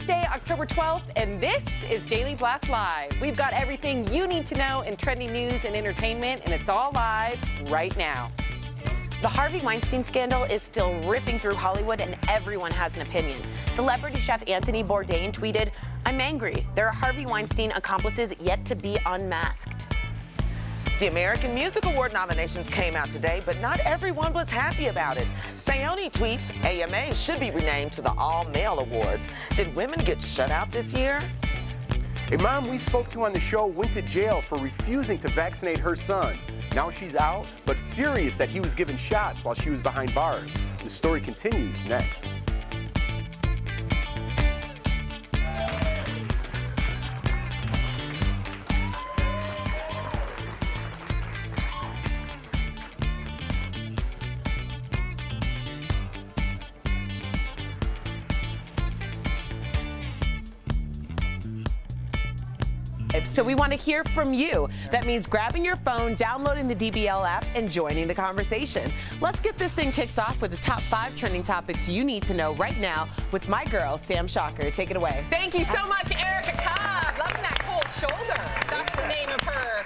Wednesday, October 12th, and this is Daily Blast Live. We've got everything you need to know in trending news and entertainment, and it's all live right now. The Harvey Weinstein scandal is still ripping through Hollywood, and everyone has an opinion. Celebrity chef Anthony Bourdain tweeted, "I'm angry. There are Harvey Weinstein accomplices yet to be unmasked." The American Music Award nominations came out today, but not everyone was happy about it. Sayoni tweets, AMA should be renamed to the All-Male Awards. Did women get shut out this year? A mom we spoke to on the show went to jail for refusing to vaccinate her son. Now she's out, but furious that he was given shots while she was behind bars. The story continues next. So we want to hear from you. That means grabbing your phone, downloading the DBL app, and joining the conversation. Let's get this thing kicked off with the top 5 trending topics you need to know right now with my girl, Sam Shocker. Take it away. Thank you so much, Erica Cobb. Loving that cold shoulder. That's the name of her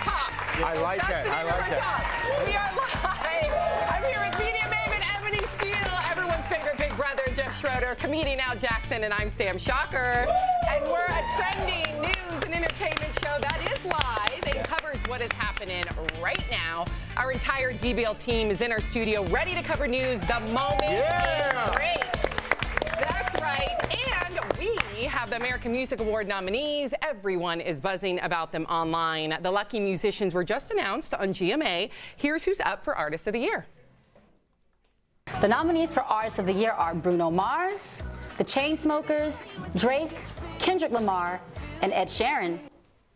top. I like That's it. the I name of like her it. top. We are live. I'm here with media maven Ebony Steele, everyone's favorite big brother, Jeff Schroeder, comedian Al Jackson, and I'm Sam Shocker. And we're a trending news and entertainment show that is live. It covers what is happening right now. Our entire DBL team is in our studio, ready to cover news the moment it breaks. That's right. And we have the American Music Award nominees. Everyone is buzzing about them online. The lucky musicians were just announced on GMA. Here's who's up for Artist of the Year. The nominees for Artist of the Year are Bruno Mars, The Chainsmokers, Drake, Kendrick Lamar, and Ed Sheeran.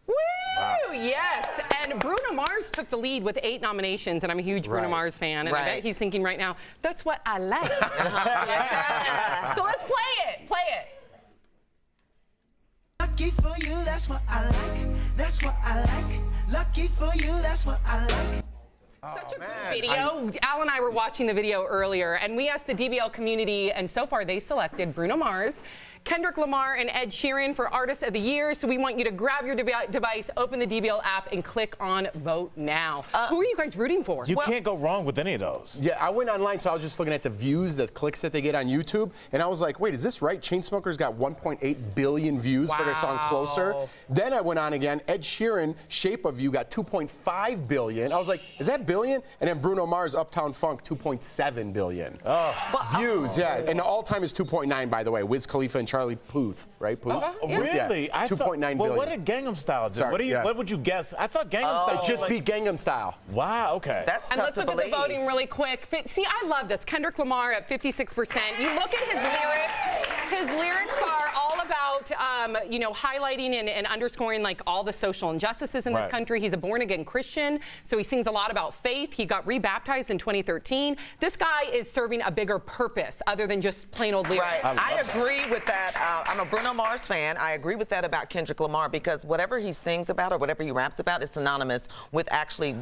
Woo! Yes, and Bruno Mars took the lead with 8 nominations, and I'm a huge Bruno Mars fan, and I bet he's thinking right now, that's what I like. Yeah. So let's play it. Play it. Lucky for you, that's what I like. That's what I like. Lucky for you, that's what I like. Such a good video. Al and I were watching the video earlier, and we asked the DBL community, and so far they selected Bruno Mars, Kendrick Lamar, and Ed Sheeran for Artist of the Year. So we want you to grab your device, open the DBL app, and click on Vote Now. Who are you guys rooting for? You can't go wrong with any of those. Yeah, I went online, so I was just looking at the views, the clicks that they get on YouTube, and I was like, wait, is this right? Chainsmokers got 1.8 billion views for their song Closer. Then I went on again. Ed Sheeran, Shape of You, got 2.5 billion. I was like, is that billion? And then Bruno Mars, Uptown Funk, 2.7 billion. Views, yeah. And the all-time is 2.9, by the way. Wiz Khalifa and Charlie Puth, right? Puth? Really? Yeah, 2.9 billion. Well, what did Gangnam Style do? Sorry, What would you guess? I thought Gangnam Style just beat Gangnam Style. Wow, okay. That's And tough let's to look believe. at the voting really quick. See, I love this. Kendrick Lamar at 56%. You look at his lyrics. His lyrics are all about, highlighting and underscoring like all the social injustices in this country. He's a born-again Christian, so he sings a lot about faith. He got rebaptized in 2013. This guy is serving a bigger purpose other than just plain old lyrics. Right. I agree with that. I'm a Bruno Mars fan. I agree with that about Kendrick Lamar because whatever he sings about or whatever he raps about is synonymous with actually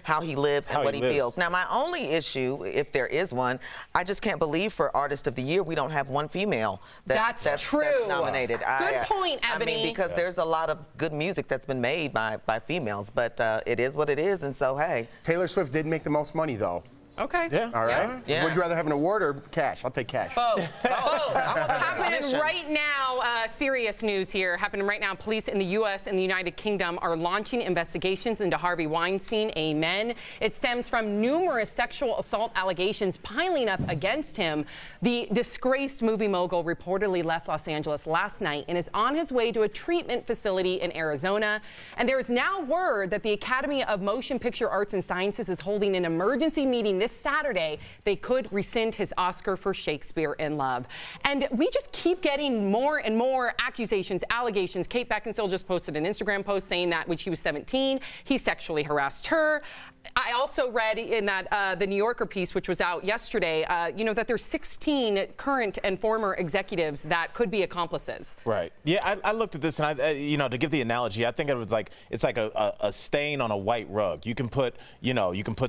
how he lives and what he feels. Now, my only issue, if there is one, I just can't believe for Artist of the Year we don't have one female that's true. nominated. Good point, Ebony. I mean, because there's a lot of good music that's been made by females, but it is what it is, and so hey. Taylor Swift did make the most money, though. Okay. Yeah. All right. Yeah. Would you rather have an award or cash? I'll take cash. Both. Happening right now, serious news here. Happening right now, police in the U.S. and the United Kingdom are launching investigations into Harvey Weinstein. Amen. It stems from numerous sexual assault allegations piling up against him. The disgraced movie mogul reportedly left Los Angeles last night and is on his way to a treatment facility in Arizona. And there is now word that the Academy of Motion Picture Arts and Sciences is holding an emergency meeting this Saturday. They could rescind his Oscar for Shakespeare in Love. And we just keep getting more and more accusations, allegations. Kate Beckinsale just posted an Instagram post saying that when she was 17, he sexually harassed her. I also read in that the New Yorker piece, which was out yesterday, that there's 16 current and former executives that could be accomplices. Right. Yeah, I looked at this, and to give the analogy, I think it was like it's like a stain on a white rug. You can put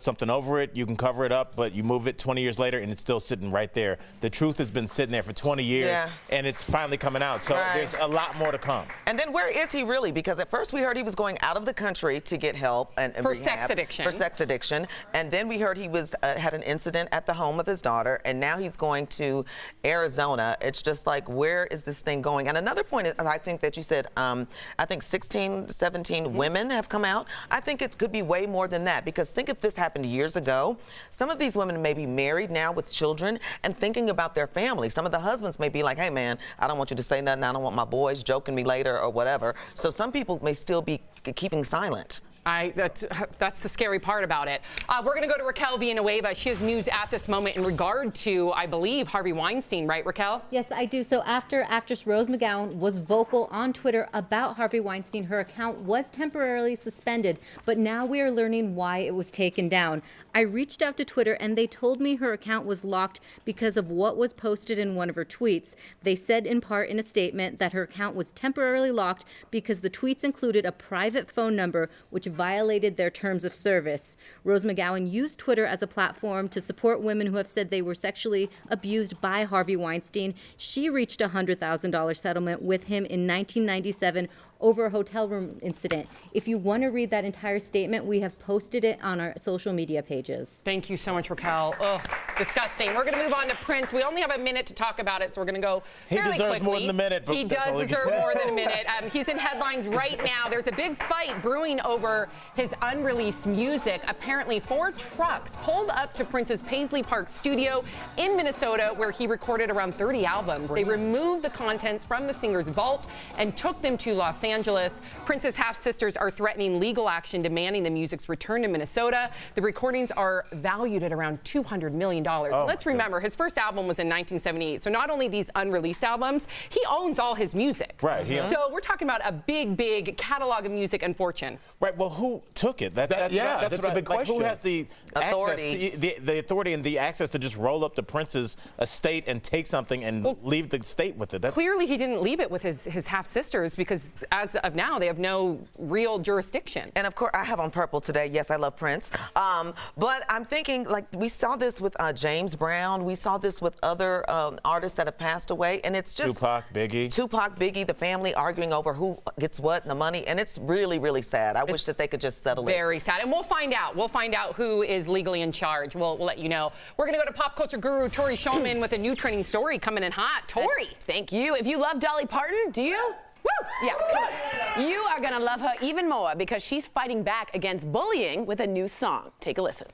something over it, you can cover cover it up, but you move it 20 years later and it's still sitting right there. The truth has been sitting there for 20 years and it's finally coming out. So there's a lot more to come. And then where is he really? Because at first we heard he was going out of the country to get help and for rehab, sex addiction. For sex addiction. And then we heard he was had an incident at the home of his daughter, and now he's going to Arizona. It's just like, where is this thing going? And another point is, I think that you said, I think 16, 17 women have come out. I think it could be way more than that, because think if this happened years ago, some of these women may be married now with children and thinking about their family. Some of the husbands may be like, hey man, I don't want you to say nothing. I don't want my boys joking me later or whatever. So some people may still be keeping silent. That's the scary part about it. We're going to go to Raquel Villanueva. She has news at this moment in regard to, I believe, Harvey Weinstein, right, Raquel? Yes, I do. So after actress Rose McGowan was vocal on Twitter about Harvey Weinstein, her account was temporarily suspended, but now we are learning why it was taken down. I reached out to Twitter and they told me her account was locked because of what was posted in one of her tweets. They said in part in a statement that her account was temporarily locked because the tweets included a private phone number which violated their terms of service. Rose McGowan used Twitter as a platform to support women who have said they were sexually abused by Harvey Weinstein. She reached a $100,000 settlement with him in 1997 over a hotel room incident. If you want to read that entire statement, we have posted it on our social media pages. Thank you so much, Raquel. Oh, disgusting. We're going to move on to Prince. We only have a minute to talk about it, so we're going to go fairly quickly. He deserves more than a minute. But he does deserve more than a minute. He's in headlines right now. There's a big fight brewing over his unreleased music. Apparently, 4 trucks pulled up to Prince's Paisley Park studio in Minnesota, where he recorded around 30 albums. They removed the contents from the singer's vault and took them to Los Angeles. Prince's half-sisters are threatening legal action demanding the music's return to Minnesota. The recordings are valued at around $200 million. Let's remember, his first album was in 1978. So not only these unreleased albums, he owns all his music. Right. So we're talking about a big, big catalog of music and fortune. Right. Well, who took it? That's a big question. Who has the Authority. access, the authority and the access to just roll up to Prince's estate and take something and leave the state with it? Clearly, he didn't leave it with his half-sisters, because as of now, they have no real jurisdiction. And of course, I have on purple today. Yes, I love Prince. But I'm thinking, like, we saw this with James Brown. We saw this with other artists that have passed away. And it's just Tupac, Biggie, the family arguing over who gets what and the money. And it's really, really sad. I wish that they could just settle it. Very sad. And we'll find out. We'll find out who is legally in charge. We'll let you know. We're going to go to pop culture guru Tori Shulman with a new trending story coming in hot. Tori. Thank you. If you love Dolly Parton, do you? Woo! Yeah, come on. You are going to love her even more because she's fighting back against bullying with a new song. Take a listen.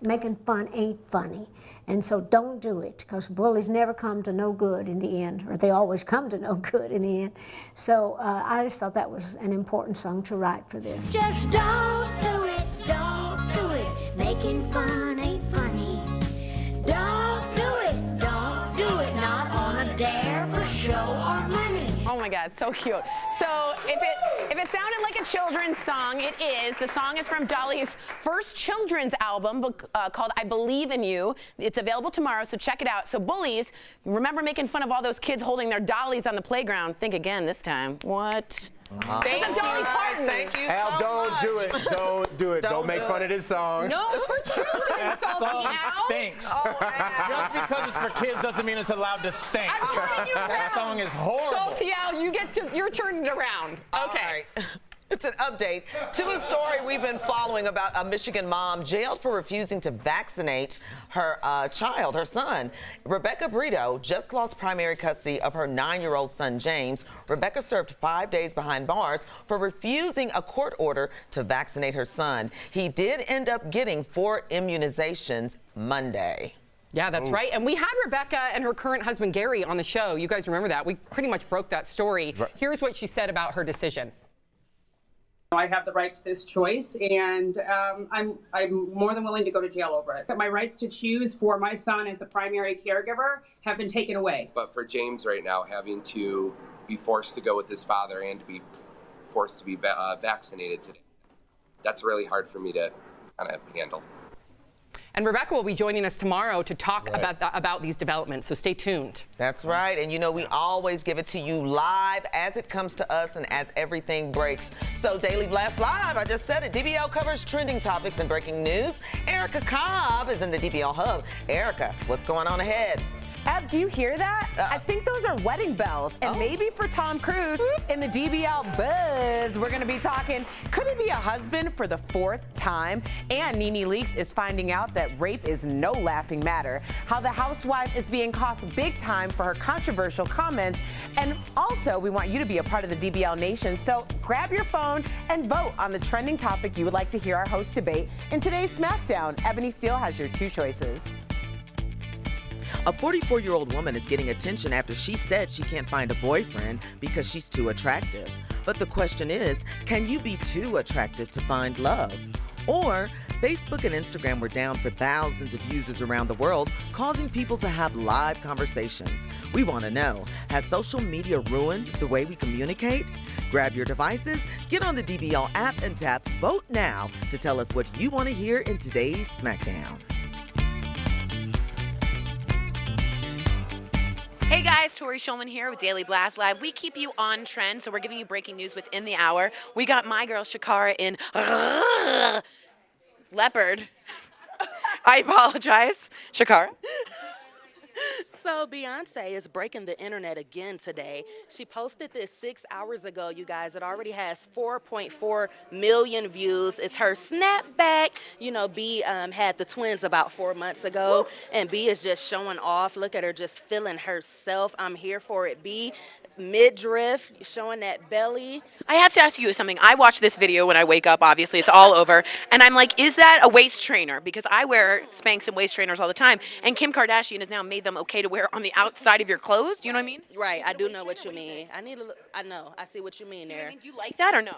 Making fun ain't funny, and so don't do it, because bullies never come to no good in the end, or they always come to no good in the end. So I just thought that was an important song to write for this. Just don't do it, making fun ain't funny. Don't do it, not on a dare for show or money. Oh my God, so cute. So if it sounded like a children's song, it is. The song is from Dolly's first children's album called I Believe in You. It's available tomorrow, so check it out. So bullies, remember making fun of all those kids holding their dollies on the playground? Think again this time. What? Thank you. Dolly Parton. Thank you Al, so don't much. do it. Don't do it. Don't make fun of this song. No, it's for children. That song stinks. Just because it's for kids doesn't mean it's allowed to stink. I'm turning you around. That song is horrible. Salty Al, you're turning it around. Okay. All right. It's an update to a story we've been following about a Michigan mom jailed for refusing to vaccinate her child, her son. Rebecca Brito just lost primary custody of her 9-year-old son, James. Rebecca served 5 days behind bars for refusing a court order to vaccinate her son. He did end up getting 4 immunizations Monday. Yeah, that's right. And we had Rebecca and her current husband, Gary, on the show. You guys remember that? We pretty much broke that story. Right. Here's what she said about her decision. I have the right to this choice, and I'm more than willing to go to jail over it. But my rights to choose for my son as the primary caregiver have been taken away. But for James right now, having to be forced to go with his father and to be forced to be vaccinated today, that's really hard for me to kind of handle. And Rebecca will be joining us tomorrow to talk about these developments, so stay tuned. That's right, and you know we always give it to you live as it comes to us and as everything breaks. So Daily Blast Live, I just said it, DBL covers trending topics and breaking news. Erica Cobb is in the DBL Hub. Erica, what's going on ahead? Ab, do you hear that? I think those are wedding bells. And maybe for Tom Cruise in the DBL Buzz, we're going to be talking, could he be a husband for the 4th time? And Nene Leakes is finding out that rape is no laughing matter. How the housewife is being cost big time for her controversial comments. And also, we want you to be a part of the DBL Nation. So grab your phone and vote on the trending topic you would like to hear our host debate in today's SmackDown. Ebony Steele has your 2 choices. A 44-year-old woman is getting attention after she said she can't find a boyfriend because she's too attractive. But the question is, can you be too attractive to find love? Or, Facebook and Instagram were down for thousands of users around the world, causing people to have live conversations. We want to know, has social media ruined the way we communicate? Grab your devices, get on the DBL app and tap Vote Now to tell us what you want to hear in today's SmackDown. Hey guys, Tori Schulman here with Daily Blast Live. We keep you on trend, so we're giving you breaking news within the hour. We got my girl Shakara in leopard. I apologize, Shakara. So Beyonce is breaking the internet again today. She posted this 6 hours ago, you guys. It already has 4.4 million views. It's her snapback. You know, B had the twins about 4 months ago, and B is just showing off. Look at her just feeling herself. I'm here for it, B. Midriff, showing that belly. I have to ask you something. I watch this video when I wake up, obviously, it's all over, and I'm like, is that a waist trainer? Because I wear Spanx and waist trainers all the time, and Kim Kardashian has now made them okay to wear on the outside of your clothes. Do you know what I mean? Right, I do know what you mean. I know, I see what you mean there. Do you like that or no?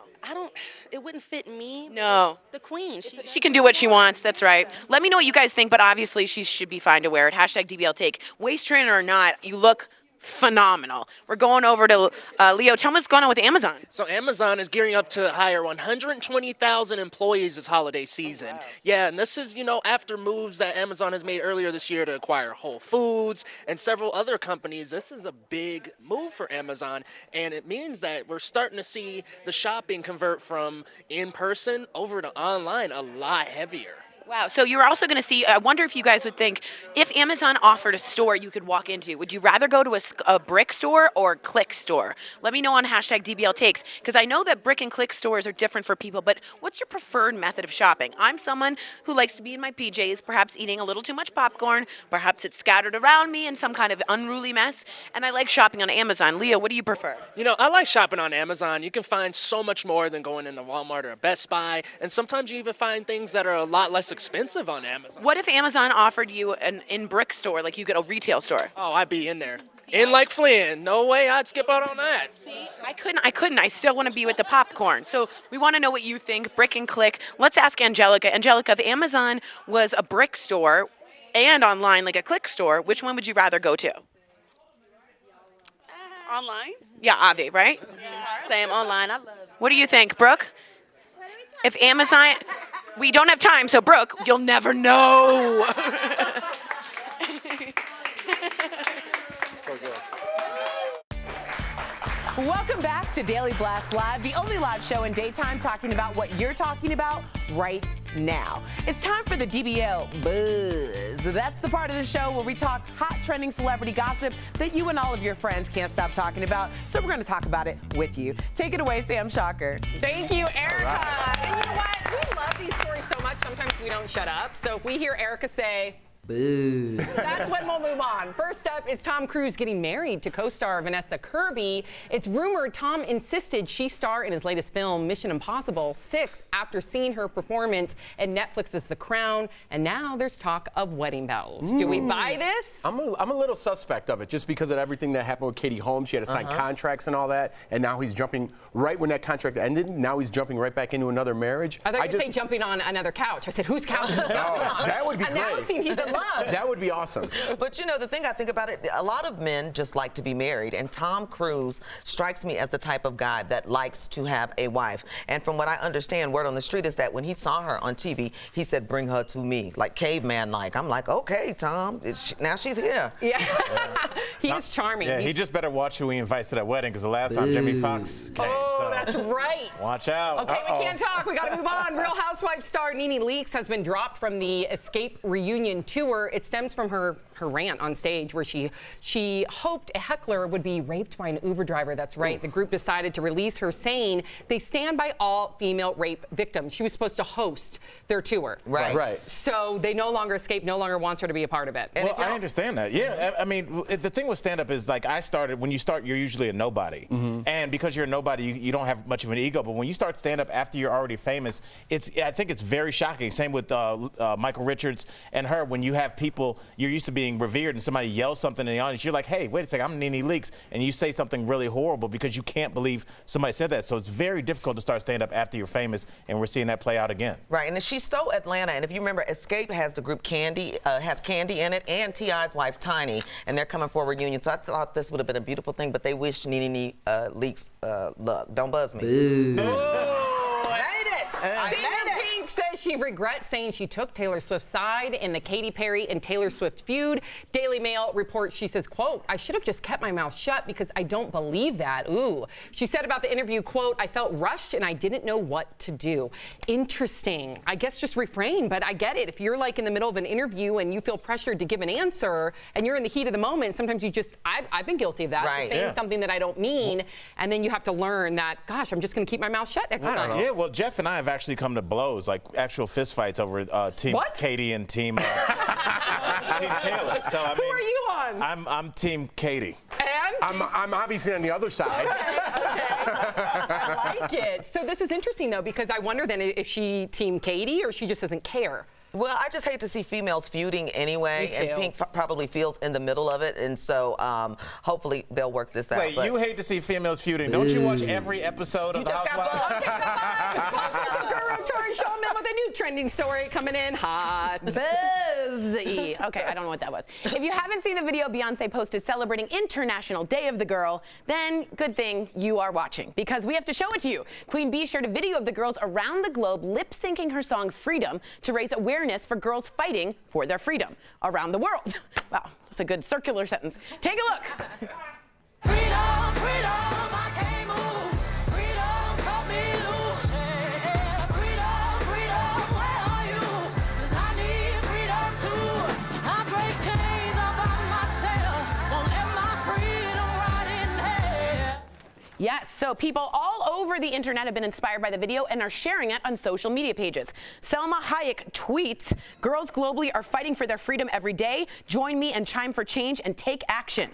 It wouldn't fit me. No. The queen. She can do what she wants, that's right. Let me know what you guys think, but obviously she should be fine to wear it. Hashtag DBL Take. Waist trainer or not, you look phenomenal. We're going over to Leo. Tell me what's going on with Amazon. So Amazon is gearing up to hire 120,000 employees this holiday season. Oh, wow. Yeah, and this is, after moves that Amazon has made earlier this year to acquire Whole Foods and several other companies. This is a big move for Amazon, and it means that we're starting to see the shopping convert from in-person over to online a lot heavier. Wow. So you're also going to see, I wonder if you guys would think, if Amazon offered a store you could walk into, would you rather go to a brick store or a click store? Let me know on hashtag DBL Takes, because I know that brick and click stores are different for people, but what's your preferred method of shopping? I'm someone who likes to be in my PJs, perhaps eating a little too much popcorn, perhaps it's scattered around me in some kind of unruly mess, and I like shopping on Amazon. Leo, what do you prefer? I like shopping on Amazon. You can find so much more than going into Walmart or a Best Buy, and sometimes you even find things that are a lot less expensive on Amazon. What if Amazon offered you an in-brick store, like you get a retail store? Oh, I'd be in there. In like Flynn. No way I'd skip out on that. See, I couldn't. I still want to be with the popcorn. So we want to know what you think. Brick and click. Let's ask Angelica. Angelica, if Amazon was a brick store and online like a click store, which one would you rather go to? Online? Yeah, Avi, right? Same online. I love it. What do you think, Brooke? If Amazon... We don't have time, so Brooke, you'll never know. So good. Welcome back to Daily Blast Live, the only live show in daytime talking about what you're talking about right now. It's time for the DBL Buzz. That's the part of the show where we talk hot trending celebrity gossip that you and all of your friends can't stop talking about. So we're going to talk about it with you. Take it away, Sam Shocker. Thank you, Erica. Right. And you know what? We love these stories so much, sometimes we don't shut up. So if we hear Erica say, boo, that's when we'll move on. First up is Tom Cruise getting married to co-star Vanessa Kirby. It's rumored Tom insisted she star in his latest film, Mission Impossible 6, after seeing her performance in Netflix's The Crown. And now there's talk of wedding bells. Do we buy this? I'm a little suspect of it, just because of everything that happened with Katie Holmes. She had to sign contracts and all that, and now he's jumping right when that contract ended. Now he's jumping right back into another marriage. I thought you were saying jumping on another couch. I said, whose couch is he jumping on? That would be great. Announcing he's in love. That would be awesome. But you know, the thing I think about it, a lot of men just like to be married, and Tom Cruise strikes me as the type of guy that likes to have a wife. And from what I understand, word on the street is that when he saw her on TV, he said, "Bring her to me," like caveman-like. I'm like, okay, Tom, now she's here. Yeah. He is charming. Yeah, he just better watch who he invites to that wedding, because the last time Jamie Foxx came. Oh, that's right. Watch out. Okay, we can't talk. We got to move on. Real Housewives star NeNe Leakes has been dropped from the Escape reunion tour. It stems from her rant on stage where she hoped a heckler would be raped by an Uber driver. That's right. The group decided to release her saying they stand by all female rape victims. She was supposed to host their tour. Right. So they no longer Escape, no longer wants her to be a part of it. Well, I understand that. Yeah, I mean, the thing with stand-up is, like, when you start, you're usually a nobody. And because you're a nobody, you don't have much of an ego. But when you start stand-up after you're already famous, I think it's very shocking. Same with Michael Richards and her. When you have people, you're used to being revered, and somebody yells something in the audience, you're like, hey, wait a second, I'm NeNe Leakes, and you say something really horrible because you can't believe somebody said that. So it's very difficult to start stand-up after you're famous, and we're seeing that play out again. Right, and she's so Atlanta, and if you remember, Escape has the group Candy, has Candy in it, and T.I.'s wife, Tiny, and they're coming for a reunion. So I thought this would have been a beautiful thing, but they wish NeNe Leakes luck. Don't buzz me. Pink says she regrets saying she took Taylor Swift's side in the Katy Perry and Taylor Swift feud. Daily Mail reports, she says, quote, "I should have just kept my mouth shut because I don't believe that." Ooh. She said about the interview, quote, "I felt rushed and I didn't know what to do." Interesting. I guess just refrain, but I get it. If you're like in the middle of an interview and you feel pressured to give an answer and you're in the heat of the moment, sometimes you just, I've been guilty of that. Right. Just saying something that I don't mean, and then you have to learn that, gosh, I'm just going to keep my mouth shut next time. Yeah, well, Jeff and I have actually come to blows, like actual fist fights over Team Katie and Team Team Taylor. So I mean, who are you on? I'm Team Katie. And I'm obviously on the other side. I like it. So this is interesting though, because I wonder then if she Team Katie or she just doesn't care. Well, I just hate to see females feuding anyway, and Pink probably feels in the middle of it, and so hopefully they'll work this out. Wait, you hate to see females feuding? Don't you watch every episode of The Housewives? Sean Mill with a new trending story coming in hot. Buzzy. Okay, I don't know what that was. If you haven't seen the video Beyonce posted celebrating International Day of the Girl, then good thing you are watching, because we have to show it to you. Queen Bee shared a video of the girls around the globe lip-syncing her song Freedom to raise awareness for girls fighting for their freedom around the world. Wow, that's a good circular sentence. Take a look. Freedom, freedom, I can't move. Freedom, cut me loose. Yeah, freedom, freedom, where are you? 'Cause I need freedom too. I break chains all by myself. Won't let my freedom rot in hell. Yes, so people all over the internet have been inspired by the video and are sharing it on social media pages. Selma Hayek tweets, "Girls globally are fighting for their freedom every day. Join me and chime for change and take action."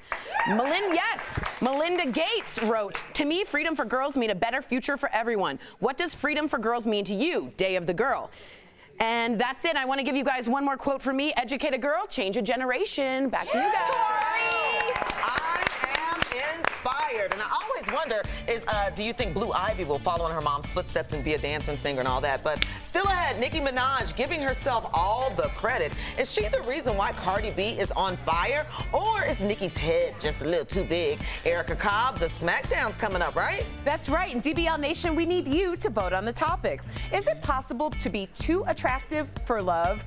Melinda Gates wrote, "To me, freedom for girls mean a better future for everyone. What does freedom for girls mean to you? Day of the Girl." And that's it. I want to give you guys one more quote from me. Educate a girl, change a generation. Back to you guys. I am inspired, and I always wonder do you think Blue Ivy will follow in her mom's footsteps and be a dancer and singer and all that? But still ahead, Nicki Minaj giving herself all the credit. Is she the reason why Cardi B is on fire, or is Nicki's head just a little too big? Erica Cobb, the SmackDown's coming up, right? That's right. And DBL Nation, we need you to vote on the topics. Is it possible to be too attractive for love?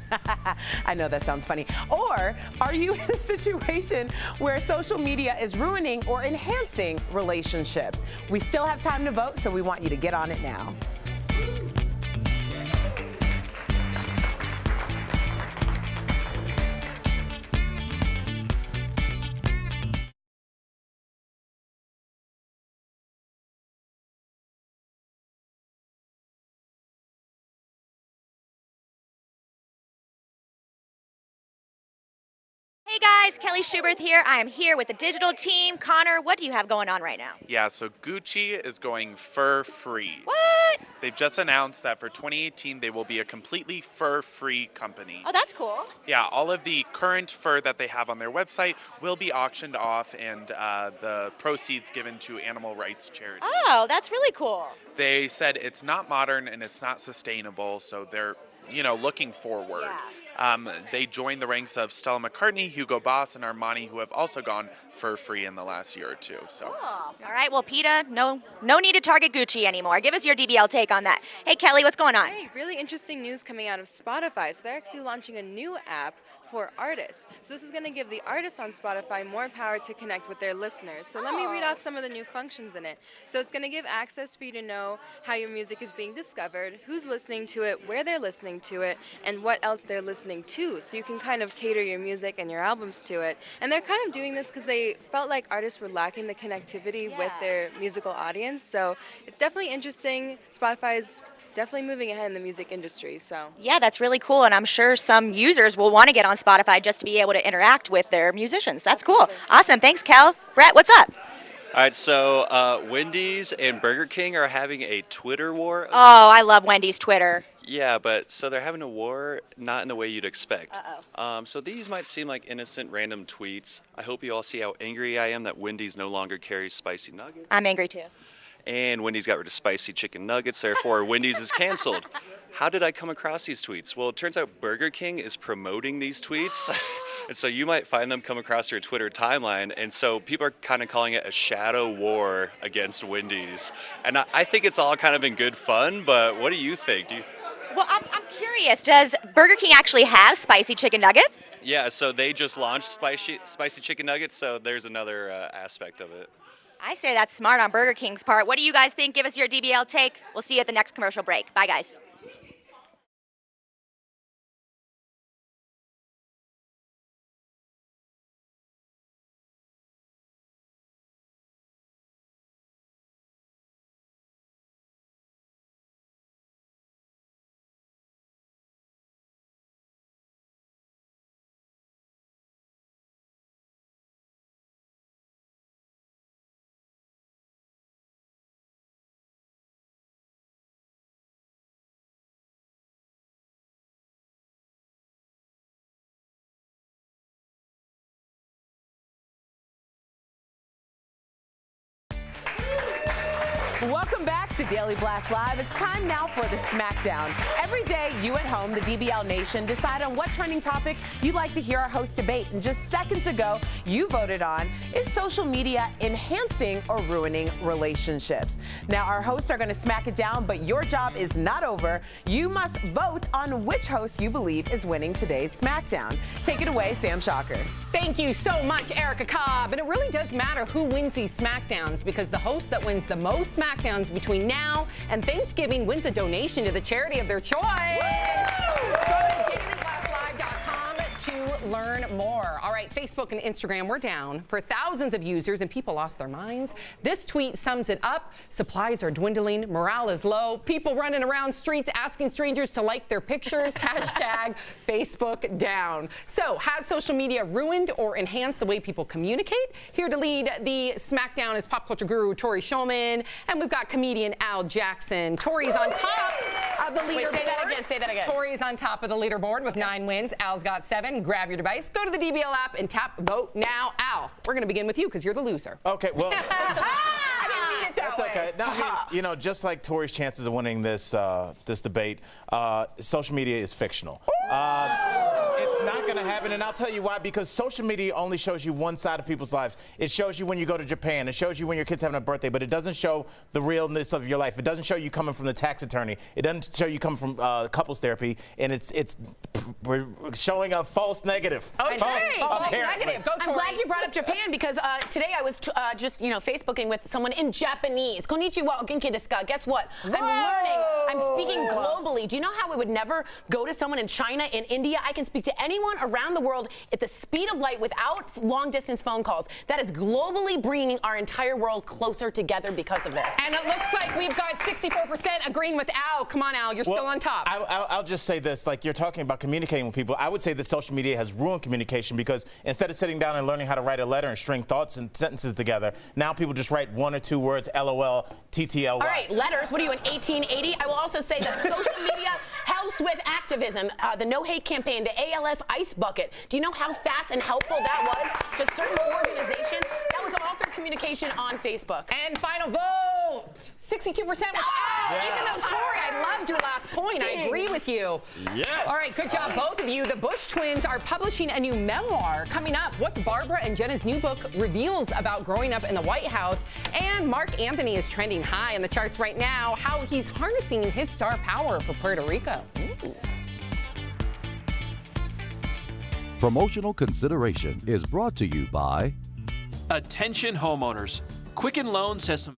I know that sounds funny. Or are you in a situation where social media is ruining or enhancing relationships? We still have time to vote, so we want you to get on it now. Hey guys, Kelly Schubert here. I am here with the digital team. Connor, what do you have going on right now? Yeah, so Gucci is going fur-free. What? They've just announced that for 2018, they will be a completely fur-free company. Oh, that's cool. Yeah, all of the current fur that they have on their website will be auctioned off and the proceeds given to animal rights charities. Oh, that's really cool. They said it's not modern and it's not sustainable, so they're, looking forward. Yeah. They joined the ranks of Stella McCartney, Hugo Boss, and Armani, who have also gone for free in the last year or two. So. All right, well, PETA, no need to target Gucci anymore. Give us your DBL take on that. Hey, Kelly, what's going on? Hey, really interesting news coming out of Spotify. So they're actually launching a new app for artists. So this is going to give the artists on Spotify more power to connect with their listeners. So let me read off some of the new functions in it. So it's going to give access for you to know how your music is being discovered, who's listening to it, where they're listening to it, and what else they're listening to. So you can kind of cater your music and your albums to it. And they're kind of doing this because they felt like artists were lacking the connectivity with their musical audience. So it's definitely interesting. Spotify's definitely moving ahead in the music industry. So Yeah, that's really cool, and I'm sure some users will want to get on Spotify just to be able to interact with their musicians. That's cool. Awesome. Thanks, Kel. Brett, what's up? All right, so Wendy's and Burger King are having a Twitter war. Oh, I love Wendy's Twitter. Yeah, but so they're having a war, not in the way you'd expect. So these might seem like innocent, random tweets. I hope you all see how angry I am that Wendy's no longer carries spicy nuggets. I'm angry too. And Wendy's got rid of spicy chicken nuggets, therefore Wendy's is canceled. How did I come across these tweets? Well, it turns out Burger King is promoting these tweets. And so you might find them come across your Twitter timeline. And so people are kind of calling it a shadow war against Wendy's. And I think it's all kind of in good fun, but what do you think? Well, I'm curious. Does Burger King actually have spicy chicken nuggets? Yeah, so they just launched spicy chicken nuggets, so there's another aspect of it. I say that's smart on Burger King's part. What do you guys think? Give us your DBL take. We'll see you at the next commercial break. Bye, guys. Welcome back to Daily Blast Live. It's time now for the Smackdown. Every day, you at home, the DBL Nation, decide on what trending topic you'd like to hear our host debate. And just seconds ago, you voted on, is social media enhancing or ruining relationships? Now, our hosts are going to smack it down, but your job is not over. You must vote on which host you believe is winning today's Smackdown. Take it away, Sam Shocker. Thank you so much, Erica Cobb. And it really does matter who wins these Smackdowns, because the host that wins the most Smackdowns between now and Thanksgiving wins a donation to the charity of their choice. Go to dailyblastlive.com to learn more. All right, Facebook and Instagram were down for thousands of users and people lost their minds. This tweet sums it up. Supplies are dwindling, morale is low, people running around streets asking strangers to like their pictures, hashtag Facebook down. So has social media ruined or enhanced the way people communicate? Here to lead the Smackdown is pop culture guru Tori Shulman, and we've got comedian Al Jackson. Tori's on top of the leaderboard. Wait, say that again. Tori's on top of the leaderboard with 9 wins. Al's got 7. Grab your device, go to the DBL app and tap vote now. Al, we're going to begin with you because you're the loser. Okay, well. I didn't mean it that That's way. okay. No, I mean, you know, just like Tori's chances of winning this this debate, social media is fictional. It's not going to happen, and I'll tell you why. Because social media only shows you one side of people's lives. It shows you when you go to Japan. It shows you when your kid's having a birthday, but it doesn't show the realness of your life. It doesn't show you coming from the tax attorney. It doesn't show you coming from couples therapy, and it's we're showing a false negative. Okay. False negative. Go, I'm glad you brought up Japan, because today I was just Facebooking with someone in Japanese. Konnichiwa, o genki desu ka? Guess what? I'm learning. I'm speaking globally. Do you know how we would never go to someone in China, in India? I can speak to anyone around the world at the speed of light without long-distance phone calls. That is globally bringing our entire world closer together because of this. And it looks like we've got 64% agreeing with Al. Come on, Al, you're still on top. I'll just say this, like you're talking about communicating with people. I would say that social media has ruined communication, because instead of sitting down and learning how to write a letter and string thoughts and sentences together, now people just write 1 or 2 words, LOL, TTLY. All right, letters, what are you, in 1880? I will also say that social media helps with activism. The No Hate campaign, the ALS Ice Bucket. Do you know how fast and helpful that was to certain organizations? That was all through communication on Facebook. And final vote. 62%. Even though, Tori, I loved your last point. I agree with you. Yes. All right, good job, both of you. The Bush twins are publishing a new memoir. Coming up, what Barbara and Jenna's new book reveals about growing up in the White House. And Mark Anthony is trending high on the charts right now, how he's harnessing his star power for Puerto Rico. Ooh. Promotional consideration is brought to you by Attention homeowners. Quicken Loans has some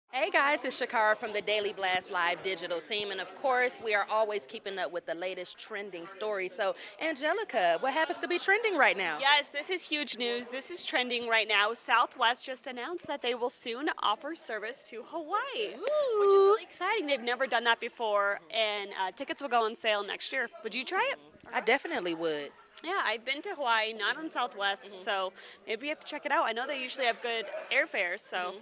Hey guys, it's Shakara from the Daily Blast Live digital team, and of course, we are always keeping up with the latest trending stories. So, Angelica, what happens to be trending right now? Yes, this is huge news. This is trending right now. Southwest just announced that they will soon offer service to Hawaii, which is really exciting. They've never done that before, and tickets will go on sale next year. Would you try it? I definitely would. Yeah, I've been to Hawaii, not on Southwest, so maybe you have to check it out. I know they usually have good airfares, so.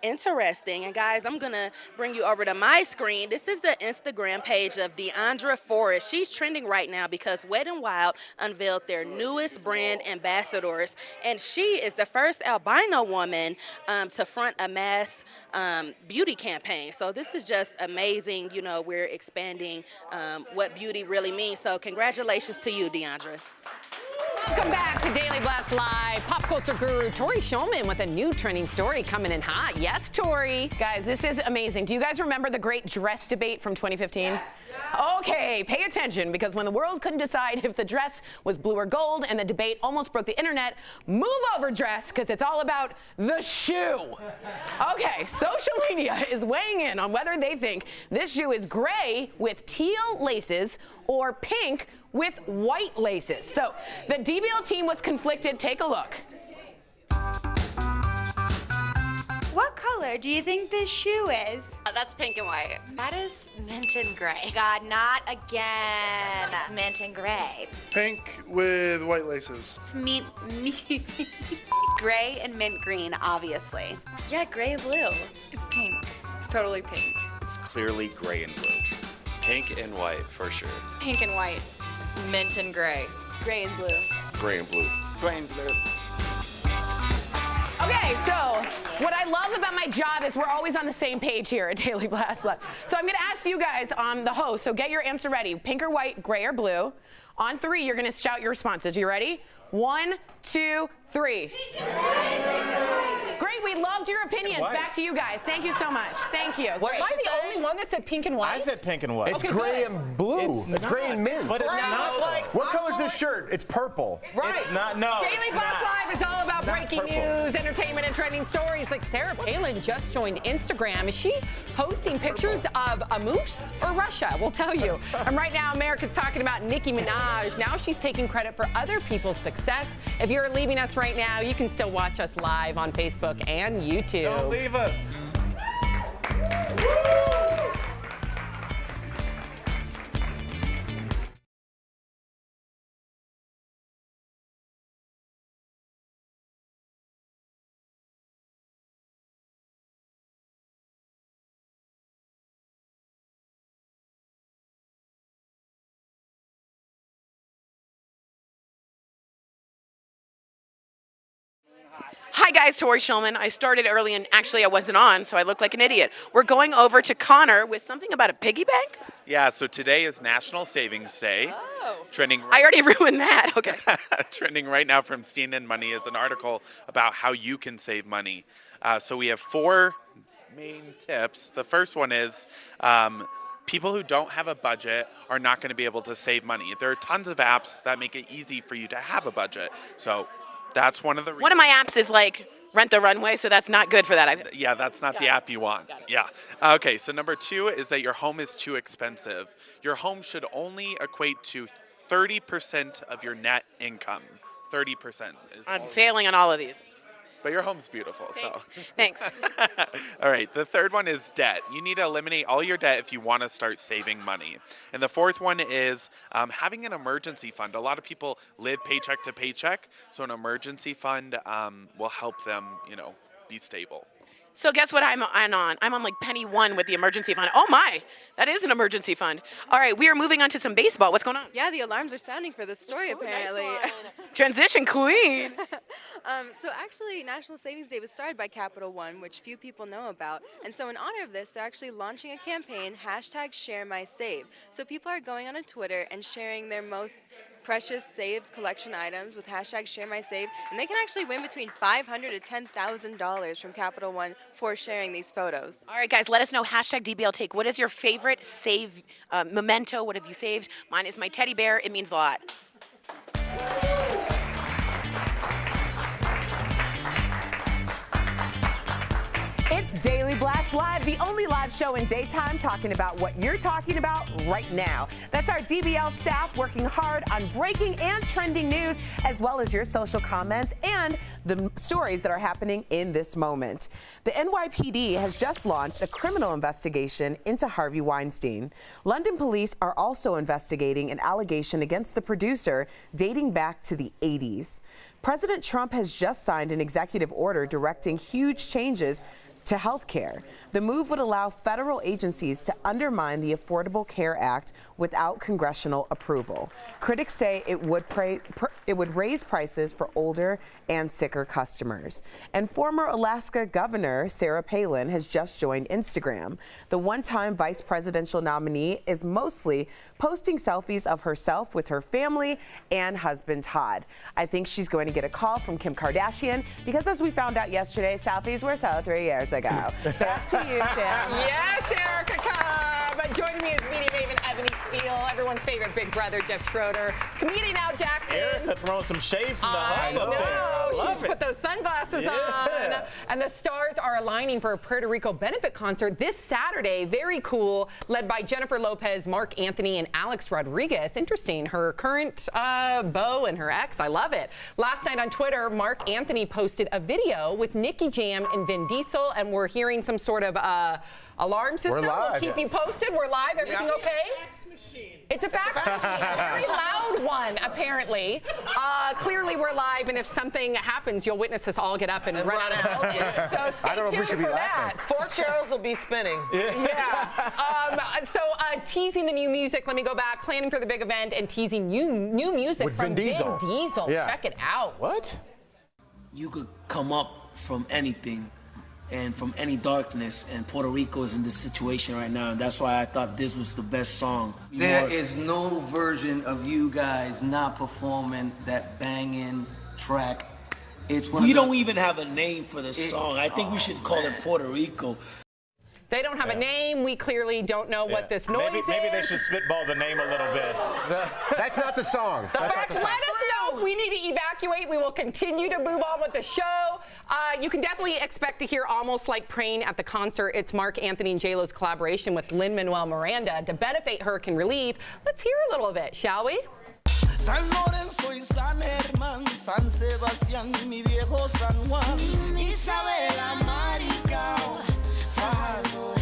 Interesting. And guys, I'm going to bring you over to my screen. This is the Instagram page of Deandra Forrest. She's trending right now because Wet n Wild unveiled their newest brand ambassadors. And she is the first albino woman to front a mass beauty campaign. So this is just amazing. You know, we're expanding what beauty really means. So congratulations to you, Deandra. Welcome back to Daily Blast Live. Pop culture guru Tori Shulman with a new trending story coming in hot. Yes, Tori. Guys, this is amazing. Do you guys remember the great dress debate from 2015? Yes. Okay, pay attention, because when the world couldn't decide if the dress was blue or gold and the debate almost broke the internet, move over, dress, because it's all about the shoe. Okay, social media is weighing in on whether they think this shoe is gray with teal laces or pink with white laces. So the DBL team was conflicted. Take a look. What color do you think this shoe is? That's pink and white. That is mint and gray. God, not again. It's mint and gray. Pink with white laces. It's gray and mint green, obviously. Yeah, gray and blue. It's pink. It's totally pink. It's clearly gray and blue. Pink and white, for sure. Pink and white. Mint and gray. Gray and blue. Gray and blue. Gray and blue. Okay, so what I love about my job is we're always on the same page here at Daily Blast Live. So I'm going to ask you guys, the host, so get your answer ready. Pink or white, gray or blue. On 3, you're going to shout your responses. You ready? 1, 2, 3. Great, we loved your opinions. Back to you guys. Thank you so much. Thank you. Am I the only one that said pink and white? I said pink and white. It's gray and blue. It's gray and mint. But it's not. What color's this shirt? It's purple. Right. It's not. No. Daily Blast Live is all about breaking news, entertainment, and trending stories. Like Sarah Palin just joined Instagram. Is she posting pictures of a moose or Russia? We'll tell you. And right now, America's talking about Nicki Minaj. Now she's taking credit for other people's success. If you're leaving us right now, you can still watch us live on Facebook and YouTube. Don't leave us. Hi guys, Tori Shulman. I started early and actually I wasn't on, so I look like an idiot. We're going over to Connor with something about a piggy bank? Yeah, so today is National Savings Day. Trending I already ruined that. Okay. Trending right now from CNN Money is an article about how you can save money. So we have 4 main tips. The first one is people who don't have a budget are not going to be able to save money. There are tons of apps that make it easy for you to have a budget. So that's one of the reasons. One of my apps is like Rent the Runway, so that's not good for that. Yeah, that's not the app you want. Yeah. Okay, so number 2 is that your home is too expensive. Your home should only equate to 30% of your net income. 30%. I'm failing on all of these. but your home's beautiful. Thanks. All right, the third one is debt. You need to eliminate all your debt if you want to start saving money. And the fourth one is having an emergency fund. A lot of people live paycheck to paycheck, so an emergency fund will help them, be stable. So guess what I'm on? I'm on like penny one with the emergency fund. Oh my, that is an emergency fund. All right, we are moving on to some baseball. What's going on? Yeah, the alarms are sounding for this story, apparently. Nice Transition queen. So actually, National Savings Day was started by Capital One, which few people know about. And so in honor of this, they're actually launching a campaign, #ShareMySave. So people are going on Twitter and sharing their most precious saved collection items with #ShareMySave, and they can actually win between $500 to $10,000 from Capital One for sharing these photos. All right, guys, let us know, #DBL Take. What is your favorite save memento? What have you saved? Mine is my teddy bear. It means a lot. It's Daily Blast Live, the only live show in daytime talking about what you're talking about right now. That's our DBL staff working hard on breaking and trending news, as well as your social comments and the stories that are happening in this moment. The NYPD has just launched a criminal investigation into Harvey Weinstein. London police are also investigating an allegation against the producer dating back to the 80s. President Trump has just signed an executive order directing huge changes to health care. The move would allow federal agencies to undermine the Affordable Care Act without congressional approval. Critics say it would raise prices for older and sicker customers. And former Alaska Governor Sarah Palin has just joined Instagram. The one-time vice presidential nominee is mostly posting selfies of herself with her family and husband Todd. I think she's going to get a call from Kim Kardashian because, as we found out yesterday, selfies were so 3 years ago. Back to you, Sam. Yes, Erica Cobb. Joining me is media maven Ebony Steele, everyone's favorite big brother Jeff Schroeder, comedian Al Jackson. Erica throwing some shade from the hub up there. She's put those sunglasses on. And the stars are aligning for a Puerto Rico benefit concert this Saturday. Very cool, led by Jennifer Lopez, Mark Anthony, and Alex Rodriguez. Interesting, her current beau and her ex. I love it. Last night on Twitter, Mark Anthony posted a video with Nicky Jam and Vin Diesel, and we're hearing some sort of alarm system. We're live. We'll keep you posted. We're live. Everything okay? Fax machine. It's a fax machine. A very loud one, apparently. Clearly, we're live, and if something happens, you'll witness us all get up and run out. So stay I don't know if we tuned should be for laughing. that. Fork arrows will be spinning. So teasing the new music. Let me go back. Planning for the big event and teasing new music With from Vin Diesel. Vin Diesel. Yeah. Check it out. What? You could come up from anything and from any darkness, and Puerto Rico is in this situation right now, and that's why I thought this was the best song. There is no version of you guys not performing that banging track. It's one We of the- don't even have a name for the song. I think we should call it Puerto Rico. They don't have a name. We clearly don't know what this noise is. Maybe they should spitball the name a little bit. That's not the song. Let us know if we need to evacuate. We will continue to move on with the show. You can definitely expect to hear Almost Like Praying at the concert. It's Mark Anthony and J-Lo's collaboration with Lin-Manuel Miranda to benefit Hurricane Relief. Let's hear a little of it, shall we? San Lorenzo y San Germán, San Sebastián, mi viejo San Juan, Isabela, Maricao, Fajardo,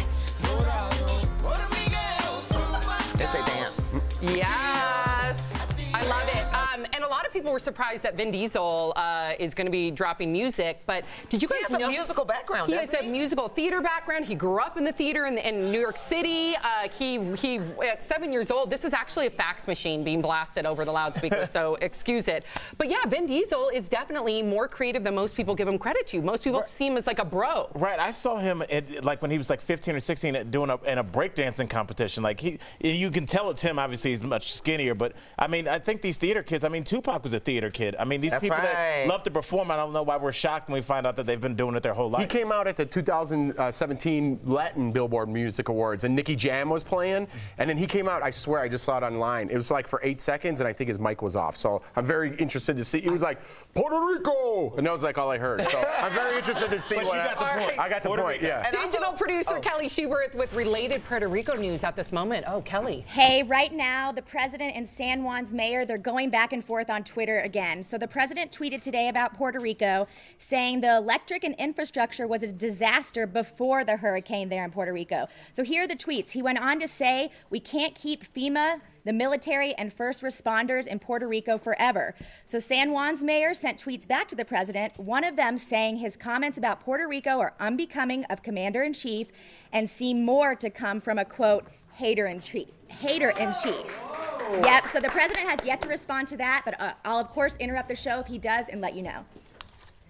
Dorado, Hormiguero, Zumba. It's a dance. Yes, I love it. And a lot of people were surprised that Vin Diesel is going to be dropping music, but did you guys know? He has a musical background, He has a musical theater background. He grew up in the theater in New York City. He at 7 years old, this is actually a fax machine being blasted over the loudspeaker, so excuse it. But yeah, Vin Diesel is definitely more creative than most people give him credit to. Most people see him as like a bro. Right, I saw him like when he was like 15 or 16 doing in a breakdancing competition. Like you can tell it's him. Obviously, he's much skinnier, but I mean, I think these theater kids. I mean, Tupac was a theater kid. I mean, these people that love to perform. I don't know why we're shocked when we find out that they've been doing it their whole life. He came out at the 2017 Latin Billboard Music Awards, and Nicky Jam was playing. And then he came out. I swear, I just saw it online. It was like for 8 seconds, and I think his mic was off. So I'm very interested to see. He was like Puerto Rico, and that was like all I heard. So I'm very interested to see But what. you got the point. I got the point. Yeah. Digital producer Kelly Schubert with related Puerto Rico news at this moment. Oh, Kelly. Hey, right now, the president and San Juan's mayor, they're going back and forth on Twitter Twitter again. So the president tweeted today about Puerto Rico, saying the electric and infrastructure was a disaster before the hurricane there in Puerto Rico. So here are the tweets. He went on to say, we can't keep FEMA, the military, and first responders in Puerto Rico forever. So San Juan's mayor sent tweets back to the president, one of them saying his comments about Puerto Rico are unbecoming of commander-in-chief and seem more to come from a, quote, hater-in-chief. Yep, so the president has yet to respond to that, but I'll, of course, interrupt the show if he does and let you know.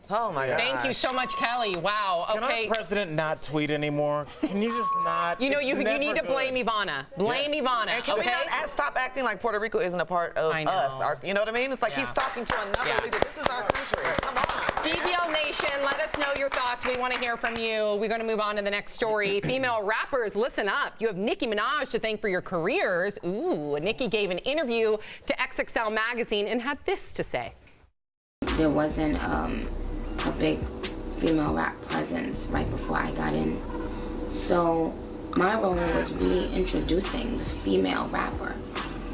Oh, my God. Thank you so much, Kelly. Wow. Can Okay. our president not tweet anymore? Can you just not? You know, It's you never need to good. blame Ivana. Blame Ivana, And can we okay? not stop acting like Puerto Rico isn't a part of us? You know what I mean? It's like he's talking to another leader. This is our country. Come on. DBL Nation, let us know your thoughts. We want to hear from you. We're going to move on to the next story. Female rappers, listen up. You have Nicki Minaj to thank for your careers. Ooh, Nicki gave an interview to XXL Magazine and had this to say. There wasn't a big female rap presence right before I got in. So my role was really introducing the female rapper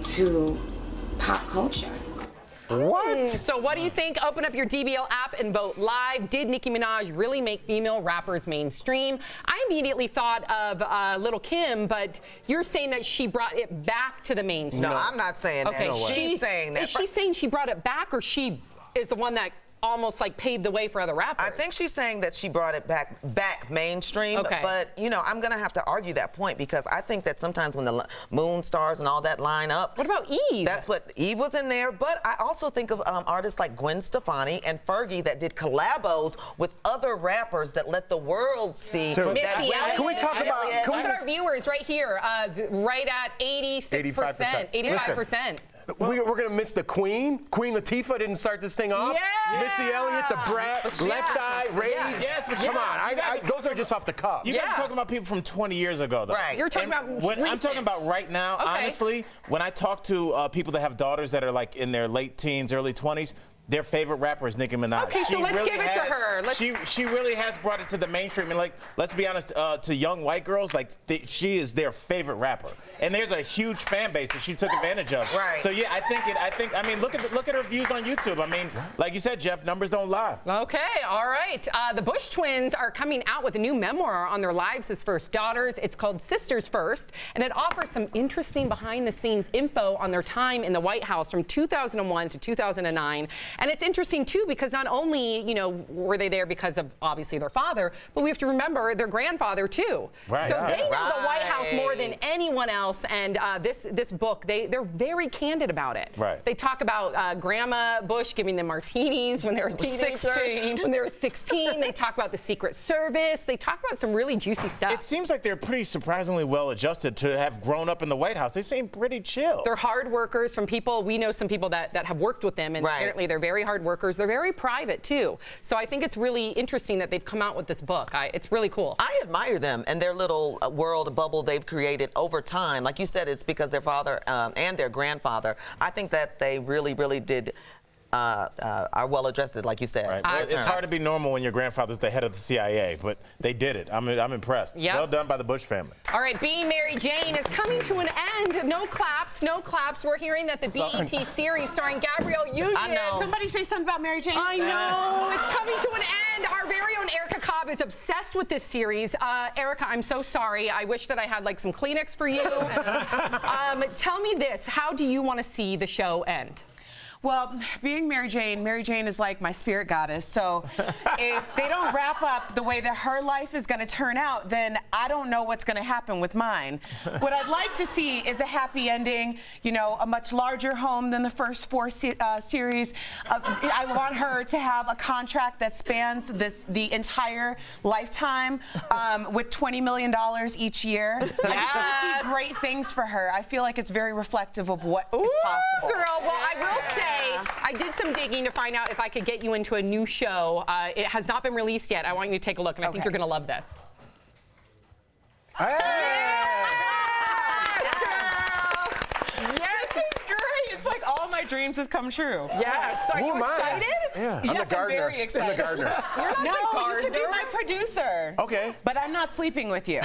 to pop culture. What? So what do you think? Open up your DBL app and vote live. Did Nicki Minaj really make female rappers mainstream? I immediately thought of Lil' Kim, but you're saying that she brought it back to the mainstream. No, I'm not saying that. Okay, No way. She's saying that. Is she saying she brought it back, or she is the one that almost like paved the way for other rappers? I think she's saying that she brought it back mainstream. Okay. But, you know, I'm going to have to argue that point because I think that sometimes when the moon stars and all that line up. What about Eve? That's what Eve was in there. But I also think of artists like Gwen Stefani and Fergie that did collabos with other rappers that let the world see. Missy that Elliott. Can we talk about? Look at our viewers right here, right at 86%, 85%. We're going to miss the Queen. Queen Latifah didn't start this thing off. Yeah. Missy Elliott, The Brat, Left Eye, Rage. Yes, but Come on. Those are just off the cuff. You guys are talking about people from 20 years ago, though. Right. You're talking about when I'm recent. talking about right now, Okay. honestly, when I talk to people that have daughters that are like in their late teens, early 20s, their favorite rapper is Nicki Minaj. Okay, so let's give it to her. She really has brought it to the mainstream, and like, let's be honest, to young white girls, like she is their favorite rapper, and there's a huge fan base that she took advantage of. Right. So yeah, I mean, look at her views on YouTube. I mean, like you said, Jeff, numbers don't lie. Okay, all right. The Bush twins are coming out with a new memoir on their lives as first daughters. It's called Sisters First, and it offers some interesting behind-the-scenes info on their time in the White House from 2001 to 2009. And it's interesting, too, because not only, you know, were they there because of, obviously, their father, but we have to remember their grandfather, too. Right. So they know Right. the White House more than anyone else, and this book, they're very candid about it. Right. They talk about Grandma Bush giving them martinis when they were a teenager. 16. When they were 16. They talk about the Secret Service. They talk about some really juicy stuff. It seems like they're pretty surprisingly well adjusted to have grown up in the White House. They seem pretty chill. They're hard workers. From people, we know some people that have worked with them, and Right. apparently they're very hard workers. They're very private, too. So I think it's really interesting that they've come out with this book. It's really cool. I admire them and their little world bubble they've created over time. Like you said, it's because their father and their grandfather. I think that they really, really did are well adjusted, like you said. Right. Well, it's hard to be normal when your grandfather's the head of the CIA, but they did it. I'm impressed. Yep. Well done by the Bush family. All right, Being Mary Jane is coming to an end. No claps, no claps. We're hearing that the BET series starring Gabrielle Union. I know. Somebody say something about Mary Jane. I know. It's coming to an end. Our very own Erica Cobb is obsessed with this series. Erica, I'm so sorry. I wish that I had like some Kleenex for you. Tell me this. How do you want to see the show end? Well, being Mary Jane is like my spirit goddess. So if they don't wrap up the way that her life is going to turn out, then I don't know what's going to happen with mine. What I'd like to see is a happy ending, you know, a much larger home than the first four series. I want her to have a contract that spans the entire lifetime with $20 million each year. I just want to see great things for her. I feel like it's very reflective of what is possible. Girl, well, I will say, I did some digging to find out if I could get you into a new show. It has not been released yet. I want you to take a look, and I think you're going to love this. Yes, girl. Yes, it's great. It's like all my dreams have come true. Yes. Are you excited? Yeah. I'm the gardener. I'm very excited. I'm the gardener. You're not the gardener. You could be my producer. Okay. But I'm not sleeping with you.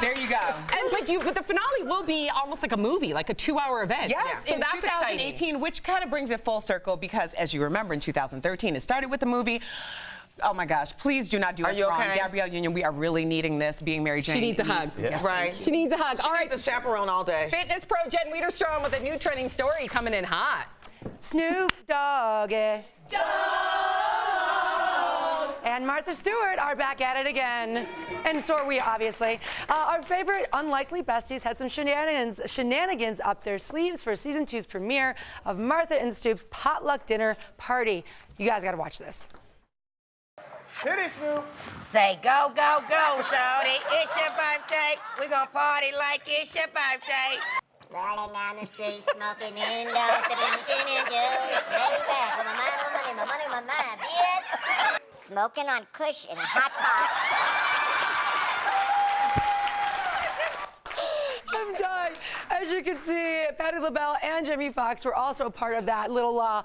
There you go. But the finale will be almost like a movie, like a 2-hour event. Yes, So in that's 2018, exciting. which kind of brings it full circle because, as you remember, in 2013, it started with the movie. Oh my gosh, please do not do us wrong. Okay? Gabrielle Union, we are really needing this, being Mary Jane. She needs a hug. Yes. Right. She needs a hug. She needs a chaperone all day. Fitness pro Jen Wiederstrom with a new trending story coming in hot. Snoop Doggy. And Martha Stewart are back at it again. And so are we, obviously. Our favorite unlikely besties had some shenanigans up their sleeves for season 2's premiere of Martha and Stoop's potluck dinner party. You guys gotta watch this. Hit it, Snoop. Say go, go, go, shorty. It's your birthday. We're gonna party like it's your birthday. Rolling down the street, smoking indoors, sipping gin and juice. Laid back with my money, my mind, bitch. Smoking on Kush in a hot pot. I'm dying. As you can see, Patti LaBelle and Jamie Foxx were also part of that little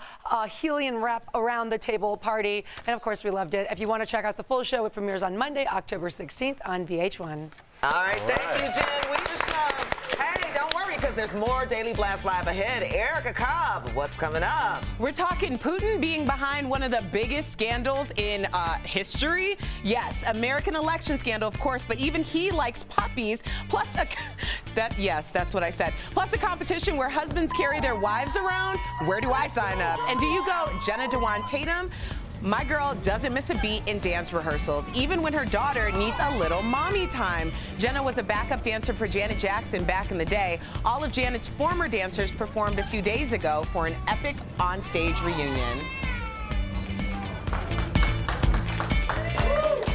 helium wrap around the table party. And of course, we loved it. If you want to check out the full show, it premieres on Monday, October 16th on VH1. All right, thank you, Jen Wiederstrom. Hey, don't worry, because there's more Daily Blast Live ahead. Erica Cobb, what's coming up? We're talking Putin being behind one of the biggest scandals in history. Yes, American election scandal, of course, but even he likes puppies. Plus, that's what I said. Plus a competition where husbands carry their wives around. Where do I sign up? And do you go Jenna Dewan Tatum? My girl doesn't miss a beat in dance rehearsals, even when her daughter needs a little mommy time. Jenna was a backup dancer for Janet Jackson back in the day. All of Janet's former dancers performed a few days ago for an epic onstage reunion.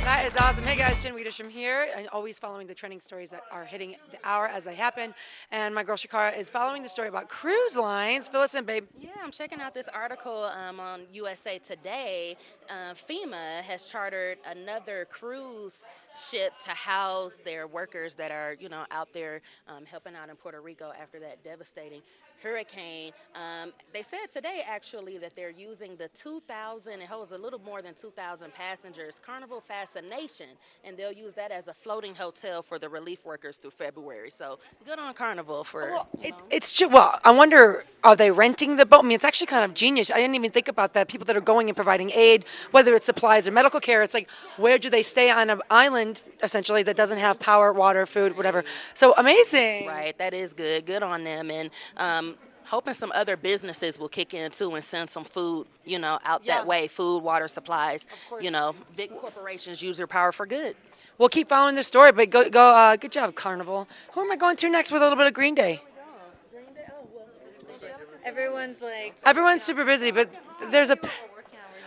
That is awesome. Hey guys, Jen Wiederstrom here, and always following the trending stories that are hitting the hour as they happen. And my girl Shakara is following the story about cruise lines. Fill us in, babe. Yeah, I'm checking out this article on USA Today. FEMA has chartered another cruise ship to house their workers that are, out there helping out in Puerto Rico after that devastating hurricane. They said today, actually, that they're using the 2,000, it holds a little more than 2,000 passengers, Carnival Fascination, and they'll use that as a floating hotel for the relief workers through February. So good on Carnival for, I wonder, are they renting the boat? I mean, it's actually kind of genius. I didn't even think about that. People that are going and providing aid, whether it's supplies or medical care, it's like, where do they stay on an island, essentially, that doesn't have power, water, food, whatever. So amazing. Right, that is good. Good on them. And hoping some other businesses will kick in too and send some food, out that way. Food, water supplies. Big corporations use their power for good. We'll keep following this story, but go. Good job, Carnival. Who am I going to next with a little bit of Green Day? Everyone's super busy, but there's a.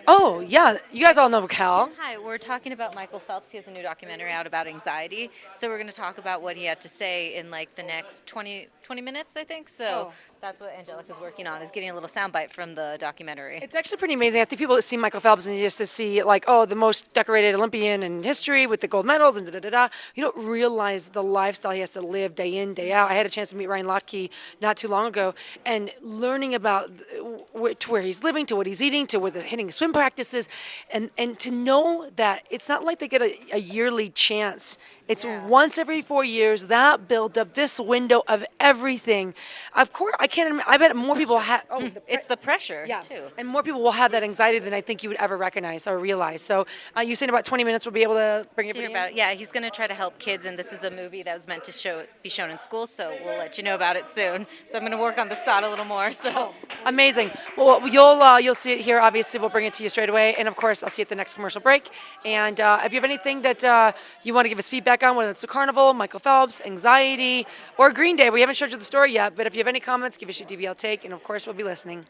Oh, yeah. You guys all know Cal. Hi, we're talking about Michael Phelps. He has a new documentary out about anxiety. So we're going to talk about what he had to say in like the next 20 minutes, I think. So that's what Angelica's working on, is getting a little soundbite from the documentary. It's actually pretty amazing. I think people that see Michael Phelps and just to see like, the most decorated Olympian in history with the gold medals and da-da-da-da. You don't realize the lifestyle he has to live day in, day out. I had a chance to meet Ryan Lochte not too long ago, and learning about to where he's living, to what he's eating, to where they're hitting swim practices, and to know that it's not like they get a yearly chance. It's once every 4 years, that build up, this window of everything. Of course, I bet more people have. It's the pressure, too. And more people will have that anxiety than I think you would ever recognize or realize. So you said in about 20 minutes we'll be able to bring it about it. Yeah, he's going to try to help kids, and this is a movie that was meant to be shown in school, so we'll let you know about it soon. So I'm going to work on the side a little more. So amazing. Well, you'll see it here. Obviously, we'll bring it to you straight away. And of course, I'll see you at the next commercial break. And if you have anything that you want to give us feedback on, whether it's the Carnival, Michael Phelps, anxiety, or Green Day, we haven't showed you the story yet. But if you have any comments, give us your DVL take, and of course, we'll be listening.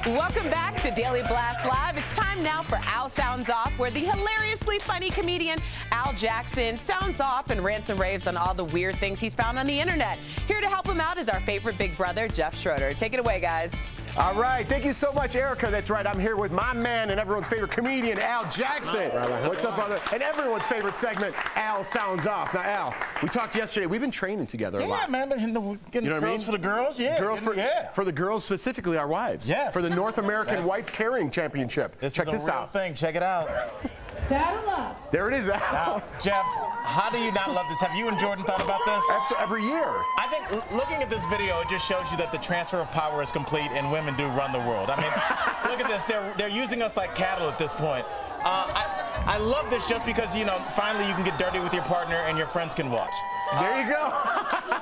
Welcome back to Daily Blast Live. It's time now for Al Sounds Off, where the hilariously funny comedian Al Jackson sounds off and rants and raves on all the weird things he's found on the internet. Here to help him out is our favorite big brother, Jeff Schroeder. Take it away, guys. All right, thank you so much, Erica. That's right, I'm here with my man and everyone's favorite comedian, Al Jackson. What's up, brother? And everyone's favorite segment, Al Sounds Off. Now, Al, we talked yesterday. We've been training together a lot. Yeah, man, getting You know what I girls mean? for the girls, yeah. For the girls, specifically our wives. Yes. For the North American Wife Carrying Championship. Check this out. Thing. Check it out. Saddle up. There it is, Al. Now, Jeff, how do you not love this? Have you and Jordan thought about this? Absolutely, every year. I think looking at this video, it just shows you that the transfer of power is complete and women do run the world. I mean, look at this. They're using us like cattle at this point. I love this just because, you know, finally you can get dirty with your partner and your friends can watch. There you go.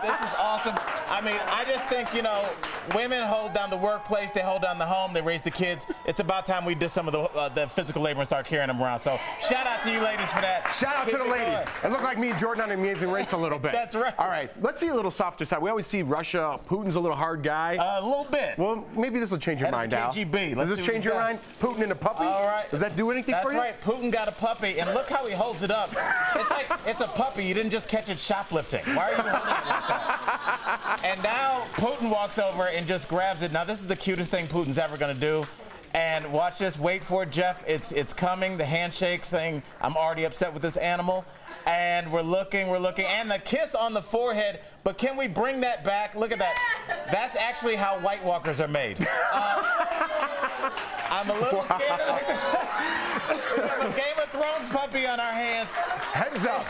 This is awesome. I mean, I just think, you know, women hold down the workplace, they hold down the home, they raise the kids. It's about time we did some of the physical labor and start carrying them around. So shout out to you ladies for that. Shout out to the ladies. It looked like me and Jordan on Amazing Race a little bit. That's right. All right, let's see a little softer side. We always see Russia, Putin's a little hard guy. A little bit. Well, maybe this will change your mind, Al. KGB. Does this change your mind? Putin and a puppy? All right. Does that do anything for you? That's right. Putin got a puppy, and look how he holds it up. It's like it's a puppy. You didn't just catch it shoplifting. Why are you holding it like that? And now Putin walks over and just grabs it. Now, this is the cutest thing Putin's ever going to do. And watch this. Wait for it, Jeff. It's coming. The handshake saying, I'm already upset with this animal. And we're looking, and the kiss on the forehead. But can we bring that back? Look at that. That's actually how White Walkers are made. I'm a little scared of that. We have a Game of Thrones puppy on our hands. Heads up.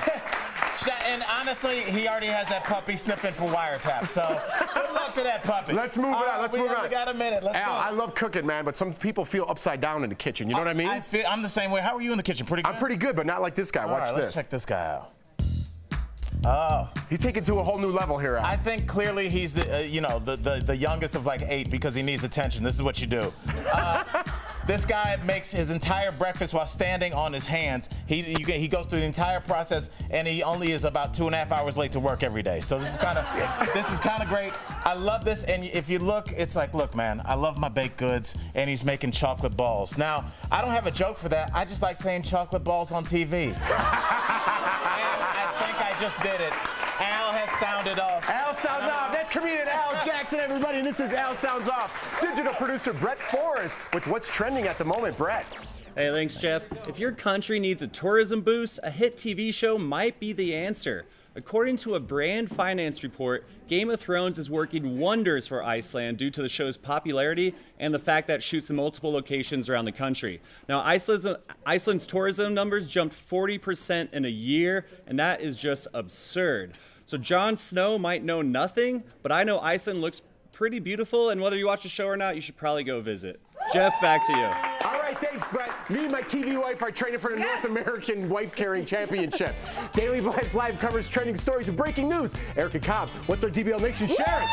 And honestly, he already has that puppy sniffing for wiretap. So good luck to that puppy. Let's move it on. Let's move it on. We got a minute. Let's Al, go. I love cooking, man, but some people feel upside down in the kitchen. You know what I mean? I'm the same way. How are you in the kitchen? Pretty good? I'm pretty good, but not like this guy. All Watch right, this. Let's check this guy out. Oh, he's taken to a whole new level here, Al. I think clearly he's the the youngest of like 8 because he needs attention. This is what you do. This guy makes his entire breakfast while standing on his hands. He goes through the entire process, and he only is about 2.5 hours late to work every day. So this is kind of great. I love this. And if you look, it's like, look, man, I love my baked goods, and he's making chocolate balls. Now, I don't have a joke for that. I just like saying chocolate balls on TV. I think I just did it. Al has sounded off. Al Sounds Off. That's comedian Al Jackson, everybody. And this is Al Sounds Off. Digital producer Brett Forrest with what's trending at the moment. Brett. Hey, thanks, Jeff. If your country needs a tourism boost, a hit TV show might be the answer. According to a Brand Finance report, Game of Thrones is working wonders for Iceland due to the show's popularity and the fact that it shoots in multiple locations around the country. Now, Iceland's tourism numbers jumped 40% in a year, and that is just absurd. So Jon Snow might know nothing, but I know Iceland looks pretty beautiful, and whether you watch the show or not, you should probably go visit. Jeff, back to you. All right, thanks, Brett. Me and my TV wife are training for the North American Wife Carrying Championship. Daily Blast Live covers trending stories and breaking news. Erica Cobb, what's our DBL Nation sharing?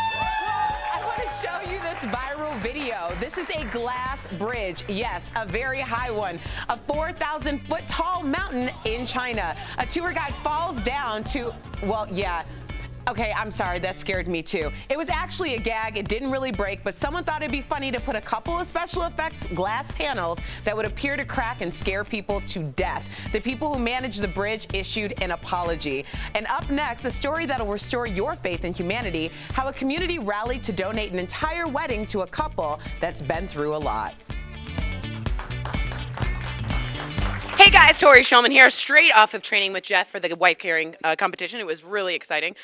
I want to show you this viral video. This is a glass bridge. Yes, a very high one. A 4,000-foot tall mountain in China. A tour guide falls down to, well, yeah. Okay, I'm sorry, that scared me too. It was actually a gag, it didn't really break, but someone thought it'd be funny to put a couple of special effects glass panels that would appear to crack and scare people to death. The people who managed the bridge issued an apology. And up next, a story that'll restore your faith in humanity, how a community rallied to donate an entire wedding to a couple that's been through a lot. Hey guys, Tori Shulman here, straight off of training with Jeff for the wife carrying competition. It was really exciting.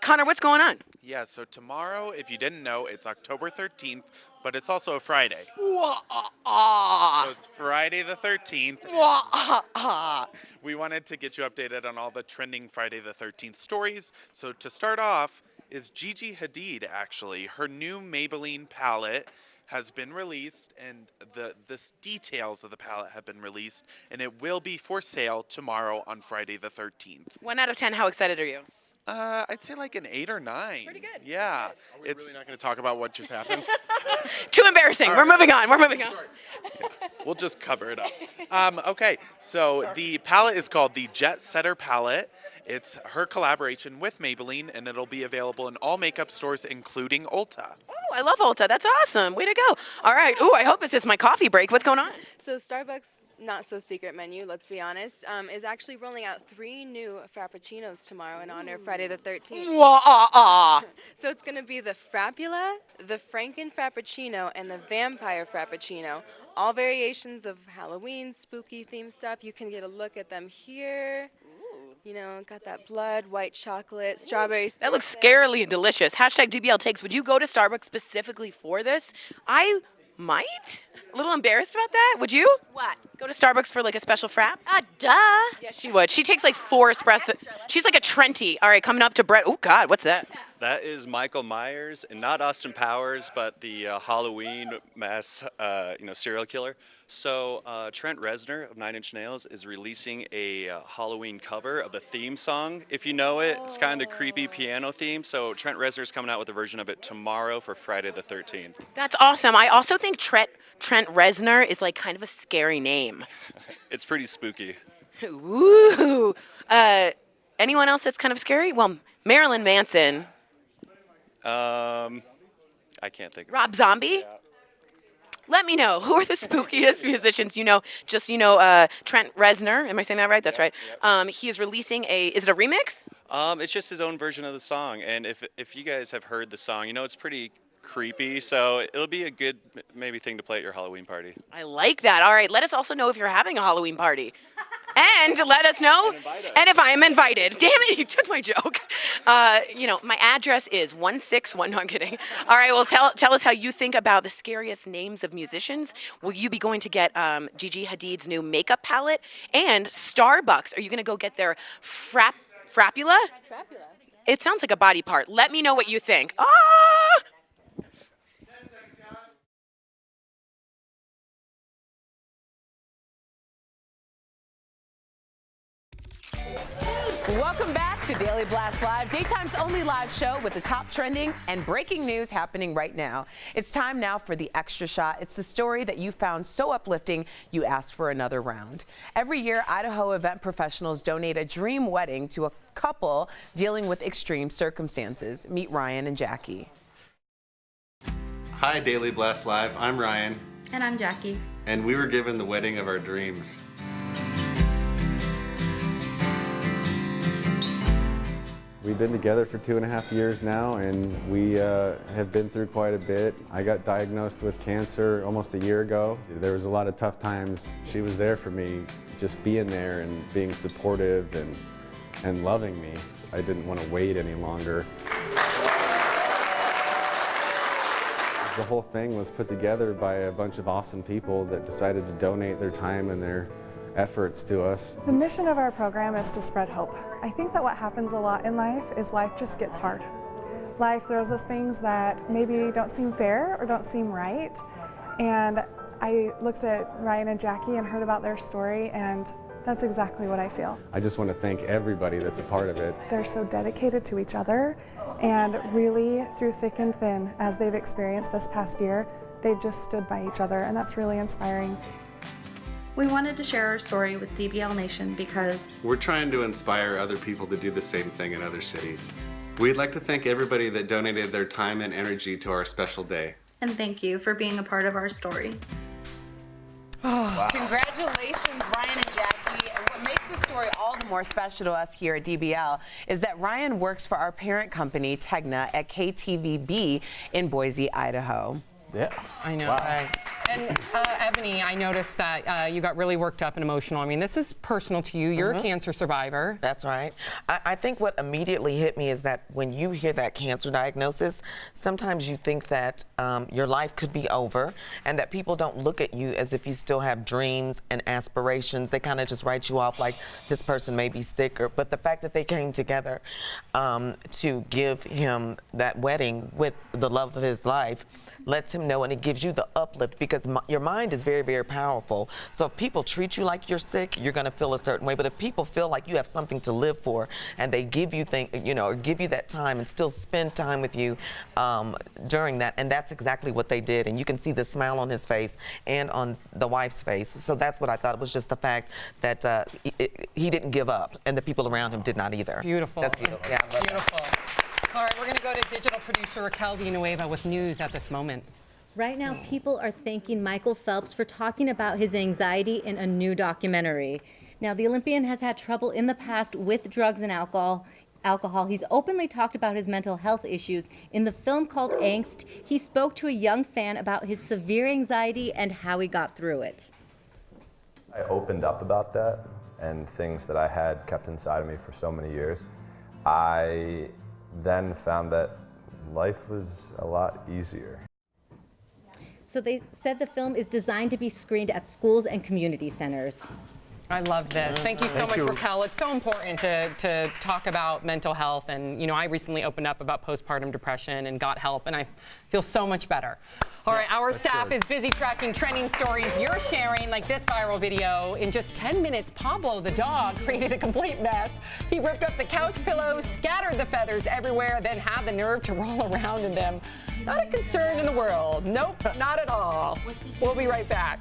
Connor, what's going on? Yeah, so tomorrow, if you didn't know, it's October 13th, but it's also a Friday. So it's Friday the 13th. We wanted to get you updated on all the trending Friday the 13th stories. So to start off is Gigi Hadid, actually. Her new Maybelline palette has been released, and the details of the palette have been released, and it will be for sale tomorrow on Friday the 13th. 1 out of 10, how excited are you? I'd say like an 8 or 9. Pretty good. Yeah. Are we really not going to talk about what just happened? Too embarrassing. We're moving on. Yeah, we'll just cover it up. Okay, so the palette is called the Jet Setter palette. It's her collaboration with Maybelline, and it'll be available in all makeup stores, including Ulta. Oh, I love Ulta. That's awesome. Way to go. All right. Ooh, I hope this is my coffee break. What's going on? So Starbucks not so secret menu, let's be honest, is actually rolling out 3 new Frappuccinos tomorrow in honor of Friday the 13th. So it's going to be the Frappula, the Franken Frappuccino, and the Vampire Frappuccino. All variations of Halloween, spooky themed stuff. You can get a look at them here. You know, got that blood, white chocolate, strawberries. That looks scarily delicious. Hashtag DBL Takes. Would you go to Starbucks specifically for this? I might. A little embarrassed about that. Would you? What? Go to Starbucks for like a special frap? Duh. Yeah, she would. She takes like 4 espresso. She's like a Trenty. All right, coming up to Brett. Oh, God, what's that? That is Michael Myers, and not Austin Powers, but the Halloween mass, serial killer. So Trent Reznor of Nine Inch Nails is releasing a Halloween cover of the theme song. If you know it, it's kind of the creepy piano theme. So Trent Reznor is coming out with a version of it tomorrow for Friday the 13th. That's awesome. I also think Trent Reznor is like kind of a scary name. It's pretty spooky. Ooh. Anyone else that's kind of scary? Well, Marilyn Manson. I can't think of Rob Zombie? Yeah. Let me know. Who are the spookiest musicians you know? Just, Trent Reznor. Am I saying that right? That's right. He is releasing is it a remix? It's just his own version of the song. And if you guys have heard the song, it's pretty creepy. So it'll be a good maybe thing to play at your Halloween party. I like that. All right. Let us also know if you're having a Halloween party. And let us know. And if I am invited. Damn it, you took my joke. My address is 161. No, I'm kidding. All right, well, tell us how you think about the scariest names of musicians. Will you be going to get Gigi Hadid's new makeup palette? And Starbucks, are you going to go get their Frappula? Frappula. It sounds like a body part. Let me know what you think. Welcome back to Daily Blast Live, daytime's only live show with the top trending and breaking news happening right now. It's time now for the Extra Shot. It's the story that you found so uplifting you asked for another round. Every year, Idaho event professionals donate a dream wedding to a couple dealing with extreme circumstances. Meet Ryan and Jackie. Hi, Daily Blast Live. I'm Ryan. And I'm Jackie. And we were given the wedding of our dreams. We've been together for 2.5 years now, and we have been through quite a bit. I got diagnosed with cancer almost a year ago. There was a lot of tough times. She was there for me, just being there and being supportive and loving me. I didn't want to wait any longer. The whole thing was put together by a bunch of awesome people that decided to donate their time and their efforts to us. The mission of our program is to spread hope. I think that what happens a lot in life is life just gets hard. Life throws us things that maybe don't seem fair or don't seem right. And I looked at Ryan and Jackie and heard about their story, and that's exactly what I feel. I just want to thank everybody that's a part of it. They're so dedicated to each other, and really through thick and thin, as they've experienced this past year, they've just stood by each other, and that's really inspiring. We wanted to share our story with DBL Nation because we're trying to inspire other people to do the same thing in other cities. We'd like to thank everybody that donated their time and energy to our special day. and thank you for being a part of our story. Wow. Congratulations, Ryan and Jackie. And what makes this story all the more special to us here at DBL is that Ryan works for our parent company, Tegna, at KTVB in Boise, Idaho. Yeah. I know. Wow. Right. And Ebony, I noticed that you got really worked up and emotional. I mean, this is personal to you. You're a cancer survivor. That's right. I think what immediately hit me is that when you hear that cancer diagnosis, sometimes you think that your life could be over and that people don't look at you as if you still have dreams and aspirations. They kind of just write you off like this person may be sick. But the fact that they came together to give him that wedding with the love of his life lets him know, and it gives you the uplift because your mind is very, very powerful. So if people treat you like you're sick, you're going to feel a certain way. But if people feel like you have something to live for, and they give you or give you that time and still spend time with you during that, and that's exactly what they did. And you can see the smile on his face and on the wife's face. So that's what I thought. It was just the fact that he didn't give up, and the people around him did not either. Beautiful. That's beautiful. Yeah, I love that. Beautiful. All right, we're going to go to digital producer Raquel Villanueva with news at this moment. Right now, people are thanking Michael Phelps for talking about his anxiety in a new documentary. Now, the Olympian has had trouble in the past with drugs and alcohol. He's openly talked about his mental health issues. In the film called Angst, he spoke to a young fan about his severe anxiety and how he got through it. I opened up about that and things that I had kept inside of me for so many years. I then found that life was a lot easier. So they said the film is designed to be screened at schools and community centers. I love this. Thank you so much, Raquel. It's so important to talk about mental health. And, you know, I recently opened up about postpartum depression and got help, and I feel so much better. All right, our staff is busy tracking trending stories you're sharing, like this viral video. In just 10 minutes, Pablo, the dog, created a complete mess. He ripped up the couch pillows, scattered the feathers everywhere, then had the nerve to roll around in them. Not a concern in the world. Nope, not at all. We'll be right back.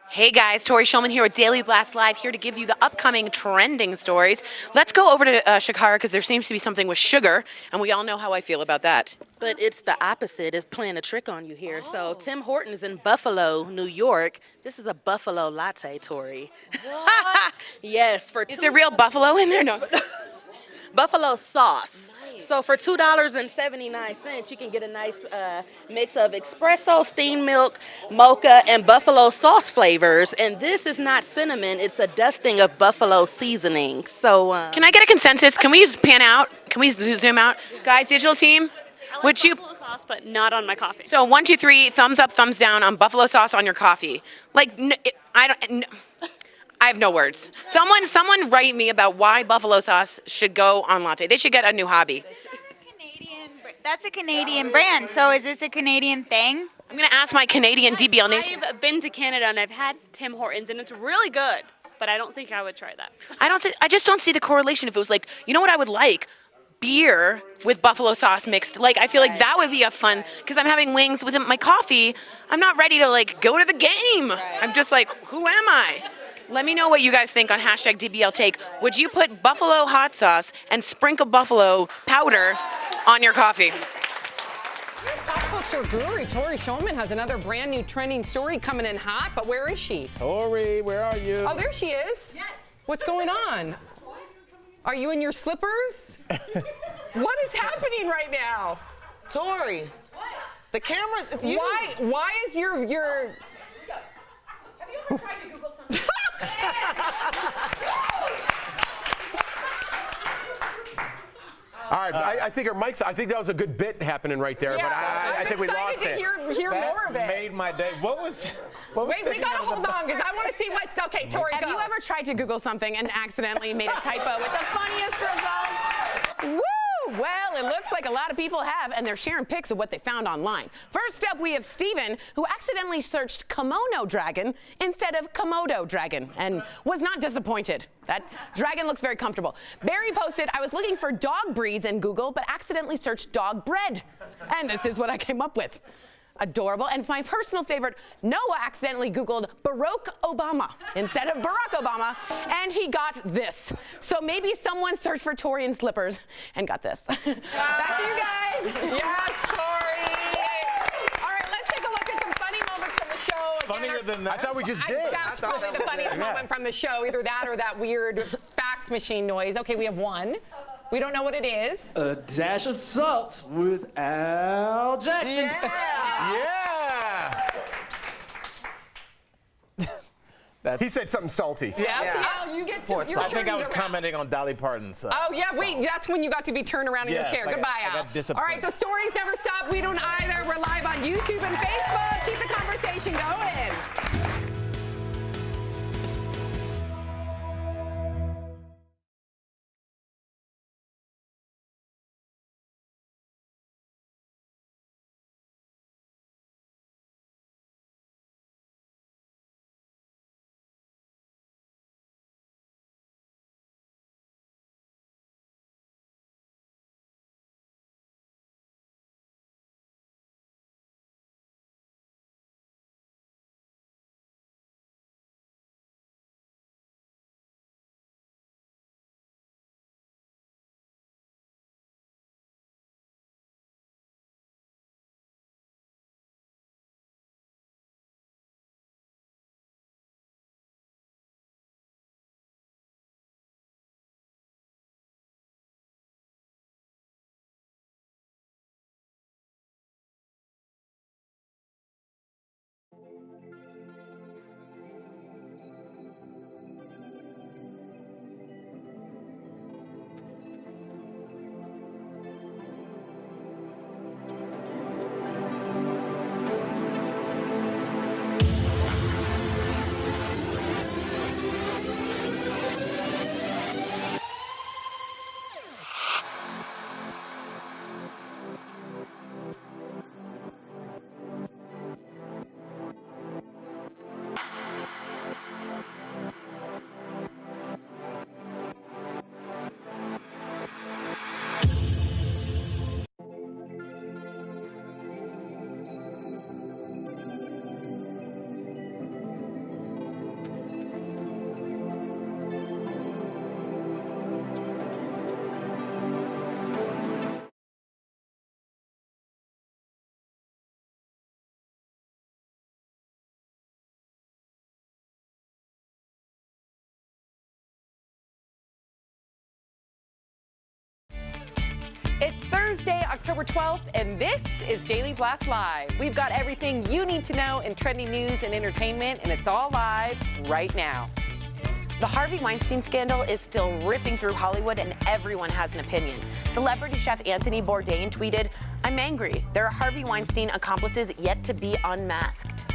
Hey guys, Tori Schulman here with Daily Blast Live, here to give you the upcoming trending stories. Let's go over to Shakara, because there seems to be something with sugar, and we all know how I feel about that. But it's the opposite. It's playing a trick on you here. So Tim Hortons in Buffalo, New York. This is a buffalo latte, Tori. What? Yes. Is there real buffalo in there? No. Buffalo sauce. So for $2.79, you can get a nice mix of espresso, steamed milk, mocha, and buffalo sauce flavors. And this is not cinnamon. It's a dusting of buffalo seasoning. So can I get a consensus? Can we just pan out? Can we zoom out? Guys, digital team, would you? Buffalo sauce, but not on my coffee. So 1, 2, 3, thumbs up, thumbs down on buffalo sauce on your coffee. Like, I have no words. Someone write me about why buffalo sauce should go on latte. They should get a new hobby. That's a Canadian brand. So is this a Canadian thing? I'm going to ask my Canadian DBL Nation. I've been to Canada and I've had Tim Hortons and it's really good, but I don't think I would try that. I just don't see the correlation. If it was like, you know what I would like? Beer with buffalo sauce mixed. Like, I feel like that would be a fun, because I'm having wings with my coffee. I'm not ready to like go to the game. I'm just like, who am I? Let me know what you guys think on hashtag DBL Take. Would you put buffalo hot sauce and sprinkle buffalo powder on your coffee? Pop culture guru Tori Schulman has another brand new trending story coming in hot, but where is she? Tori, where are you? Oh, there she is. Yes. What's going on? Are you in your slippers? What is happening right now? Tori. What? The cameras, it's you. Why is your Have you ever tried to Google something? All right, I think I think that was a good bit happening right there, but I think we lost it. Hear more of it. Made my day. What was Wait, we gotta hold on, because I want to see what's okay. Tori, Have you ever tried to Google something and accidentally made a typo with the funniest results? Woo! Well, it looks like a lot of people have, and they're sharing pics of what they found online. First up, we have Steven, who accidentally searched kimono dragon instead of Komodo dragon, and was not disappointed. That dragon looks very comfortable. Barry posted, I was looking for dog breeds in Google, but accidentally searched dog bread. And this is what I came up with. Adorable. And my personal favorite, Noah accidentally Googled Barack Obama instead of Barack Obama, and he got this. So maybe someone searched for Tori in slippers and got this. Back to you guys. Yes, Tori. All right, let's take a look at some funny moments from the show. Funnier than that? I thought we just did. That's probably the funniest moment from the show, either that or that weird fax machine noise. Okay, we have one. We don't know what it is. A dash of salt with Al Jackson. Yeah. He said something salty. Yeah. You get to, I think I was commenting on Dolly Parton's. Oh, yeah, wait, that's when you got to be turned around in your chair. Goodbye, Al. All right, the stories never stop. We don't either. We're live on YouTube and Facebook. Keep the conversation going. Thursday, October 12th, and this is Daily Blast Live. We've got everything you need to know in trending news and entertainment, and it's all live right now. The Harvey Weinstein scandal is still ripping through Hollywood, and everyone has an opinion. Celebrity chef Anthony Bourdain tweeted, "I'm angry. There are Harvey Weinstein accomplices yet to be unmasked."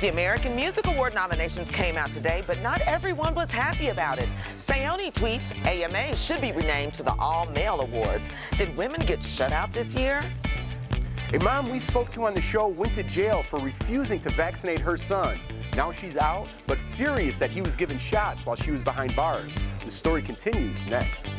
The American Music Award nominations came out today, but not everyone was happy about it. Sayoni tweets, AMA should be renamed to the All-Male Awards. Did women get shut out this year? A mom we spoke to on the show went to jail for refusing to vaccinate her son. Now she's out, but furious that he was given shots while she was behind bars. The story continues next.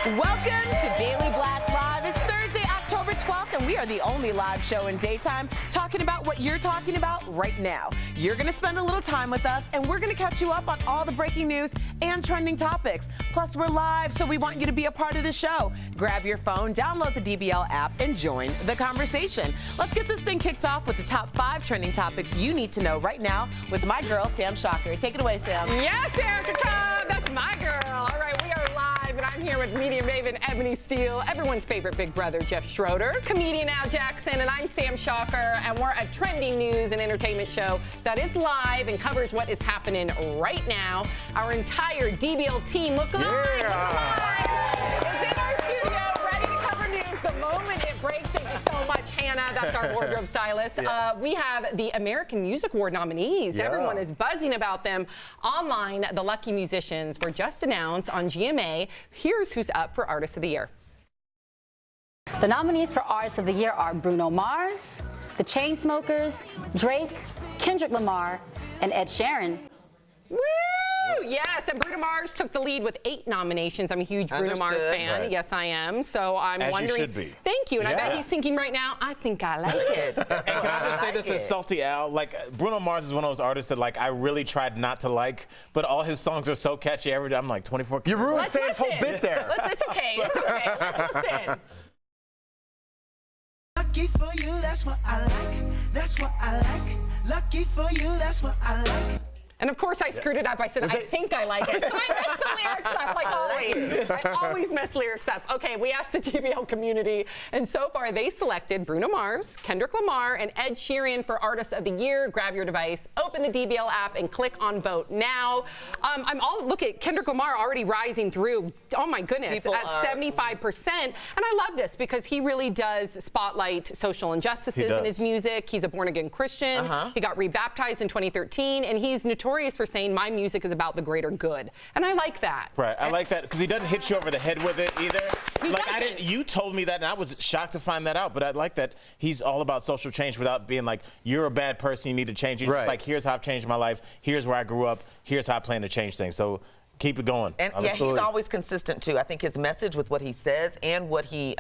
Welcome to Daily Blast Live. It's Thursday, October 12th, and we are the only live show in daytime talking about what you're talking about right now. You're going to spend a little time with us, and we're going to catch you up on all the breaking news and trending topics. Plus, we're live, so we want you to be a part of the show. Grab your phone, download the DBL app, and join the conversation. Let's get this thing kicked off with the top 5 trending topics you need to know right now with my girl, Sam Shocker. Take it away, Sam. Yes, Erica Cobb, that's my girl. All right, we are live, and I'm here with media maven Ebony Steele, everyone's favorite big brother, Jeff Schroeder, comedian Al Jackson, and I'm Sam Shocker, and we're a trending news and entertainment show that is live and covers what is happening right now. Our entire DBL team, look alive, is in our studio, ready to cover news the moment it breaks. Thank you so much, Hannah. That's our wardrobe stylist. Yes. We have the American Music Award nominees. Yeah. Everyone is buzzing about them. Online, the lucky musicians were just announced on GMA. Here's who's up for Artist of the Year. The nominees for Artist of the Year are Bruno Mars, The Chainsmokers, Drake, Kendrick Lamar, and Ed Sheeran. Woo! Yes, and Bruno Mars took the lead with 8 nominations. I'm a huge Bruno Mars Understood. fan. Right. Yes, I am. So I'm As you wondering. should be. Thank you. And I bet Yeah. he's thinking right now, I think I like it. And can I just say this as Salty Al? Like, Bruno Mars is one of those artists that, like, I really tried not to like, but all his songs are so catchy every day. I'm like, 24. You ruined Let's Sam's whole listen. bit there. It's okay. It's okay. Let's listen. Lucky for you, that's what I like. That's what I like. Lucky for you, that's what I like. And of course, I screwed it up. I said, I think I like it. So I messed the lyrics up, like always. I always mess lyrics up. Okay, we asked the DBL community, and so far they selected Bruno Mars, Kendrick Lamar, and Ed Sheeran for Artist of the Year. Grab your device, open the DBL app, and click on Vote Now. Look at Kendrick Lamar already rising through. Oh my goodness, People at are- 75%. And I love this because he really does spotlight social injustices in his music. He's a born-again Christian. He got rebaptized in 2013, and he's notorious for saying my music is about the greater good, and I like that. Right, I like that because he doesn't hit you over the head with it either. He like doesn't. you told me that, and I was shocked to find that out. But I like that he's all about social change without being like, you're a bad person, you need to change. He's just like, here's how I've changed my life. Here's where I grew up. Here's how I plan to change things. So keep it going. And yeah, he's always consistent too. I think his message with what he says and what he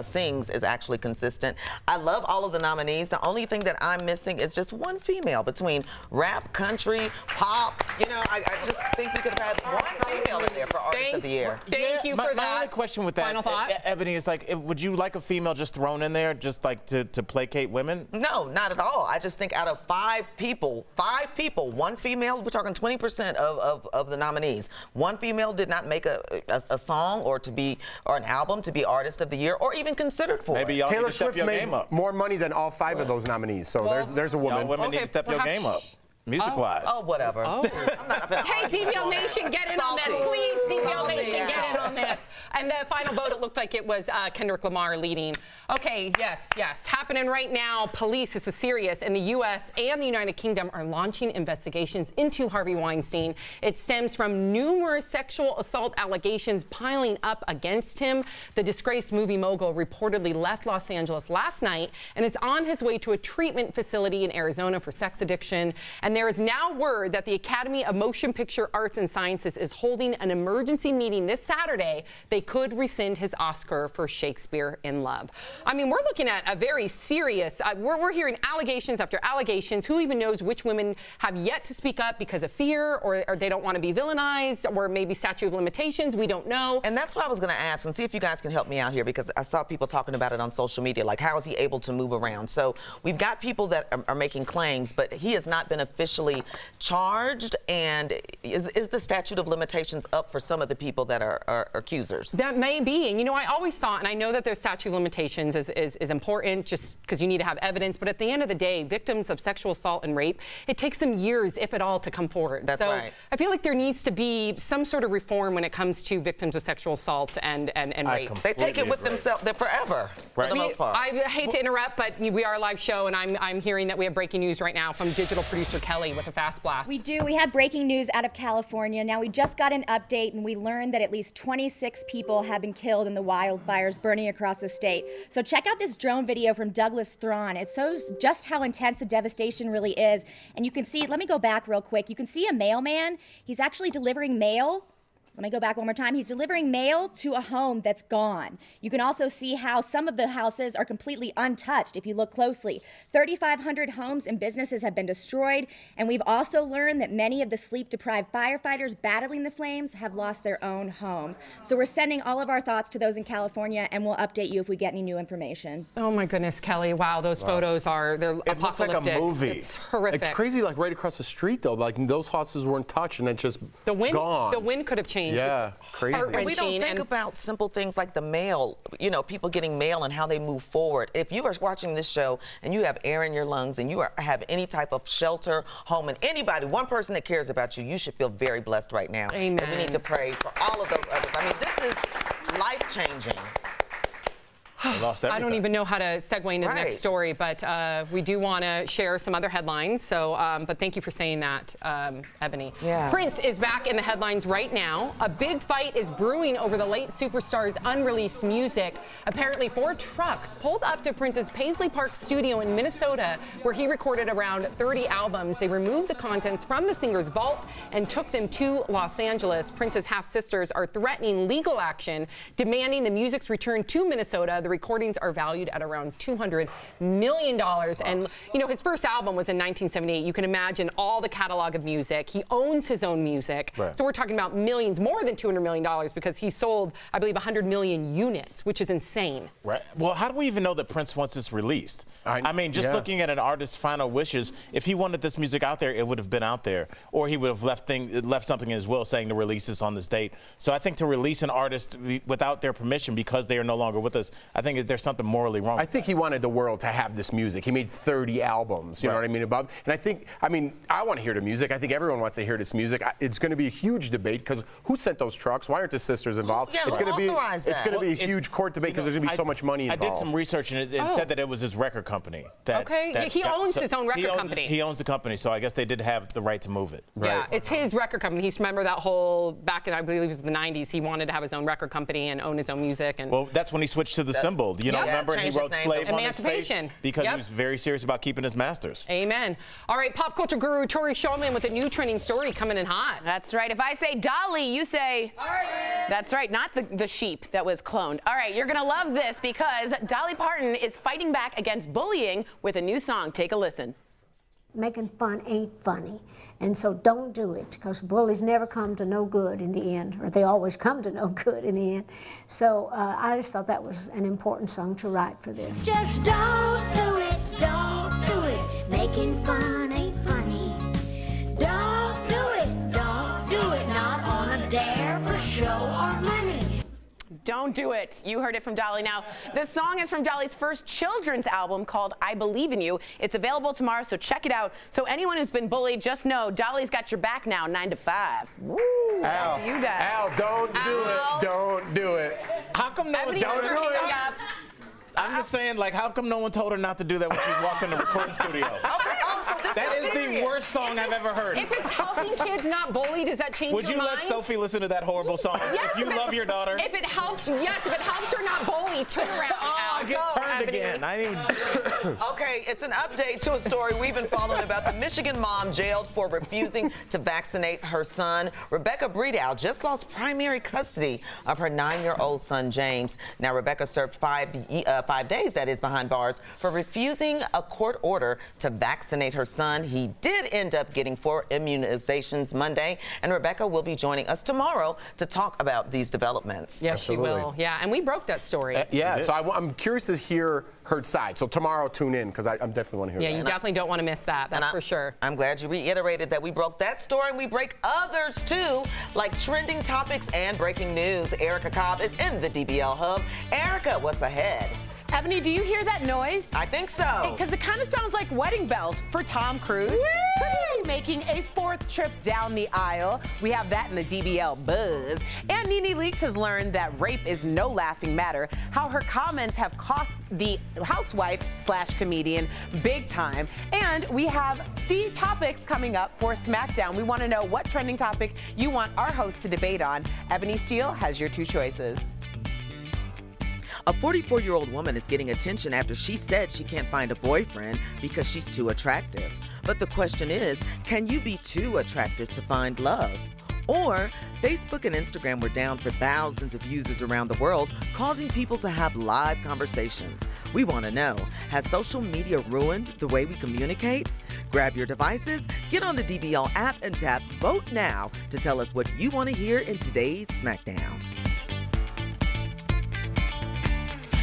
sings is actually consistent. I love all of the nominees. The only thing that I'm missing is just one female between rap, country, pop. You know, I just think we could have had one female in there for Artist of the Year. Thank you for that. My only question with that, Final thought? Ebony, is like, would you like a female just thrown in there, just like to placate women? No, not at all. I just think out of 5 people, one female, we're talking 20% of the nominees. One female did not make a song or an album to be Artist of the Year or even considered for Maybe it. y'all need Taylor to step Swift your made game up. more money than all 5 of those nominees. So there's a woman. Y'all women need to step your game up. Music-wise. Oh, whatever. Oh. Hey, DBL Nation, get in on this. Please, DBL Nation, get in on this. And the final vote, it looked like it was Kendrick Lamar leading. Okay, yes. Happening right now, police, this is serious, in the U.S. and the United Kingdom are launching investigations into Harvey Weinstein. It stems from numerous sexual assault allegations piling up against him. The disgraced movie mogul reportedly left Los Angeles last night and is on his way to a treatment facility in Arizona for sex addiction. And there is now word that the Academy of Motion Picture Arts and Sciences is holding an emergency meeting this Saturday they could rescind his Oscar for Shakespeare in Love. I mean, we're looking at a very serious, we're hearing allegations after allegations. Who even knows which women have yet to speak up because of fear, or they don't want to be villainized, or maybe statute of limitations, we don't know. And that's what I was going to ask, and see if you guys can help me out here, because I saw people talking about it on social media, like how is he able to move around? So we've got people that are making claims, but he has not been officially charged, and is the statute of limitations up for some of the people that are accusers? That may be, and you know, I always thought, and I know that their statute of limitations is important just because you need to have evidence, but at the end of the day, victims of sexual assault and rape, it takes them years, if at all, to come forward. That's right. I feel like there needs to be some sort of reform when it comes to victims of sexual assault and rape. They take it with themselves forever, for the most part. I hate to interrupt, but we are a live show, and I'm hearing that we have breaking news right now from digital producer Kelly with a fast blast. We do. We have breaking news out of California. Now, we just got an update, and we learned that at least 26 people have been killed in the wildfires burning across the state. So check out this drone video from Douglas Thron. It shows just how intense the devastation really is. And you can see, let me go back real quick. You can see a mailman. He's actually delivering mail. Let me go back one more time. He's delivering mail to a home that's gone. You can also see how some of the houses are completely untouched if you look closely. 3,500 homes and businesses have been destroyed, and we've also learned that many of the sleep-deprived firefighters battling the flames have lost their own homes. So we're sending all of our thoughts to those in California, and we'll update you if we get any new information. Oh my goodness, Kelly! Wow, those photos they're It looks like a movie. It's horrific. It's crazy, like right across the street though. Like those houses weren't touched, and it's just gone. The wind could have changed. Yeah, it's crazy. And we don't think about simple things like the mail, you know, people getting mail and how they move forward. If you are watching this show and you have air in your lungs and you have any type of shelter, home, and anybody, one person that cares about you, you should feel very blessed right now. Amen. And we need to pray for all of those others. I mean, this is life-changing. I don't even know how to segue into the next story, but we do want to share some other headlines. So, but thank you for saying that, Ebony. Yeah. Prince is back in the headlines right now. A big fight is brewing over the late superstar's unreleased music. Apparently, 4 trucks pulled up to Prince's Paisley Park studio in Minnesota, where he recorded around 30 albums. They removed the contents from the singer's vault and took them to Los Angeles. Prince's half-sisters are threatening legal action, demanding the music's return to Minnesota. The recordings are valued at around $200 million. And, you know, his first album was in 1978. You can imagine all the catalog of music. He owns his own music. Right. So we're talking about millions, more than $200 million, because he sold, I believe, 100 million units, which is insane. Right. Well, how do we even know that Prince wants this released? I mean, just looking at an artist's final wishes, if he wanted this music out there, it would have been out there. Or he would have left something in his will saying to release this on this date. So I think to release an artist without their permission because they are no longer with us, I think there's something morally wrong. I think he wanted the world to have this music. He made 30 albums, you know what I mean, above. And I mean, I want to hear the music. I think everyone wants to hear this music. It's going to be a huge debate because who sent those trucks? Why aren't the sisters involved? Yeah, it's going to be well, a huge court debate because there's going to be so much money involved. I did some research and it said that it was his record company. He owns his own record company. He owns the company, so I guess they did have the right to move it. Yeah, it's his record company. He's remember that whole back in, I believe it was the 90s, he wanted to have his own record company and own his own music. And well, that's when he switched to the symbol. You know, remember he wrote slave on his face because he was very serious about keeping his masters. Amen. All right, pop culture guru Tori Shulman with a new trending story coming in hot. That's right. If I say Dolly, you say Parton. That's right, not the sheep that was cloned. All right, you're going to love this because Dolly Parton is fighting back against bullying with a new song. Take a listen. Making fun ain't funny, and so don't do it because bullies never come to no good in the end, or they always come to no good in the end. So I just thought that was an important song to write for this. Just don't do it, don't do it. Making fun ain't funny. Don't do it, not on a dare for show or money. Don't do it. You heard it from Dolly. Now, the song is from Dolly's first children's album called I Believe in You. It's available tomorrow, so check it out. So anyone who's been bullied, just know Dolly's got your back now, 9 to 5. Woo! Back to you guys. Al, don't do it. Don't do it. How come no one told her to do it? I'm just saying, like, how come no one told her not to do that when she walked in the recording studio? Okay, so this That is the worst song I've ever heard. If it's helping kids not bully, does that change Would you your let mind? Sophie listen to that horrible song? Yes, if you love your daughter? If it helps, yes. If it helps her not bully, turn around. Oh, I get turned again. I didn't even... Okay, it's an update to a story we've been following about the Michigan mom jailed for refusing to vaccinate her son. Rebecca Breedow just lost primary custody of her 9-year-old son, James. Now, Rebecca served 5 days, that is, behind bars for refusing a court order to vaccinate her son. He did end up getting 4 immunizations Monday, and Rebecca will be joining us tomorrow to talk about these developments. Yes, she will. Yeah, and we broke that story. Yeah, so I'm curious to hear her side. So tomorrow, tune in, because I'm definitely want to hear that. Yeah, you definitely don't want to miss that. That's for sure. I'm glad you reiterated that we broke that story, and we break others too, like trending topics and breaking news. Erica Cobb is in the DBL Hub. Erica, what's ahead? Ebony, do you hear that noise? I think so. Because it kind of sounds like wedding bells for Tom Cruise. Could he be making a 4th trip down the aisle? We have that in the DBL buzz. And Nene Leakes has learned that rape is no laughing matter, how her comments have cost the housewife/comedian big time. And we have the topics coming up for SmackDown. We want to know what trending topic you want our host to debate on. Ebony Steele has your 2 choices. A 44-year-old woman is getting attention after she said she can't find a boyfriend because she's too attractive. But the question is, can you be too attractive to find love? Or, Facebook and Instagram were down for thousands of users around the world, causing people to have live conversations. We want to know, has social media ruined the way we communicate? Grab your devices, get on the DBL app, and tap Vote Now to tell us what you want to hear in today's SmackDown.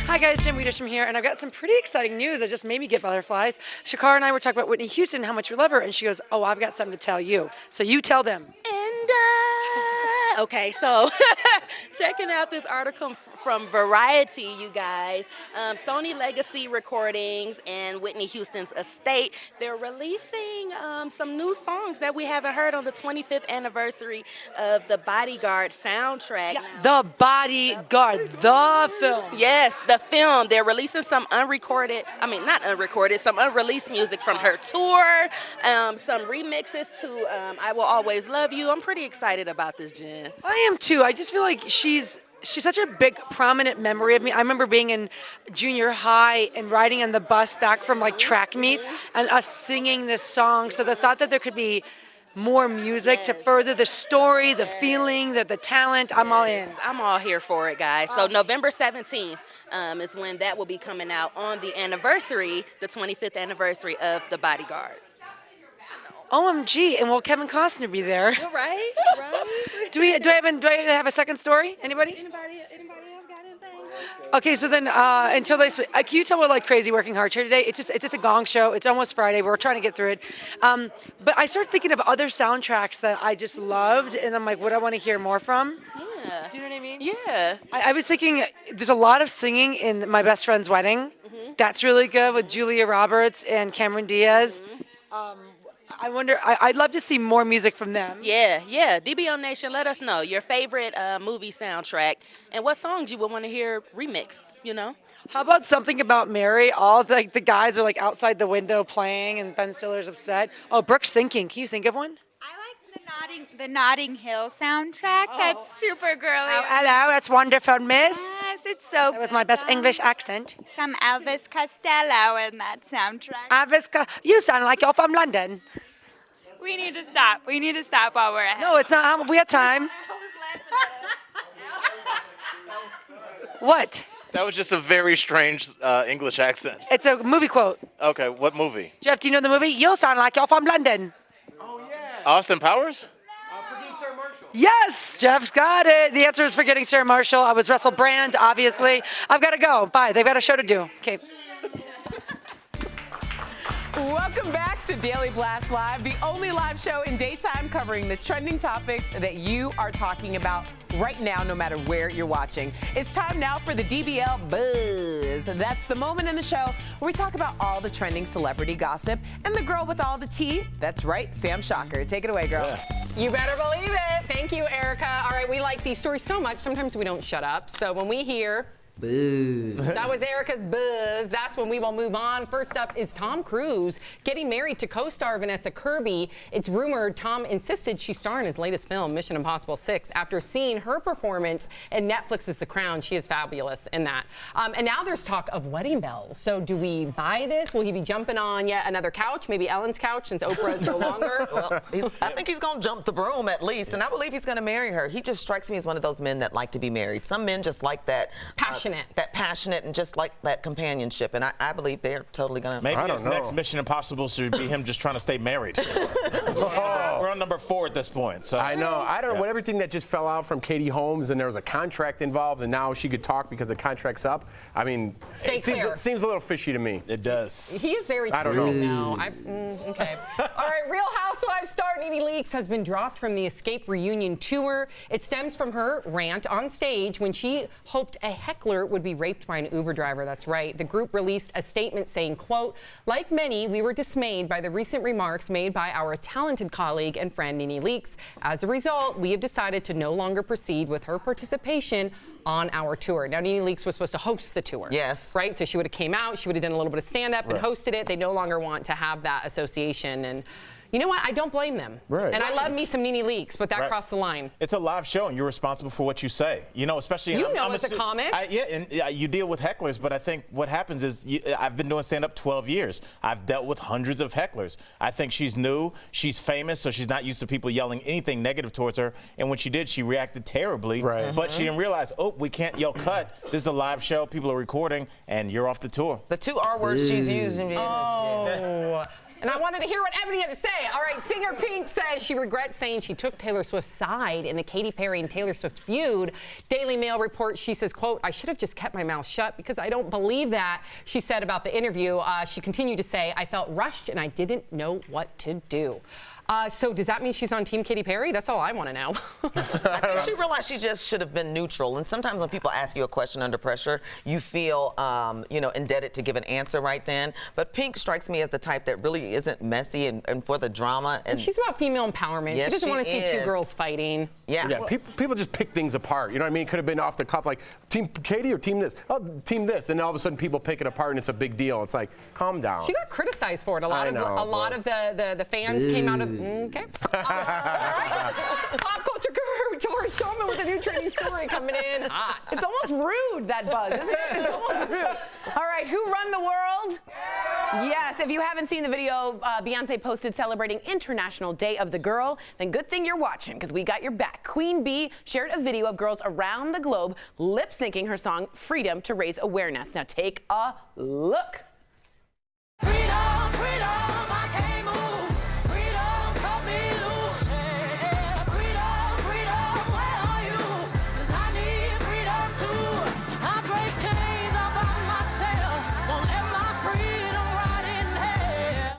Hi guys, Jen Wiedersham here, and I've got some pretty exciting news that just made me get butterflies. Shakara and I were talking about Whitney Houston and how much we love her, and she goes, oh, I've got something to tell you. So you tell them. Okay, so checking out this article from Variety, you guys. Sony Legacy Recordings and Whitney Houston's estate, they're releasing some new songs that we haven't heard on the 25th anniversary of the Bodyguard soundtrack. Yeah, the Bodyguard, the film. Yes, the film. They're releasing some some unreleased music from her tour, some remixes to I Will Always Love You. I'm pretty excited about this, Jen. I am too. I just feel like she's such a big, prominent memory of me. I remember being in junior high and riding on the bus back from like track meets and us singing this song. So the thought that there could be more music to further the story, the feeling, the talent, I'm all in. I'm all here for it, guys. So November 17th is when that will be coming out on the anniversary, the 25th anniversary of The Bodyguard. OMG, and will Kevin Costner be there? Right. Do I have a second story? Anybody? Anybody else got anything? Okay, so then until they can you tell we're like crazy working hard here today? It's just a gong show. It's almost Friday. We're trying to get through it. But I started thinking of other soundtracks that I just loved, and I'm like, what I want to hear more from. Yeah. Do you know what I mean? Yeah. I was thinking there's a lot of singing in My Best Friend's Wedding. Mm-hmm. That's really good with Julia Roberts and Cameron Diaz. I wonder, I'd love to see more music from them. Yeah. DBL Nation, let us know your favorite movie soundtrack and what songs you would want to hear remixed, you know? How about Something About Mary? All the guys are like outside the window playing and Ben Stiller's upset. Oh, Brooke's Thinking. Can you think of one? The Notting Hill soundtrack. That's super girly. Oh, hello, that's wonderful, miss. Yes, it's so That was my best English accent. Some Elvis Costello in that soundtrack. You sound like you're from London. We need to stop. We need to stop while we're ahead. No, it's not. We have time. What? That was just a very strange English accent. It's a movie quote. Okay, what movie? Jeff, do you know the movie? You sound like you're from London. Austin Powers? Yes, Jeff's got it. The answer is Forgetting Sarah Marshall. I was Russell Brand, obviously. I've got to go. Bye. They've got a show to do. Okay. Welcome back to Daily Blast Live, the only live show in daytime covering the trending topics that you are talking about right now, no matter where you're watching. It's time now for the DBL Buzz. That's the moment in the show where we talk about all the trending celebrity gossip and the girl with all the tea. That's right, Sam Shocker. Take it away, girl. Yes. You better believe it. Thank you, Erica. All right, we like these stories so much, sometimes we don't shut up. So when we hear Boo. That was Erica's buzz. That's when we will move on. First up is Tom Cruise getting married to co-star Vanessa Kirby. It's rumored Tom insisted she star in his latest film, Mission Impossible 6, after seeing her performance in Netflix's The Crown. She is fabulous in that. And now there's talk of wedding bells. So do we buy this? Will he be jumping on yet another couch, maybe Ellen's couch, since Oprah is no longer? Well, I think he's going to jump the broom at least, and I believe he's going to marry her. He just strikes me as one of those men that like to be married. Some men just like that passionate. That passionate and just like that companionship, and I believe they're totally gonna. Maybe his next Mission Impossible should be him just trying to stay married. We're on number 4 at this point. So I know. I don't know what everything that just fell out from Katie Holmes, and there was a contract involved, and now she could talk because the contract's up. I mean, it seems a little fishy to me. It does. He is very I don't know. now. Okay. All right. Real Housewives star NeNe Leakes has been dropped from the Escape reunion tour. It stems from her rant on stage when she hoped a heckler would be raped by an Uber driver. That's right. The group released a statement saying, quote, "Like many, we were dismayed by the recent remarks made by our talented colleague and friend NeNe Leakes. As a result, we have decided to no longer proceed with her participation on our tour." Now, NeNe Leakes was supposed to host the tour. Yes. Right? So she would have came out, she would have done a little bit of stand-up and hosted it. They no longer want to have that association. And you know what? I don't blame them. Right. And I love me some NeNe Leakes, but that crossed the line. It's a live show, and you're responsible for what you say. You know, especially as a comic. You deal with hecklers, but I think what happens is I've been doing stand-up 12 years. I've dealt with hundreds of hecklers. I think she's new. She's famous, so she's not used to people yelling anything negative towards her. And when she did, she reacted terribly. Right. But she didn't realize, oh, we can't yell cut. This is a live show. People are recording, and you're off the tour. The 2 R words she's using. Oh. And I wanted to hear what Ebony had to say. All right, singer Pink says she regrets saying she took Taylor Swift's side in the Katy Perry and Taylor Swift feud. Daily Mail reports she says, quote, "I should have just kept my mouth shut because I don't believe that," she said about the interview. She continued to say, "I felt rushed and I didn't know what to do." So does that mean she's on Team Katy Perry? That's all I want to know. I think she realized she just should have been neutral. And sometimes when people ask you a question under pressure, you feel, indebted to give an answer right then. But Pink strikes me as the type that really isn't messy and for the drama. And she's about female empowerment. Yes, she doesn't want to see is. 2 girls fighting. Yeah. People just pick things apart. You know what I mean? It could have been off the cuff, like Team Katie or Team this. Oh, Team this. And all of a sudden people pick it apart and it's a big deal. It's like, calm down. She got criticized for it. A lot of the fans came out of. Okay. All right. Pop culture guru Tori Shulman with a new trending story coming in hot. It's almost rude, that buzz, isn't it? It's almost rude. All right, who run the world? Yes, if you haven't seen the video Beyonce posted celebrating International Day of the Girl, then good thing you're watching because we got your back. Queen Bee shared a video of girls around the globe lip-syncing her song Freedom to raise awareness. Now take a look. Freedom, freedom, I can't move. Freedom, cut me loose. Yeah. Freedom, freedom, where are you? 'Cause I need freedom too. I break chains all by myself. Won't let my freedom rot in hell.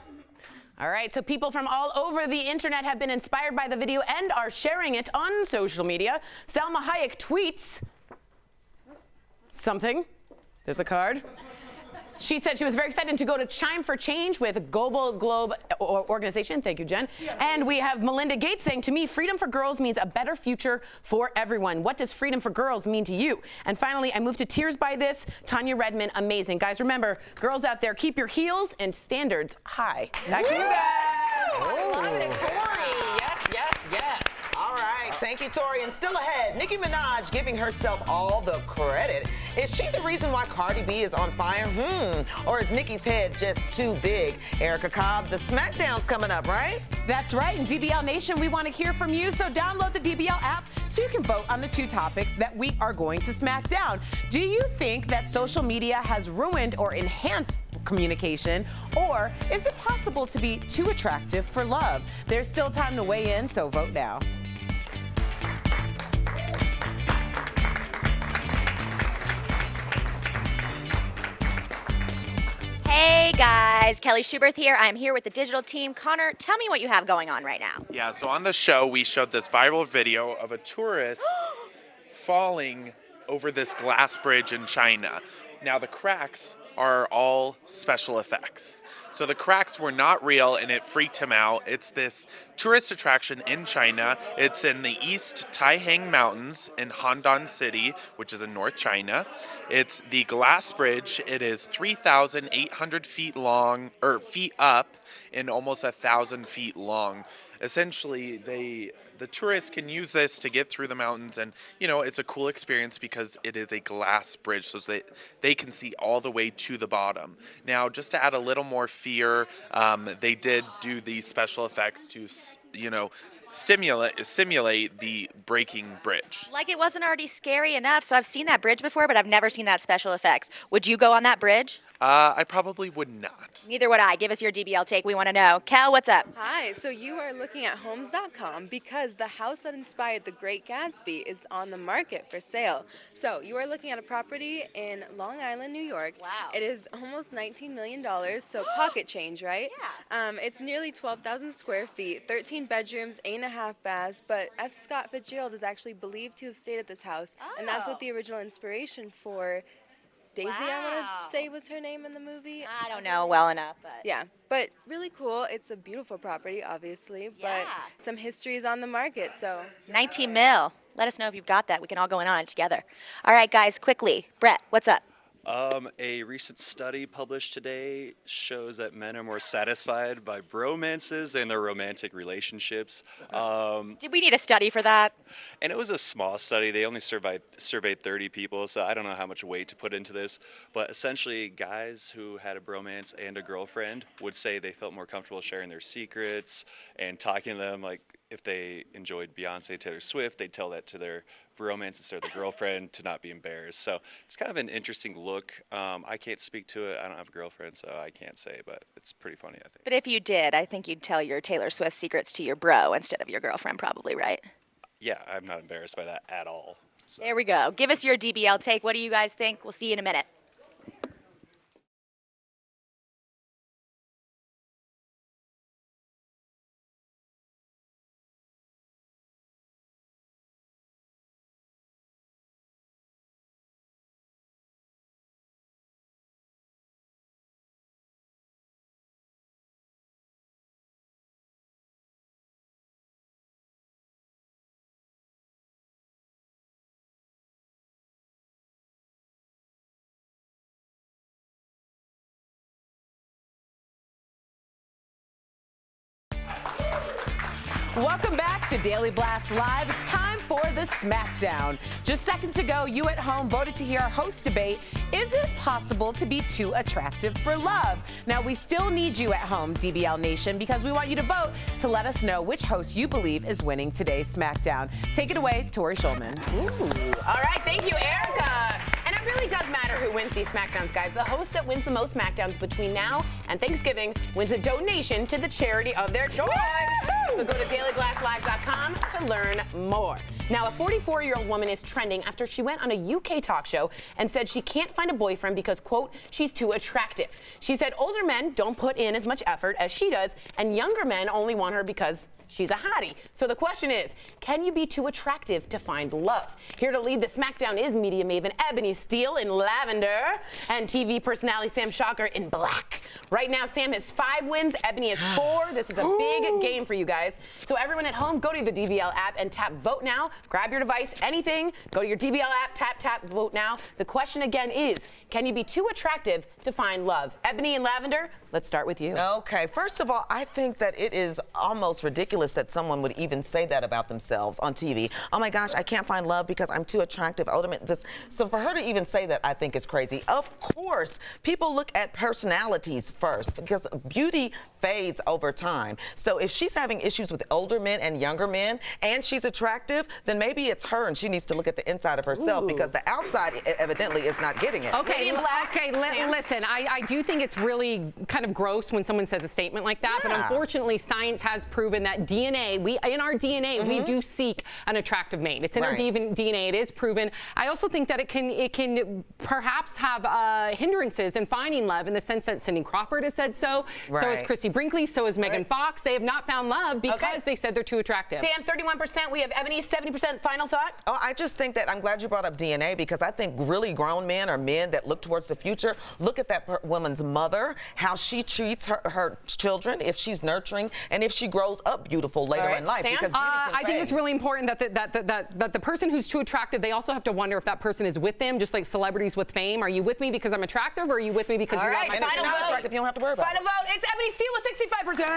All right, so people from all over the internet have been inspired by the video and are sharing it on social media. Salma Hayek tweets something. There's a card. She said she was very excited to go to Chime for Change with Global Globe Organization. Thank you, Jen. And we have Melinda Gates saying, to me, freedom for girls means a better future for everyone. What does freedom for girls mean to you? And finally, I moved to tears by this. Tanya Redmond, amazing. Guys, remember, girls out there, keep your heels and standards high. Back to you guys. I love it, Tori. Yes, yes, yes. All right, thank you, Tori. And still ahead, Nicki Minaj giving herself all the credit. Is she the reason why Cardi B is on fire? Or is Nicki's head just too big? Erica Cobb, the SmackDown's coming up, right? That's right. And DBL Nation, we want to hear from you. So download the DBL app so you can vote on the 2 topics that we are going to smack down. Do you think that social media has ruined or enhanced communication? Or is it possible to be too attractive for love? There's still time to weigh in, so vote now. Hey guys, Kelly Schubert here. I'm here with the digital team. Connor, tell me what you have going on right now. Yeah, so on the show, we showed this viral video of a tourist falling over this glass bridge in China. Now the cracks are all special effects. So the cracks were not real and it freaked him out. It's this tourist attraction in China. It's in the East Taihang Mountains in Handan City, which is in North China. It's the glass bridge. It is 3,800 feet long, or feet up, and almost 1,000 feet long. Essentially, the tourists can use this to get through the mountains, and it's a cool experience because it is a glass bridge, so they can see all the way to the bottom. Now, just to add a little more fear, they did do these special effects to simulate the breaking bridge. Like it wasn't already scary enough. So I've seen that bridge before, but I've never seen that special effects. Would you go on that bridge? I probably would not. Neither would I. Give us your DBL take. We want to know. Cal, what's up? Hi. So you are looking at Homes.com because the house that inspired The Great Gatsby is on the market for sale. So you are looking at a property in Long Island, New York. Wow. It is almost $19 million, so pocket change, right? Yeah. It's nearly 12,000 square feet, 13 bedrooms, 8.5 baths, but F. Scott Fitzgerald is actually believed to have stayed at this house, and that's what the original inspiration for Daisy, I want to say was her name in the movie. I don't know well enough, but yeah, but really cool. It's a beautiful property, obviously, but some history is on the market, so 19 mil. Let us know if you've got that. We can all go in on it together. All right, guys, quickly. Brett, what's up? A recent study published today shows that men are more satisfied by bromances and their romantic relationships. Did we need a study for that? And it was a small study. They only surveyed 30 people, so I don't know how much weight to put into this. But essentially, guys who had a bromance and a girlfriend would say they felt more comfortable sharing their secrets and talking to them. Like if they enjoyed Beyonce, Taylor Swift, they'd tell that to their bromance instead of their girlfriend to not be embarrassed. So it's kind of an interesting look. I can't speak to it. I don't have a girlfriend, so I can't say, but it's pretty funny, I think. But if you did, I think you'd tell your Taylor Swift secrets to your bro instead of your girlfriend, probably, right? Yeah, I'm not embarrassed by that at all. So. There we go. Give us your DBL take. What do you guys think? We'll see you in a minute. Welcome back to Daily Blast Live. It's time for the Smackdown. Just seconds ago, you at home voted to hear our host debate. Is it possible to be too attractive for love? Now, we still need you at home, DBL Nation, because we want you to vote to let us know which host you believe is winning today's Smackdown. Take it away, Tori Schulman. Ooh. All right, thank you, Erica. And it really does matter who wins these Smackdowns, guys. The host that wins the most Smackdowns between now and Thanksgiving wins a donation to the charity of their choice. So go to dailyblastlive.com to learn more. Now, a 44-year-old woman is trending after she went on a UK talk show and said she can't find a boyfriend because, quote, she's too attractive. She said older men don't put in as much effort as she does, and younger men only want her because she's a hottie. So the question is, can you be too attractive to find love? Here to lead the Smackdown is media maven Ebony Steele in lavender and TV personality Sam Shocker in black. Right now, Sam has 5 wins, Ebony has 4. This is a big game for you guys. So everyone at home, go to the DBL app and tap Vote Now. Grab your device, anything, go to your DBL app, tap, Vote Now. The question again is, can you be too attractive to find love? Ebony and lavender, let's start with you. Okay, first of all, I think that it is almost ridiculous that someone would even say that about themselves on TV. Oh my gosh, I can't find love because I'm too attractive. So for her to even say that, I think is crazy. Of course, people look at personalities first because beauty fades over time. So if she's having issues with older men and younger men and she's attractive, then maybe it's her and she needs to look at the inside of herself because the outside evidently is not getting it. Okay, listen, I do think it's really kind of gross when someone says a statement like that, but unfortunately science has proven that DNA, in our DNA, we do seek an attractive mate. It's in our DNA. It is proven. I also think that it can perhaps have hindrances in finding love in the sense that Cindy Crawford has said so. So has Christy Brinkley. So has Megan Fox. They have not found love because they said they're too attractive. Sam, 31%. We have Ebony, 70%. Final thought? Oh, I just think that I'm glad you brought up DNA because I think really grown men or men that look towards the future, look at that woman's mother, how she treats her children, if she's nurturing, and if she grows up beautiful later in life. Because I think it's really important that the person who's too attractive, they also have to wonder if that person is with them, just like celebrities with fame. Are you with me because I'm attractive, or are you with me because you love my And if you're not attractive, you don't have to worry about Final vote. It's Ebony Steele with 65%.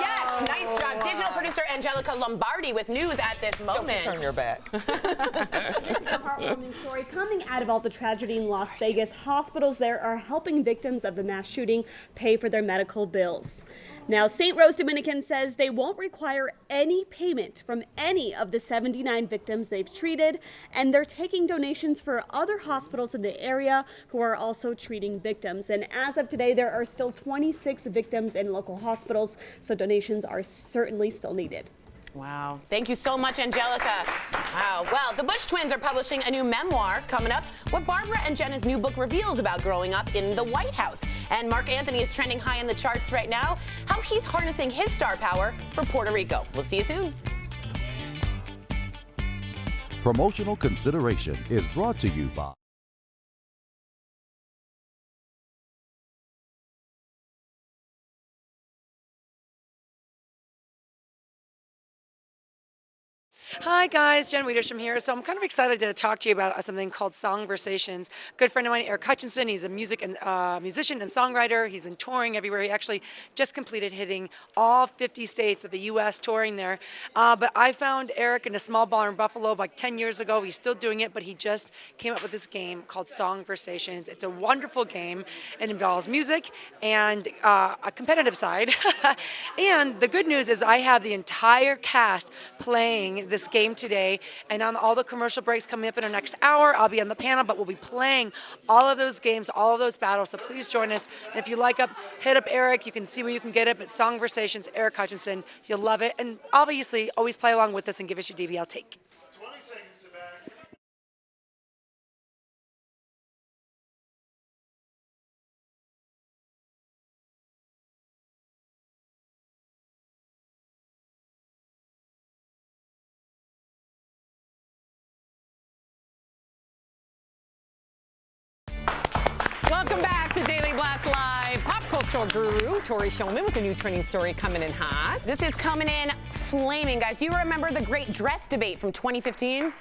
Yes, nice job. Digital producer Angelica Lombardi with news at this moment. Don't turn your back. This is a heartwarming story coming out of all the tragedy in Las Vegas. Hospitals there are helping victims of the mass shooting pay for their medical bills. Now, St. Rose Dominican says they won't require any payment from any of the 79 victims they've treated, and they're taking donations for other hospitals in the area who are also treating victims. And as of today, there are still 26 victims in local hospitals, so donations are certainly still needed. Wow. Thank you so much, Angelica. Wow. Well, the Bush twins are publishing a new memoir coming up. What Barbara and Jenna's new book reveals about growing up in the White House. And Mark Anthony is trending high in the charts right now. How he's harnessing his star power for Puerto Rico. We'll see you soon. Promotional consideration is brought to you by Hi guys, Jen Wiedersham here. So I'm kind of excited to talk to you about something called Songversations. Good friend of mine, Eric Hutchinson, he's a musician and songwriter. He's been touring everywhere. He actually just completed hitting all 50 states of the U.S. touring there. But I found Eric in a small bar in Buffalo like 10 years ago. He's still doing it, but he just came up with this game called Songversations. It's a wonderful game. It involves music and a competitive side. And the good news is I have the entire cast playing this game today, and on all the commercial breaks coming up in the next hour, I'll be on the panel, but we'll be playing all of those games, all of those battles, so please join us. And if you like hit up Eric. You can see where you can get it, but Songversations, Eric Hutchinson, you'll love it. And obviously, always play along with us and give us your DBL take. Welcome back to Daily Blast Live. Pop cultural guru Tori Shulman with a new trending story coming in hot. This is coming in flaming, guys. Do you remember the great dress debate from 2015?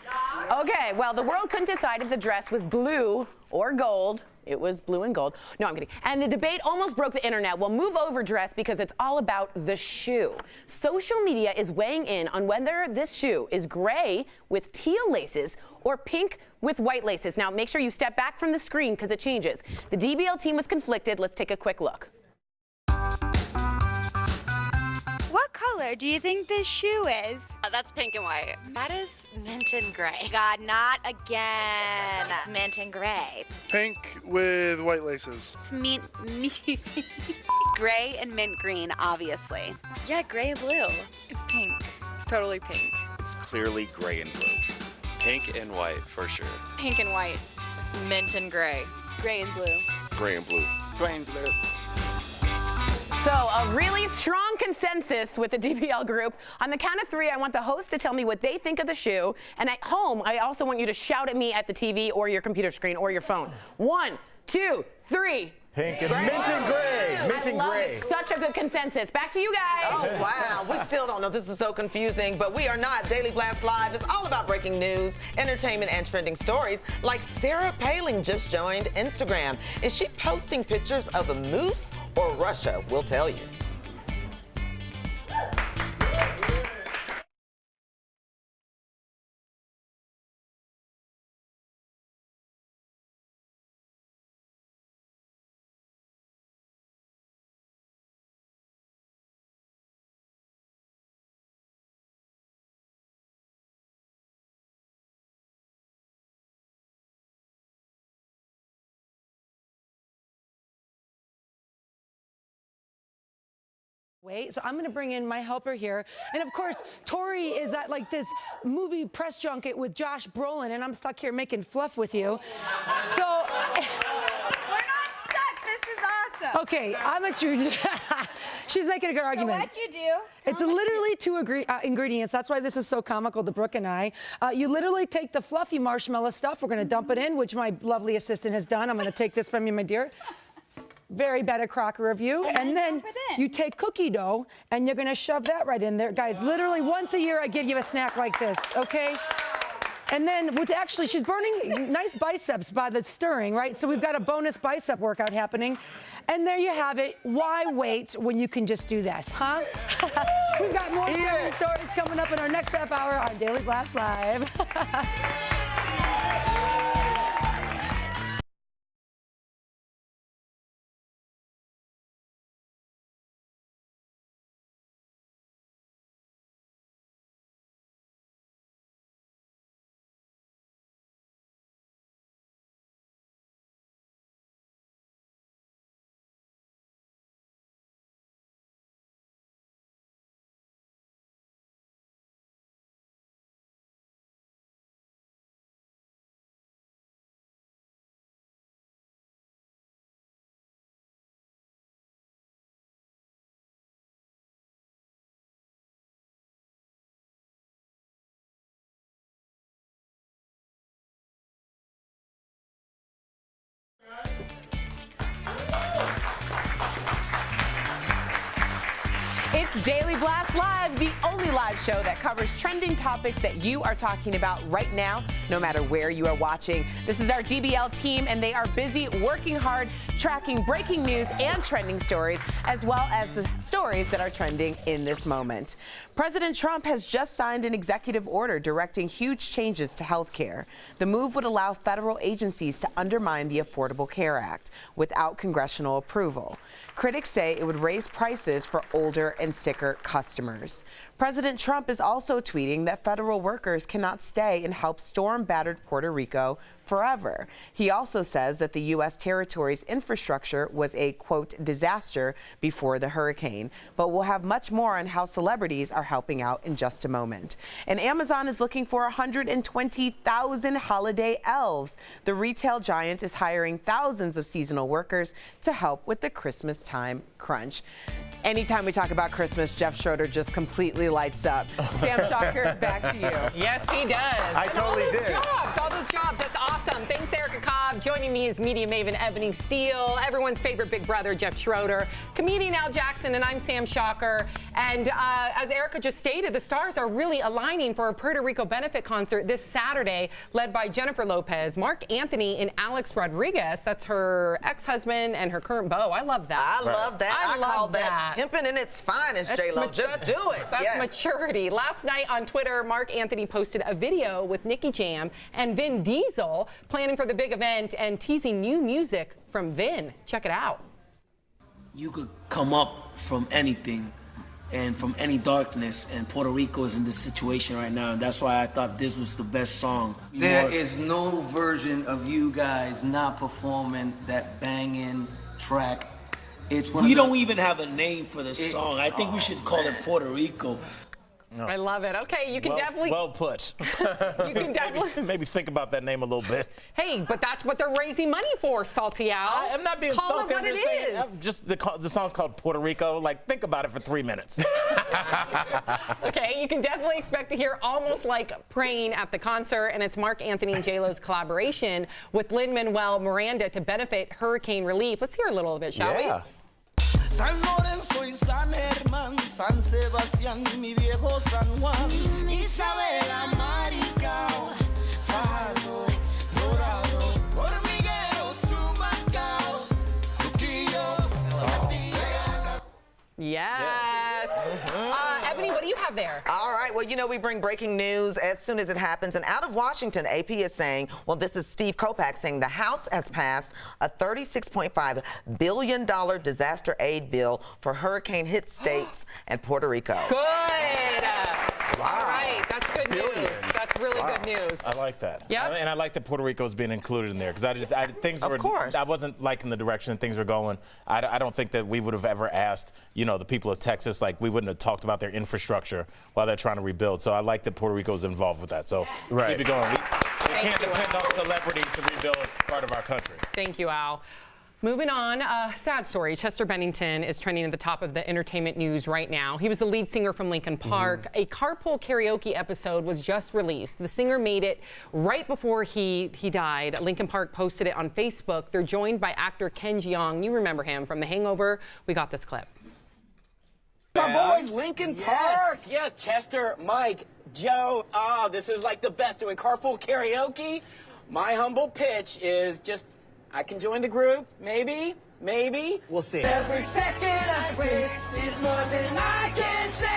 Okay, well, the world couldn't decide if the dress was blue or gold. It was blue and gold. No, I'm kidding. And the debate almost broke the internet. Well, move over dress because it's all about the shoe. Social media is weighing in on whether this shoe is gray with teal laces or pink with white laces. Now, make sure you step back from the screen because it changes. The DBL team was conflicted. Let's take a quick look. What color do you think this shoe is? That's pink and white. That is mint and gray. God, not again. It's mint and gray. Pink with white laces. It's gray and mint green, obviously. Yeah, gray and blue. It's pink. It's totally pink. It's clearly gray and blue. Pink and white, for sure. Pink and white. Mint and gray. Gray and blue. Gray and blue. Gray and blue. So a really strong consensus with the DBL group. On the count of three, I want the host to tell me what they think of the shoe. And at home, I also want you to shout at me at the TV or your computer screen or your phone. 1, 2, 3. Pink and mint and gray. Mint and gray. Such a good consensus. Back to you guys. Oh, wow. We still don't know. This is so confusing, but we are not. Daily Blast Live is all about breaking news, entertainment, and trending stories. Like Sarah Palin just joined Instagram. Is she posting pictures of a moose or Russia? We'll tell you. Wait, so I'm going to bring in my helper here. And of course, Tori is at like this movie press junket with Josh Brolin, and I'm stuck here making fluff with you. So. We're not stuck. This is awesome. Okay, I'm a true. She's making a good argument. So what'd you do? It's literally two ingredients. That's why this is so comical to Brooke and I. You literally take the fluffy marshmallow stuff. We're going to dump it in, which my lovely assistant has done. I'm going to take this from you, my dear. Very Betty Crocker of you. And then you take cookie dough and you're going to shove that right in there. Guys, literally once a year I give you a snack like this, okay? And then, which actually, she's burning nice biceps by the stirring, right? So we've got a bonus bicep workout happening. And there you have it. Why wait when you can just do this, huh? We've got more stories coming up in our next half hour on Daily Blast Live. It's Daily Blast Live, the only live show that covers trending topics that you are talking about right now, no matter where you are watching. This is our DBL team, and they are busy working hard, tracking breaking news and trending stories, as well as the stories that are trending in this moment. President Trump has just signed an executive order directing huge changes to health care. The move would allow federal agencies to undermine the Affordable Care Act without congressional approval. Critics say it would raise prices for older and sicker customers. President Trump is also tweeting that federal workers cannot stay and help storm-battered Puerto Rico forever. He also says that the U.S. territory's infrastructure was a, quote, disaster before the hurricane. But we'll have much more on how celebrities are helping out in just a moment. And Amazon is looking for 120,000 holiday elves. The retail giant is hiring thousands of seasonal workers to help with the Christmas time crunch. Anytime we talk about Christmas, Jeff Schroeder just completely lights up. Sam Shocker, back to you. Yes, he does. I totally did. All those jobs, that's awesome. Thanks, Erica Cobb. Joining me is media maven Ebony Steele, everyone's favorite big brother, Jeff Schroeder, comedian Al Jackson, and I'm Sam Shocker. And as Erica just stated, the stars are really aligning for a Puerto Rico benefit concert this Saturday, led by Jennifer Lopez, Mark Anthony, and Alex Rodriguez. That's her ex-husband and her current beau. I love that. I love that. I love that. Pimping in its finest, J-Lo. Just do it. That's maturity. Last night on Twitter, Mark Anthony posted a video with Nicky Jam and Vin Diesel planning for the big event and teasing new music from Vin. Check it out. You could come up from anything and from any darkness, and Puerto Rico is in this situation right now, and that's why I thought this was the best song. There is no version of you guys not performing that banging track. We don't even have a name for the song. I think we should call it Puerto Rico. No. I love it. Okay, you can definitely. Well put. You can definitely. Maybe think about that name a little bit. Hey, but that's what they're raising money for, Salty Al. I'm not being Call salty. it what it is. Just the song's called Puerto Rico. Like, think about it for 3 minutes. Okay, you can definitely expect to hear Almost Like Praying at the concert, and it's Mark Anthony and J-Lo's collaboration with Lin-Manuel Miranda to benefit hurricane relief. Let's hear a little of it, shall we? San Lorenzo y San Germán, San Sebastián, mi viejo San Juan, Isabela, Maricao, Fajardo, Dorado, Hormiguero, Humacao, Trujillo, Yes. Ebony, what do you have there? All right. Well, you know, we bring breaking news as soon as it happens. And out of Washington, AP is saying, well, this is Steve Kopak saying the House has passed a $36.5 billion disaster aid bill for hurricane hit states and Puerto Rico. Good. All right, that's good news. That's really good news. I like that. Yep. And I like that Puerto Rico's being included in there because I wasn't liking the direction things were going. I don't think that we would have ever asked, the people of Texas, like we wouldn't have talked about their infrastructure while they're trying to rebuild. So I like that Puerto Rico's involved with that. So keep it going. We can't depend on celebrities to rebuild part of our country. Thank you, Al. Moving on, sad story. Chester Bennington is trending at the top of the entertainment news right now. He was the lead singer from Linkin Park. A carpool karaoke episode was just released. The singer made it right before he died. Linkin Park posted it on Facebook. They're joined by actor Ken Jeong. You remember him from The Hangover. We got this clip. My boys, Linkin Park. Yes, Chester, Mike, Joe. Oh, this is like the best doing carpool karaoke. My humble pitch is just, I can join the group, maybe. We'll see. Every second I waste is more than I can say.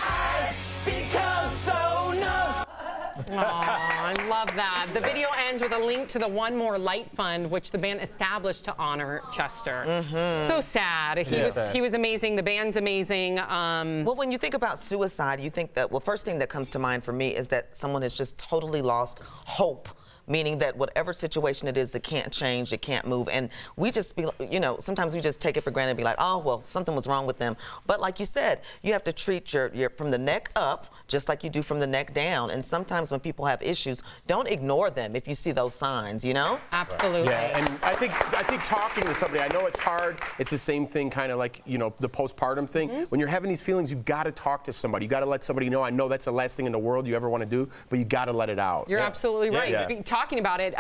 I become so numb. Aw, I love that. The video ends with a link to the One More Light Fund, which the band established to honor Chester. So sad. He was amazing. The band's amazing. Well, when you think about suicide, you think that, first thing that comes to mind for me is that someone has just totally lost hope. Meaning that whatever situation it is, it can't change, it can't move. And we just be, sometimes we just take it for granted and be like, oh, well, something was wrong with them. But like you said, you have to treat your from the neck up, just like you do from the neck down. And sometimes when people have issues, don't ignore them if you see those signs, Absolutely. Yeah, and I think talking to somebody, I know it's hard. It's the same thing, kind of like, the postpartum thing. When you're having these feelings, you got to talk to somebody. You got to let somebody know. I know that's the last thing in the world you ever want to do, but you got to let it out. You're absolutely right. Yeah. Talking about it,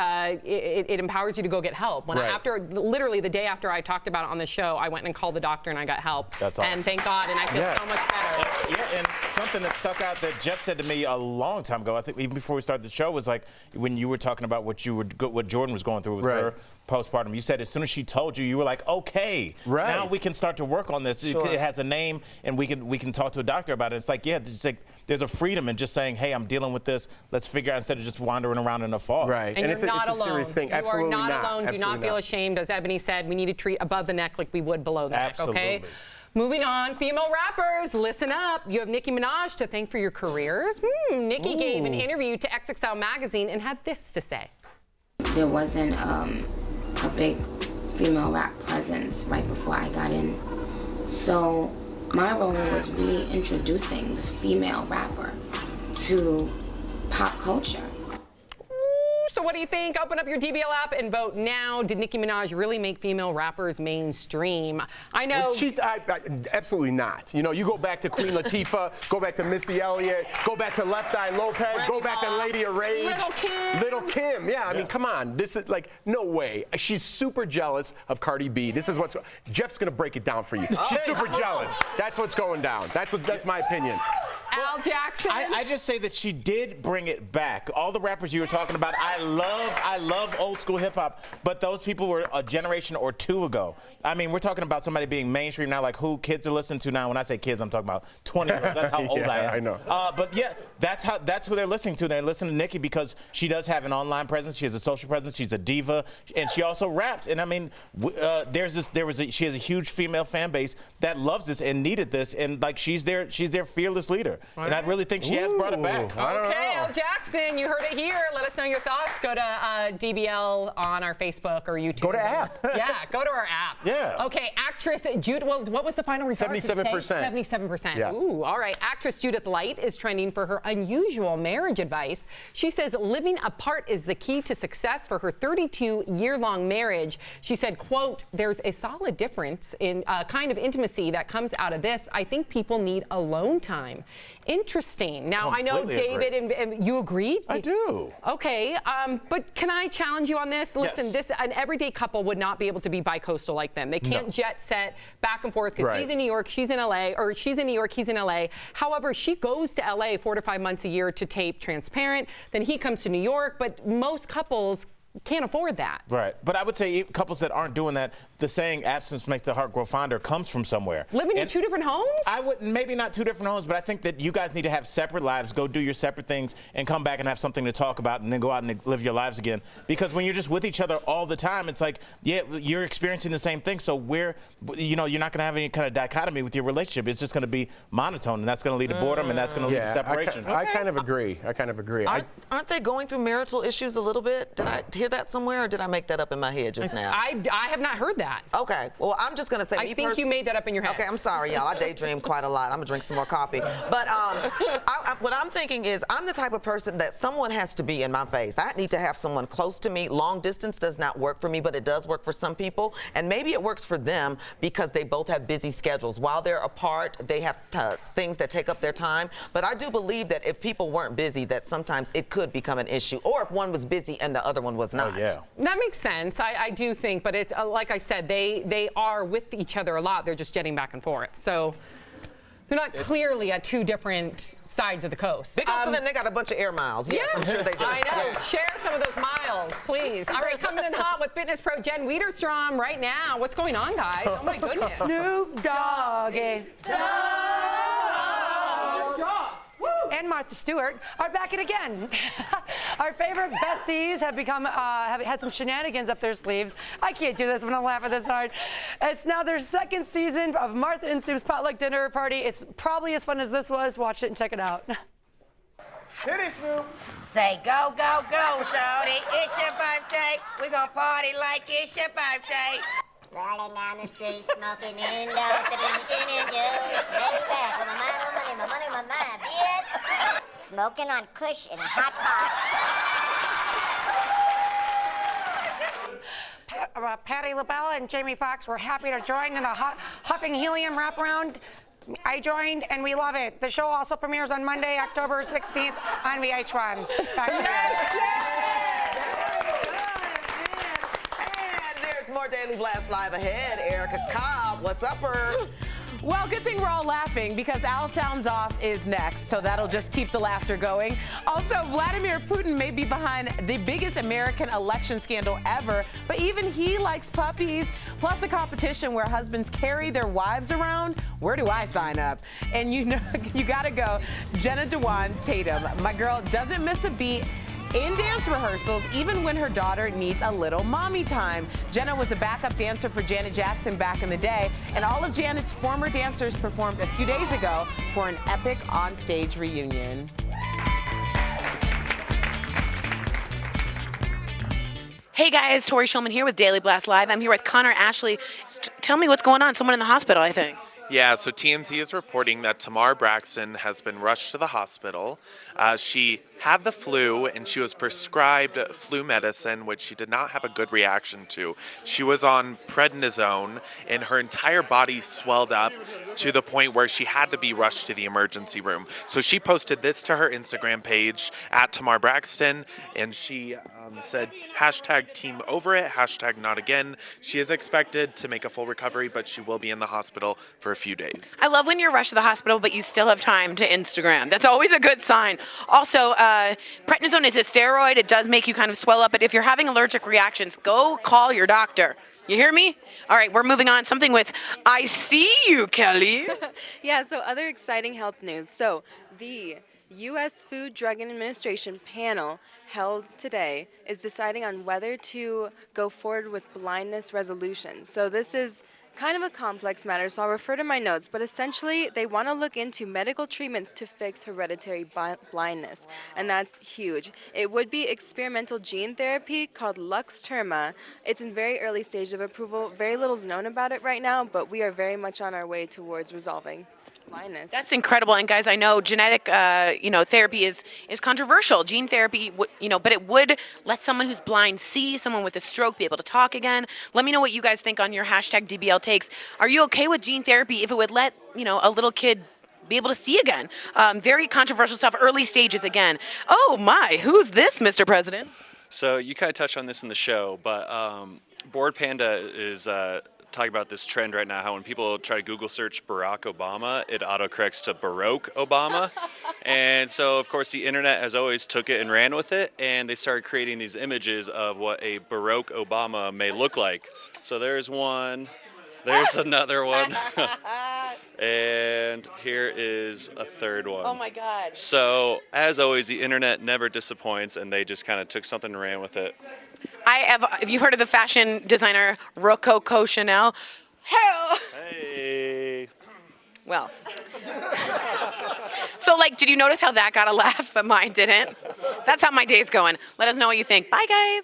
it empowers you to go get help. Literally the day after I talked about it on the show, I went and called the doctor and I got help. That's awesome. And thank God, and I feel so much better. And something that stuck out that Jeff said to me a long time ago, I think even before we started the show, was like when you were talking about what Jordan was going through with her postpartum. You said as soon as she told you, you were like, okay, now we can start to work on this. Sure. It has a name, and we can talk to a doctor about it. It's like, there's a freedom in just saying, hey, I'm dealing with this. Let's figure out instead of just wandering around in the fog. Right. And it's a serious thing. Absolutely not. You are not alone. Absolutely Do not feel ashamed. As Ebony said, we need to treat above the neck like we would below the neck. Okay. Moving on, female rappers, listen up. You have Nicki Minaj to thank for your careers. Nicki gave an interview to XXL Magazine and had this to say. There wasn't a big female rap presence right before I got in. So my role was really introducing the female rapper to pop culture. So what do you think? Open up your DBL app and vote now. Did Nicki Minaj really make female rappers mainstream? I know. Absolutely not. You go back to Queen Latifah, go back to Missy Elliott, go back to Left Eye Lopez, go back to Lady of Rage. Little Kim. Yeah, I mean, come on. This is no way. She's super jealous of Cardi B. This is Jeff's going to break it down for you. She's super jealous. That's what's going down. That's my opinion. Al Jackson. I just say that she did bring it back. All the rappers you were talking about, I love old school hip hop, but those people were a generation or two ago. I mean, we're talking about somebody being mainstream now, like who kids are listening to now. When I say kids, I'm talking about 20-year-olds. That's how old I am. I know. But yeah, that's who they're listening to. They're listening to Nicki because she does have an online presence. She has a social presence. She's a diva, and she also raps. And I mean, she has a huge female fan base that loves this and needed this, and she's their fearless leader. And I really think she has brought it back. Okay, Al Jackson, you heard it here. Let us know your thoughts. Go to DBL on our Facebook or YouTube. Go to app. Yeah, go to our app. Yeah. Okay, actress what was the final result? 77%. 77%. Yeah. Ooh, all right. Actress Judith Light is trending for her unusual marriage advice. She says living apart is the key to success for her 32-year-long marriage. She said, quote, there's a solid difference in kind of intimacy that comes out of this. I think people need alone time. Interesting. Now, I know David and you agreed? I do. Okay, but can I challenge you on this? Listen, an everyday couple would not be able to be bi-coastal like them. They can't jet set back and forth because he's in New York, she's in LA, or she's in New York, he's in LA. However, she goes to LA 4 to 5 months a year to tape Transparent. Then he comes to New York, but most couples can't afford that. Right. But I would say couples that aren't doing that, the saying absence makes the heart grow fonder comes from somewhere. Living in 2 different homes? I would, maybe not 2 different homes, but I think that you guys need to have separate lives, go do your separate things, and come back and have something to talk about, and then go out and live your lives again. Because when you're just with each other all the time, it's like, yeah, you're experiencing the same thing, so you're not going to have any kind of dichotomy with your relationship. It's just going to be monotone, and that's going to lead to boredom, and that's going to lead to separation. I kind of agree. Aren't they going through marital issues a little bit? Did I hear that somewhere, or did I make that up in my head just now? I have not heard that. Okay. Well, I'm just going to say. I think you made that up in your head. Okay, I'm sorry, y'all. I daydream quite a lot. I'm going to drink some more coffee. But what I'm thinking is I'm the type of person that someone has to be in my face. I need to have someone close to me. Long distance does not work for me, but it does work for some people. And maybe it works for them because they both have busy schedules. While they're apart, they have things that take up their time. But I do believe that if people weren't busy, that sometimes it could become an issue. Or if one was busy and the other one was not. Oh, yeah. That makes sense. I do think, but it's like I said, they are with each other a lot. They're just jetting back and forth. So they're not clearly at 2 different sides of the coast. Big ups to them, they got a bunch of air miles. Yes, I'm sure they do. I know. Share some of those miles, please. All right, coming in hot with fitness pro Jen Wiederstrom right now. What's going on, guys? Oh my goodness. Snoop Doggy. And Martha Stewart are back at again. Our favorite besties have had some shenanigans up their sleeves. I can't do this when I'm laughing this hard. It's now their 2nd season of Martha and Snoop's potluck dinner party. It's probably as fun as this was. Watch it and check it out. Hit it, Snoop. Say go, go, go, shorty. It's your birthday. We gonna party like it's your birthday. Rolling down the street, smoking indoors, drinking in juice. Laid back with my money, my bitch. Smoking on Kush in a hot pot. Patti LaBelle and Jamie Foxx were happy to join in the Huffing Helium wraparound. I joined, and we love it. The show also premieres on Monday, October 16th on VH1. Back to More Daily Blast Live ahead. Erica Cobb, what's up, her? Well, good thing we're all laughing because Al Sounds Off is next, so that'll just keep the laughter going. Also, Vladimir Putin may be behind the biggest American election scandal ever, but even he likes puppies. Plus, a competition where husbands carry their wives around. Where do I sign up? And you know, you gotta go. Jenna Dewan Tatum, my girl, doesn't miss a beat in dance rehearsals, even when her daughter needs a little mommy time. Jenna was a backup dancer for Janet Jackson back in the day, and all of Janet's former dancers performed a few days ago for an epic on-stage reunion. Hey guys, Tori Schulman here with Daily Blast Live. I'm here with Connor Ashley. Tell me what's going on. Someone in the hospital, I think. Yeah, so TMZ is reporting that Tamar Braxton has been rushed to the hospital. She had the flu and she was prescribed flu medicine, which she did not have a good reaction to. She was on prednisone and her entire body swelled up to the point where she had to be rushed to the emergency room. So she posted this to her Instagram page at Tamar Braxton, and she said, hashtag team over it, hashtag not again. She is expected to make a full recovery, but she will be in the hospital for a few days. I love when you're rushed to the hospital, but you still have time to Instagram. That's always a good sign. Also, prednisone is a steroid. It does make you kind of swell up, but if you're having allergic reactions, go call your doctor. You hear me? All right, we're moving on. Something with I see you, Kelly. Yeah, so other exciting health news. So the U.S. Food, Drug, and Administration panel held today is deciding on whether to go forward with blindness resolution. So this is kind of a complex matter, so I'll refer to my notes, but essentially they want to look into medical treatments to fix hereditary blindness, and that's huge. It would be experimental gene therapy called Luxturna. It's in very early stage of approval. Very little is known about it right now, but we are very much on our way towards resolving blindness. That's incredible. And guys, I know genetic, therapy is controversial. Gene therapy, but it would let someone who's blind see, someone with a stroke be able to talk again. Let me know what you guys think on your hashtag DBL takes. Are you okay with gene therapy if it would let, a little kid be able to see again? Very controversial stuff, early stages again. Oh my, who's this, Mr. President? So you kind of touched on this in the show, but Bored Panda is talking about this trend right now, how when people try to Google search Barack Obama, it autocorrects to Baroque Obama. And so, of course, the internet, as always, took it and ran with it, and they started creating these images of what a Barack Obama may look like. So there's one, there's another one, and here is a third one. Oh my God. So, as always, the internet never disappoints, and they just kind of took something and ran with it. Have you heard of the fashion designer Rococo Chanel? Hell. Hey. Well. So, like, did you notice how that got a laugh, but mine didn't? That's how my day's going. Let us know what you think. Bye, guys.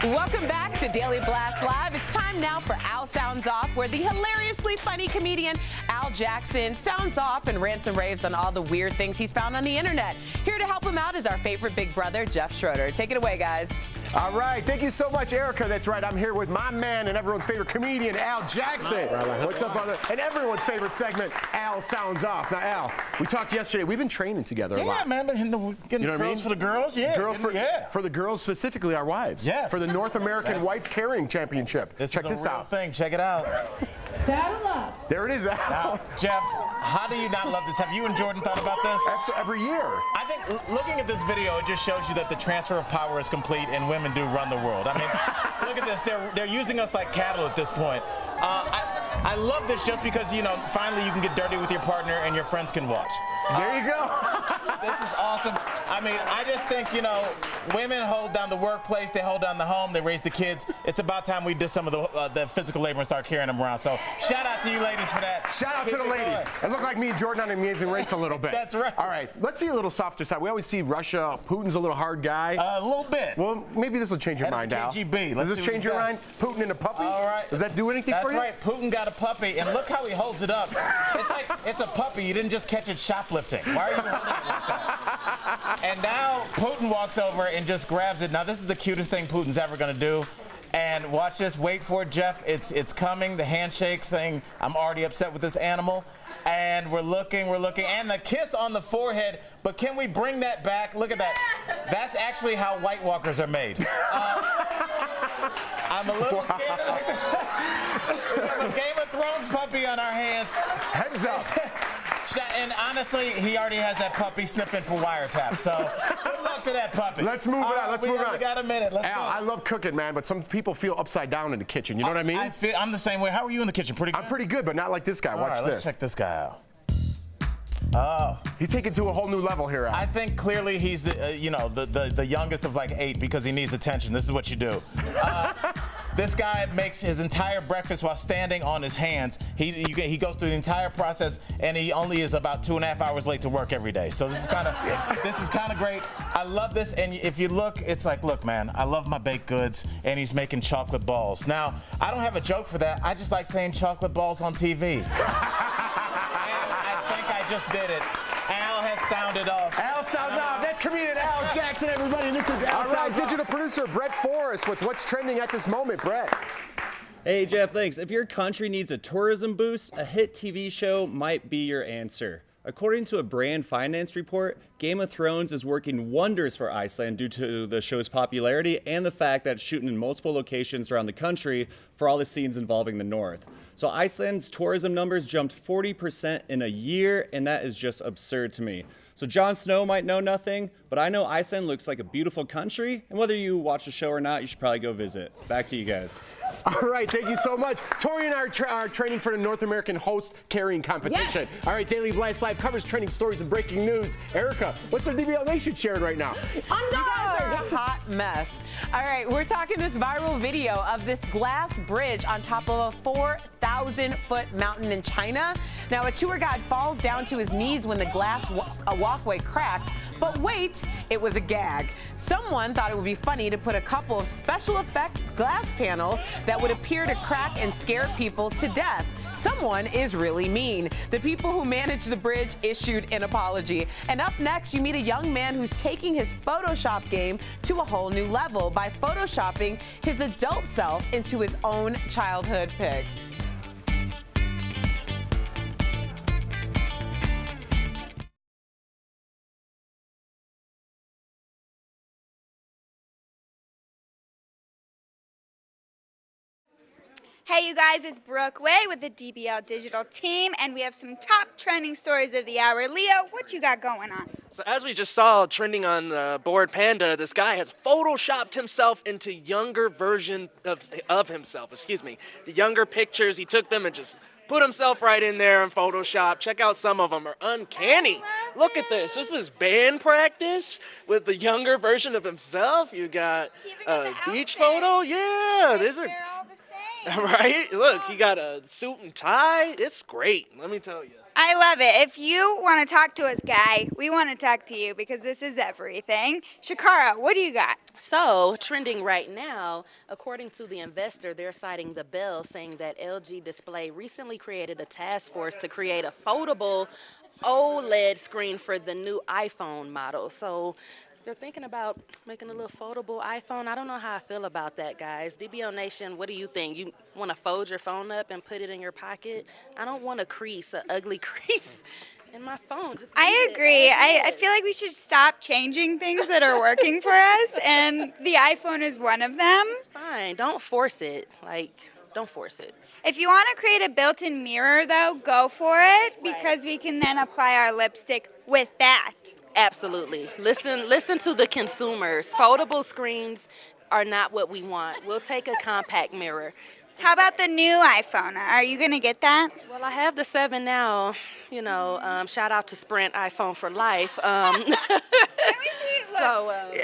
Welcome back to Daily Blast Live. It's time now for Al Sounds Off, where the hilariously funny comedian Al Jackson sounds off and rants and raves on all the weird things he's found on the internet. Here to help him out is our favorite big brother, Jeff Schroeder. Take it away, guys. All right, thank you so much, Erica. That's right, I'm here with my man and everyone's favorite comedian, Al Jackson. What's up, brother? And everyone's favorite segment, Al Sounds Off. Now, Al, we talked yesterday. We've been training together a lot. Yeah, man, getting girls for the girls, yeah. Girls for the girls, specifically our wives. Yes. For the North American Wife Carrying Championship. This Check is this a real out. thing. Check it out. Saddle up. There it is, Al. Now, Jeff, how do you not love this? Have you and Jordan thought about this? Every year. I think looking at this video, it just shows you that the transfer of power is complete and women do run the world. I mean, look at this. They're using us like cattle at this point. I love this just because, you know, finally you can get dirty with your partner and your friends can watch. There you go. This is awesome. I mean, I just think, you know, women hold down the workplace, they hold down the home, they raise the kids. It's about time we did some of the physical labor and start carrying them around. So shout out to you ladies for that. Shout out to the ladies. It looked like me and Jordan on Amazing Race a little bit. That's right. All right, let's see a little softer side. We always see Russia, Putin's a little hard guy. A little bit. Well, maybe this will change your mind, Al. KGB. Does this change your mind? Putin and a puppy? All right. Does that do anything for you? That's right. Putin got a puppy, and look how he holds it up. It's like it's a puppy. You didn't just catch it shoplifting. Why are you holding it like that? And now Putin walks over and just grabs it. Now this is the cutest thing Putin's ever going to do. And watch this. Wait for it, Jeff. It's coming. The handshake saying, I'm already upset with this animal. And we're looking, and the kiss on the forehead. But can we bring that back? Look at that. That's actually how White Walkers are made. I'm a little scared of that. We have a Game of Thrones puppy on our hands. Heads up. And honestly, he already has that puppy sniffing for wiretap. So good luck to that puppy. Let's move it on. Let's move it on. We got a minute. Let's Al, go. I love cooking, man, but some people feel upside down in the kitchen. You know what I mean? I'm the same way. How are you in the kitchen? Pretty good? I'm pretty good, but not like this guy. Watch All right, this. Let's check this guy out. Oh, he's taken to a whole new level here, Al. I think clearly he's the youngest of like 8 because he needs attention. This is what you do. This guy makes his entire breakfast while standing on his hands. He goes through the entire process, and he only is about 2.5 hours late to work every day. So this is kind of great. I love this, and if you look, it's like, look, man, I love my baked goods, and he's making chocolate balls. Now, I don't have a joke for that. I just like saying chocolate balls on TV. I just did it. Al has sounded off. Al sounds off. That's comedian Al Jackson, everybody. This is Al. All right, digital producer Brett Forrest with what's trending at this moment. Brett. Hey, Jeff, thanks. If your country needs a tourism boost, a hit TV show might be your answer. According to a Brand Finance report, Game of Thrones is working wonders for Iceland due to the show's popularity and the fact that it's shooting in multiple locations around the country for all the scenes involving the North. So Iceland's tourism numbers jumped 40% in a year, and that is just absurd to me. So Jon Snow might know nothing, but I know Iceland looks like a beautiful country, and whether you watch the show or not, you should probably go visit. Back to you guys. All right, thank you so much. Tori and I are training for the North American Host Carrying Competition. Yes. All right, Daily Blast Live covers trending stories and breaking news. Erica, what's our DBL Nation sharing right now? You guys are a hot mess. All right, we're talking this viral video of this glass bridge on top of a 4,000-foot mountain in China. Now, a tour guide falls down to his knees when the glass walkway cracks, but wait, it was a gag. Someone thought it would be funny to put a couple of special effect glass panels that would appear to crack and scare people to death. Someone is really mean. The people who managed the bridge issued an apology. And up next, you meet a young man who's taking his Photoshop game to a whole new level by photoshopping his adult self into his own childhood pics. Hey, you guys, it's Brooke Way with the DBL Digital team, and we have some top trending stories of the hour. Leo, what you got going on? So as we just saw trending on the board Panda, this guy has photoshopped himself into younger version of himself, The younger pictures, he took them and just put himself right in there in Photoshop. Check out some of them are uncanny. Look at this. This is band practice with the younger version of himself. You got a beach photo. Yeah, these are right. Look, he got a suit and tie. It's great. Let me tell you. I love it. If you want to talk to us, Guy, we want to talk to you because this is everything. Shakara, what do you got? So, trending right now, according to The Investor, they're citing the Bell, saying that LG Display recently created a task force to create a foldable OLED screen for the new iPhone model. So, they're thinking about making a little foldable iPhone. I don't know how I feel about that, guys. DBL Nation, what do you think? You want to fold your phone up and put it in your pocket? I don't want a crease, an ugly crease in my phone. I agree. I feel like we should stop changing things that are working for us, and the iPhone is one of them. Fine. Don't force it. Don't force it. If you want to create a built-in mirror, though, go for it, because we can then apply our lipstick with that. Absolutely. Listen to the consumers. Foldable screens are not what we want. We'll take a compact mirror. How about the new iPhone? Are you going to get that? Well, I have the 7 now. You know, shout out to Sprint iPhone for life.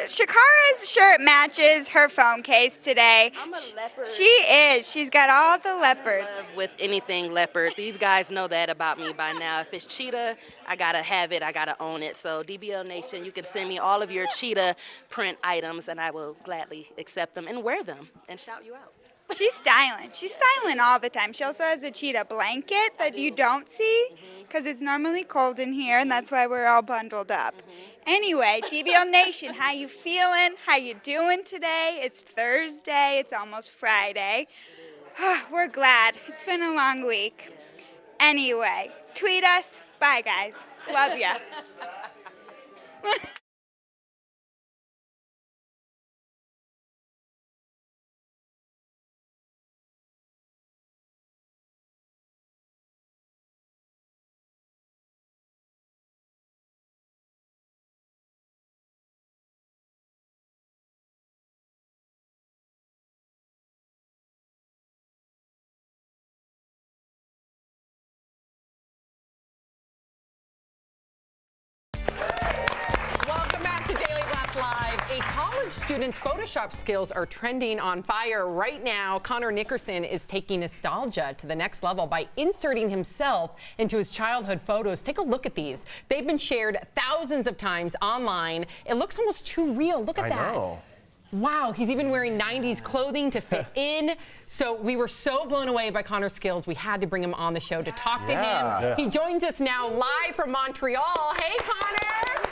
Shakara's shirt matches her phone case today. I'm a leopard. She is. She's got all the leopard. With anything leopard. These guys know that about me by now. If it's cheetah, I gotta have it. I gotta own it. So DBL Nation, you can send me all of your cheetah print items, and I will gladly accept them and wear them and shout you out. She's styling. She's styling all the time. She also has a cheetah blanket that you don't see because it's normally cold in here, and that's why we're all bundled up. Anyway, DBL Nation, how you feeling? How you doing today? It's Thursday. It's almost Friday. We're glad. It's been a long week. Anyway, tweet us. Bye, guys. Love ya. A college student's Photoshop skills are trending on fire right now. Connor Nickerson is taking nostalgia to the next level by inserting himself into his childhood photos. Take a look at these. They've been shared thousands of times online. It looks almost too real. Look at that. I know. Wow, he's even wearing 90s clothing to fit in. So we were so blown away by Connor's skills, we had to bring him on the show to talk to him. Yeah. He joins us now live from Montreal. Hey, Connor.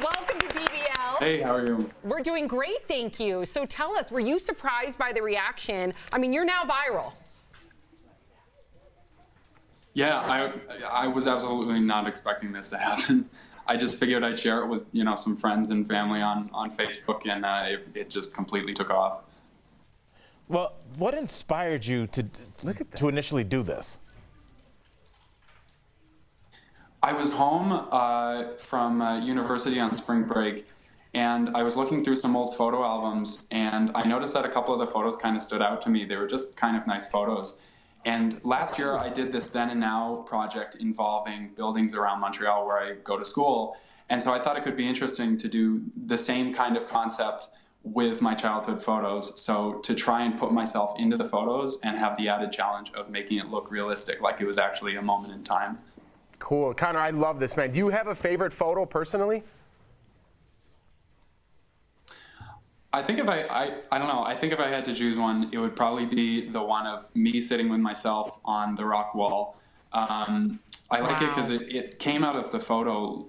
Welcome to DBL. Hey, how are you? We're doing great, thank you. So tell us, were you surprised by the reaction? I mean, you're now viral. Yeah, I was absolutely not expecting this to happen. I just figured I'd share it with, some friends and family on Facebook, and it just completely took off. Well, what inspired you to initially do this? I was home from university on spring break, and I was looking through some old photo albums, and I noticed that a couple of the photos kind of stood out to me. They were just kind of nice photos. And last year I did this Then and Now project involving buildings around Montreal where I go to school. And so I thought it could be interesting to do the same kind of concept with my childhood photos. So to try and put myself into the photos and have the added challenge of making it look realistic, like it was actually a moment in time. Cool. Connor, I love this, man. Do you have a favorite photo personally? I think I don't know. I think if I had to choose one, it would probably be the one of me sitting with myself on the rock wall. I like it because it came out of the photo.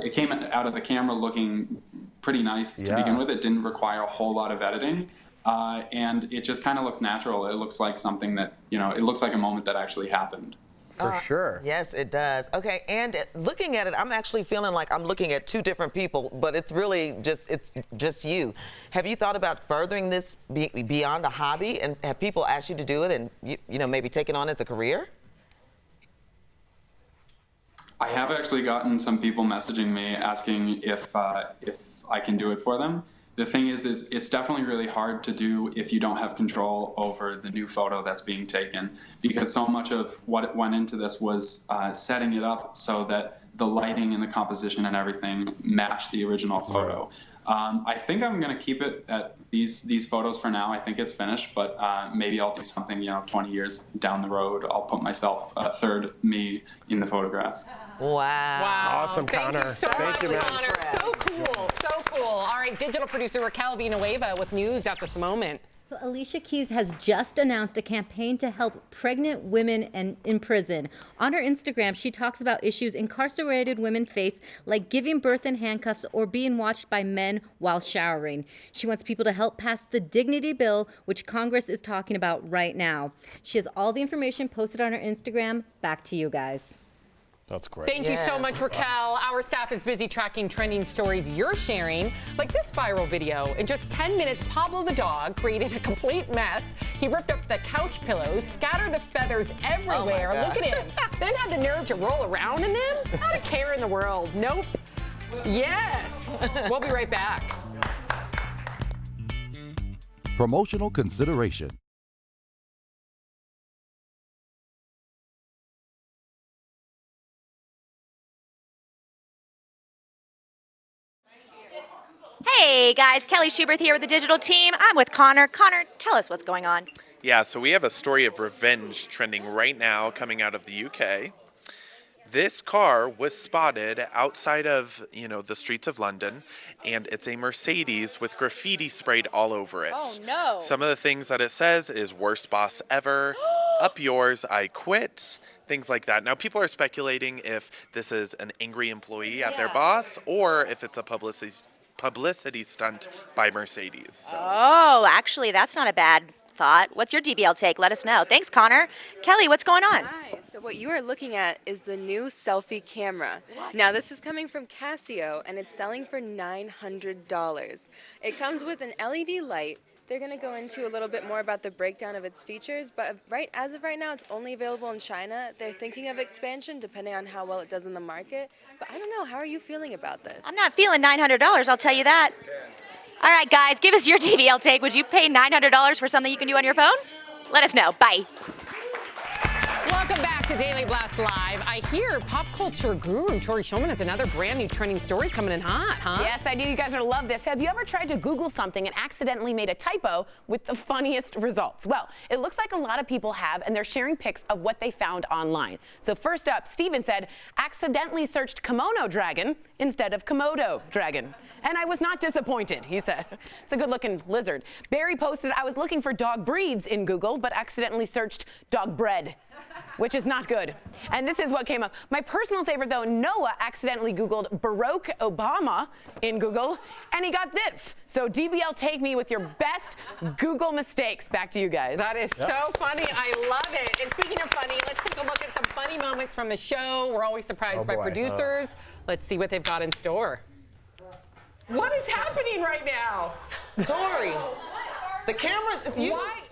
It came out of the camera looking pretty nice to begin with. It didn't require a whole lot of editing. And it just kind of looks natural. It looks like something that, it looks like a moment that actually happened. For sure. Yes, it does. Okay, and looking at it, I'm actually feeling like I'm looking at two different people, but it's really just you. Have you thought about furthering this beyond a hobby, and have people asked you to do it, and you know, maybe take it on as a career? I have actually gotten some people messaging me asking if I can do it for them. The thing is it's definitely really hard to do if you don't have control over the new photo that's being taken, because so much of what went into this was setting it up so that the lighting and the composition and everything matched the original photo. I think I'm going to keep it at these photos for now. I think it's finished, but maybe I'll do something, 20 years down the road. I'll put myself, third me in the photographs. Wow. Awesome, Connor. Thank you so much, man. Connor. So cool. So cool. All right, digital producer Raquel Villanueva with news at this moment. So Alicia Keys has just announced a campaign to help pregnant women in prison. On her Instagram, she talks about issues incarcerated women face, like giving birth in handcuffs or being watched by men while showering. She wants people to help pass the Dignity Bill, which Congress is talking about right now. She has all the information posted on her Instagram. Back to you guys. That's great. Thank you so much, Raquel. Our staff is busy tracking trending stories you're sharing, like this viral video. In just 10 minutes, Pablo the dog created a complete mess. He ripped up the couch pillows, scattered the feathers everywhere. Oh, look at him. Then had the nerve to roll around in them. Not a care in the world. Nope. Yes. We'll be right back. Promotional consideration. Hey guys, Kelly Schubert here with the digital team. I'm with Connor. Connor, tell us what's going on. Yeah, so we have a story of revenge trending right now coming out of the UK. This car was spotted outside of, the streets of London, and it's a Mercedes with graffiti sprayed all over it. Oh no. Some of the things that it says is worst boss ever, up yours, I quit, things like that. Now, people are speculating if this is an angry employee at their boss or if it's a publicity stunt by Mercedes. So. Oh, actually, that's not a bad thought. What's your DBL take? Let us know. Thanks, Connor. Kelly, what's going on? Hi. So what you are looking at is the new selfie camera. Now, this is coming from Casio, and it's selling for $900. It comes with an LED light. They're going to go into a little bit more about the breakdown of its features, but as of right now, it's only available in China. They're thinking of expansion depending on how well it does in the market. But I don't know. How are you feeling about this? I'm not feeling $900, I'll tell you that. All right, guys, give us your DBL take. Would you pay $900 for something you can do on your phone? Let us know. Bye. Welcome back to Daily Blast Live. I hear pop culture guru Tori Shulman has another brand new trending story coming in hot, huh? Yes, I do. You guys are gonna love this. Have you ever tried to Google something and accidentally made a typo with the funniest results? Well, it looks like a lot of people have, and they're sharing pics of what they found online. So first up, Steven said, accidentally searched kimono dragon instead of Komodo dragon. And I was not disappointed, he said. It's a good-looking lizard. Barry posted, I was looking for dog breeds in Google, but accidentally searched dog bread, which is not good. And this is what came up. My personal favorite, though, Noah accidentally Googled Barack Obama in Google, and he got this. So DBL, take me with your best Google mistakes. Back to you guys. That is so funny. I love it. And speaking of funny, let's take a look at some funny moments from the show. We're always surprised by producers. Let's see what they've got in store. What is happening right now? Tori, the cameras, it's you. Why?